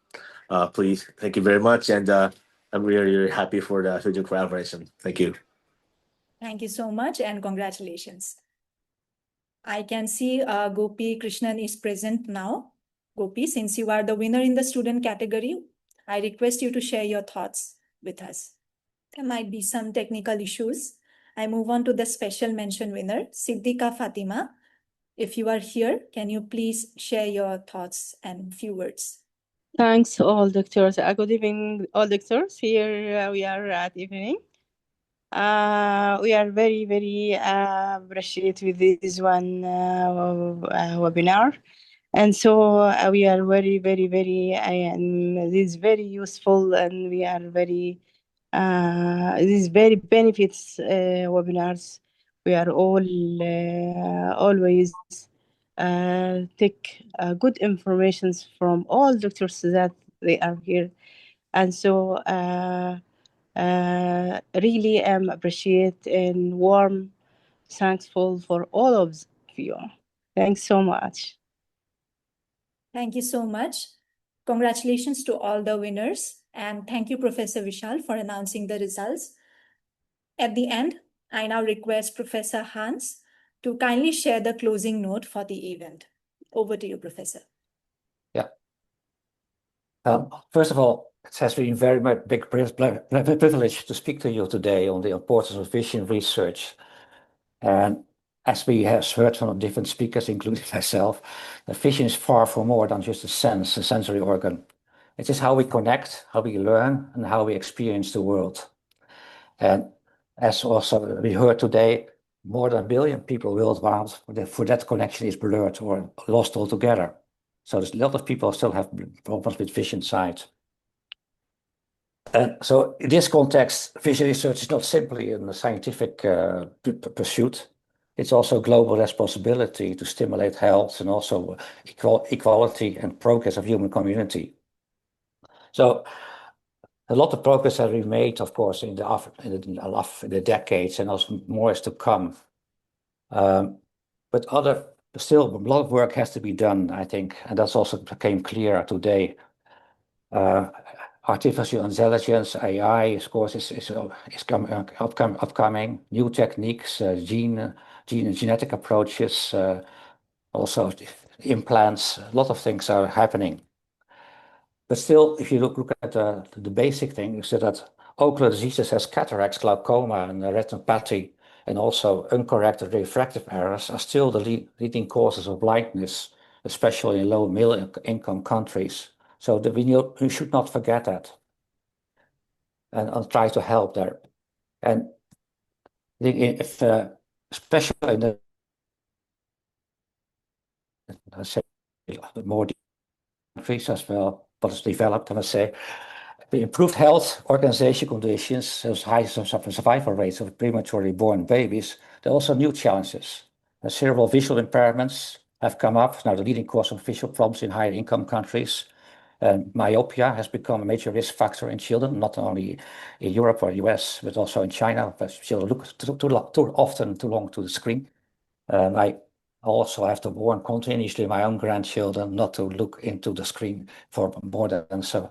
please, thank you very much, and I'm really, really happy for the future collaboration. Thank you. Thank you so much and congratulations. I can see Gopi Krishnan is present now. Gopi, since you are the winner in the student category, I request you to share your thoughts with us. There might be some technical issues. I move on to the special mention winner, Siddiqa Fatima. If you are here, can you please share your thoughts and few words? Thanks, all doctors. Good evening, all doctors. Here we are at evening. We are very, very appreciated with this one webinar. And so we are very, very, very, and this is very useful, and we are very, this is very benefits webinars. We are all always take good informations from all doctors that they are here. And so really am appreciate and warm thankful for all of you. Thanks so much. Thank you so much. Congratulations to all the winners. And thank you, Professor Veshal, for announcing the results. At the end, I now request Professor Hans to kindly share the closing note for the event. Over to you, Professor. Yeah. First of all, it has been very much big privilege to speak to you today on the importance of vision research. And as we have heard from different speakers, including myself, the vision is far from more than just a sense, a sensory organ. It is how we connect, how we learn, and how we experience the world. And as also we heard today, more than 1 billion people worldwide, for that connection is blurred or lost altogether. So there's a lot of people still have problems with vision sight. And so in this context, vision research is not simply a scientific pursuit. It's also global responsibility to stimulate health and also equality and progress of human community. So a lot of progress has been made, of course, in the decades, and also more is to come. But still, a lot of work has to be done, I think, and that's also became clear today. Artificial intelligence, AI, of course, is upcoming. New techniques, genetic approaches, also implants. A lot of things are happening. But still, if you look at the basic thing, you see that ocular diseases as cataracts, glaucoma, and retinopathy, and also uncorrected refractive errors are still the leading causes of blindness, especially in low and middle income countries. So we should not forget that, and I'll try to help there. And if especially in the more countries as well, but it's developed, and I say, the improved health organization conditions, as high survival rates of prematurely born babies, there are also new challenges. Cerebral visual impairments have come up, now the leading cause of visual problems in higher income countries. And myopia has become a major risk factor in children, not only in Europe or US, but also in China. Children look too long to the screen. I also have to warn continuously my own grandchildren not to look into the screen for more than so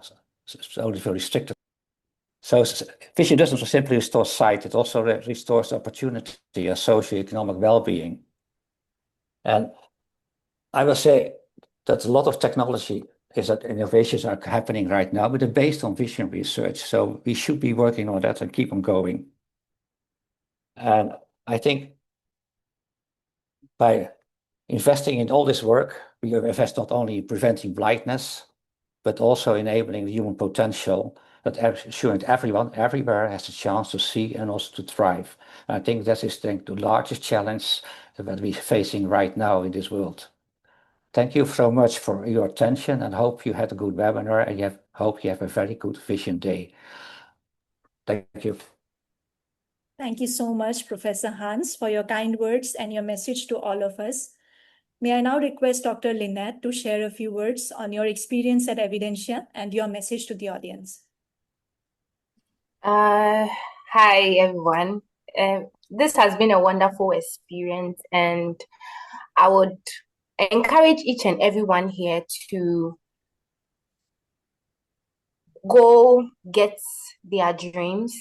only very restricted. So vision doesn't simply restore sight, it also restores opportunity and socioeconomic well-being. And I will say that a lot of technology is that innovations are happening right now, but they're based on vision research. So we should be working on that and keep on going. And I think by investing in all this work, we invest not only in preventing blindness, but also enabling the human potential, that ensuring that everyone, everywhere has a chance to see and also to thrive. And I think that is the largest challenge that we're facing right now in this world. Thank you so much for your attention, and hope you had a good webinar, and hope you have a very good Vision Day. Thank you. Thank you so much, Professor Hans, for your kind words and your message to all of us. May I now request Dr. Lynette to share a few words on your experience at Evidentia and your message to the audience. Hi, everyone. This has been a wonderful experience, and I would encourage each and everyone here to go get their dreams.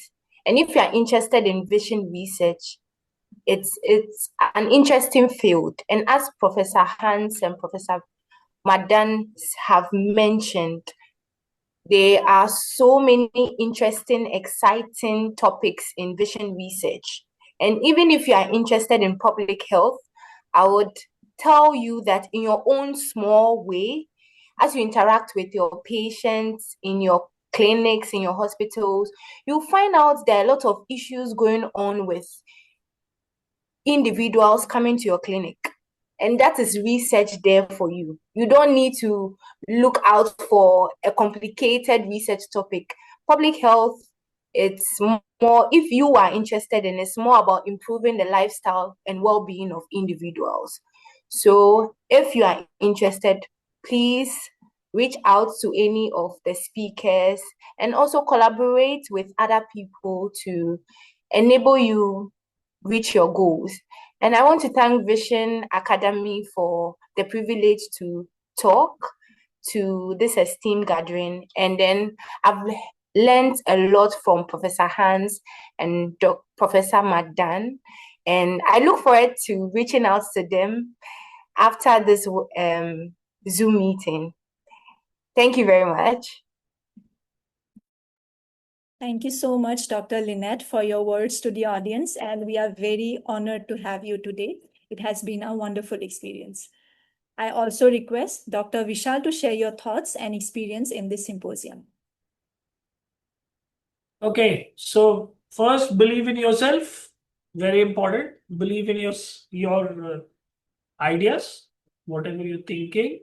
And if you are interested in vision research, it's an interesting field. And as Professor Hans and Professor Madan have mentioned, There are so many interesting, exciting topics in vision research. And even if you are interested in public health, I would tell you that in your own small way, as you interact with your patients in your clinics, in your hospitals, you'll find out there are a lot of issues going on with individuals coming to your clinic. And that is research there for you. You don't need to look out for a complicated research topic. Public health, it's more, if you are interested in, it's more about improving the lifestyle and well-being of individuals. So if you are interested, please reach out to any of the speakers and also collaborate with other people to enable you reach your goals. And I want to thank Vision Academy for the privilege to talk to this esteemed gathering. And then I've learned a lot from Professor Hans and Professor Madan. And I look forward to reaching out to them after this Zoom meeting. Thank you very much. Thank you so much, Dr. Lynette, for your words to the audience, and we are very honored to have you today. It has been a wonderful experience. I also request Dr. Veshal to share your thoughts and experience in this symposium. Okay, so first, believe in yourself. Very important. Believe in your ideas, whatever you're thinking.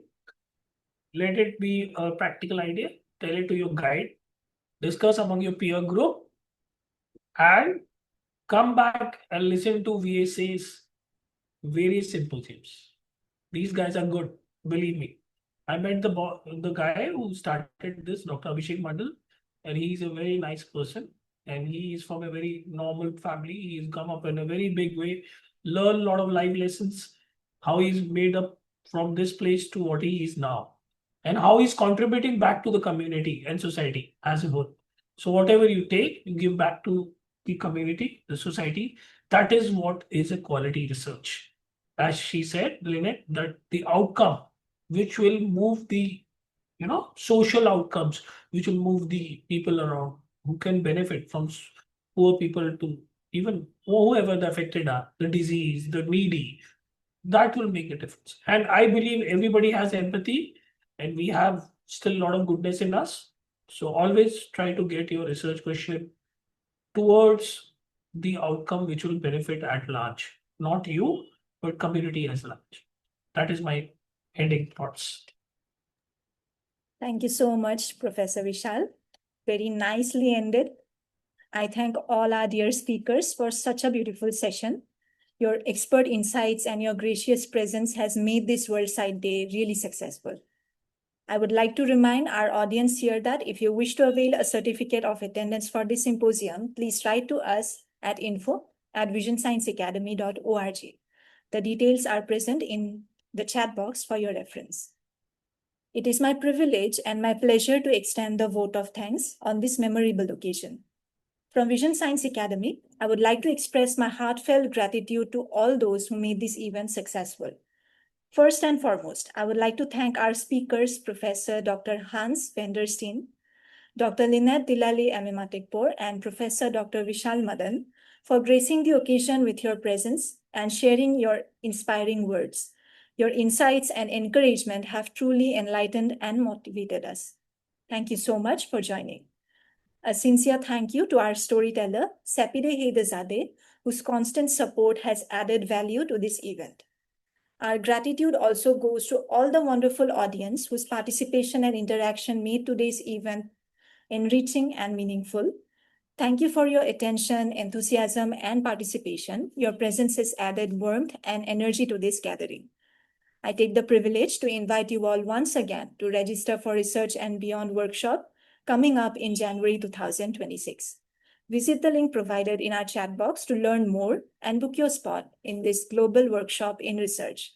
Let it be a practical idea. Tell it to your guide. Discuss among your peer group, and come back and listen to VSA's various symposiums. These guys are good, believe me. I met the guy who started this, Dr. Abhishek Mandal, and he's a very nice person. And he is from a very normal family. He's come up in a very big way, learned a lot of life lessons, how he's made up from this place to what he is now, and how he's contributing back to the community and society as a whole. So whatever you take, you give back to the community, the society. That is what is a quality research. As she said, Lynette, that the outcome which will move the social outcomes, which will move the people around who can benefit from poor people to even whoever the affected are, the disease, the needy, that will make a difference. And I believe everybody has empathy and we have still a lot of goodness in us. So always try to get your research question towards the outcome which will benefit at large, not you, but community as large. That is my ending thoughts. Thank you so much, Professor Veshal. Very nicely ended. I thank all our dear speakers for such a beautiful session. Your expert insights and your gracious presence has made this World Sight Day really successful. I would like to remind our audience here that if you wish to avail a certificate of attendance for this symposium, please write to us at info@visionscienceacademy.org. The details are present in the chat box for your reference. It is my privilege and my pleasure to extend the vote of thanks on this memorable occasion. From Vision Science Academy, I would like to express my heartfelt gratitude to all those who made this event successful. First and foremost, I would like to thank our speakers, Professor Dr. Hans Steen, Dr. Lynette Delali Amematekpor, and Professor Dr. Veshal Madan for gracing the occasion with your presence and sharing your inspiring words. Your insights and encouragement have truly enlightened and motivated us. Thank you so much for joining. A sincere thank you to our storyteller, Sepideh Zadeh, whose constant support has added value to this event. Our gratitude also goes to all the wonderful audience whose participation and interaction made today's event enriching and meaningful. Thank you for your attention, enthusiasm, and participation. Your presence has added warmth and energy to this gathering. I take the privilege to invite you all once again to register for Research and Beyond workshop coming up in January 2026. Visit the link provided in our chat box to learn more and book your spot in this global workshop in research.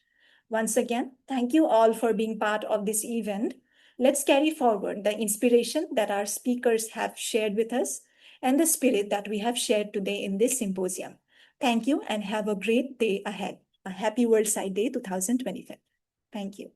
Once again, thank you all for being part of this event. Let's carry forward the inspiration that our speakers have shared with us and the spirit that we have shared today in this symposium. Thank you and have a great day ahead. A happy World Sight Day 2025. Thank you.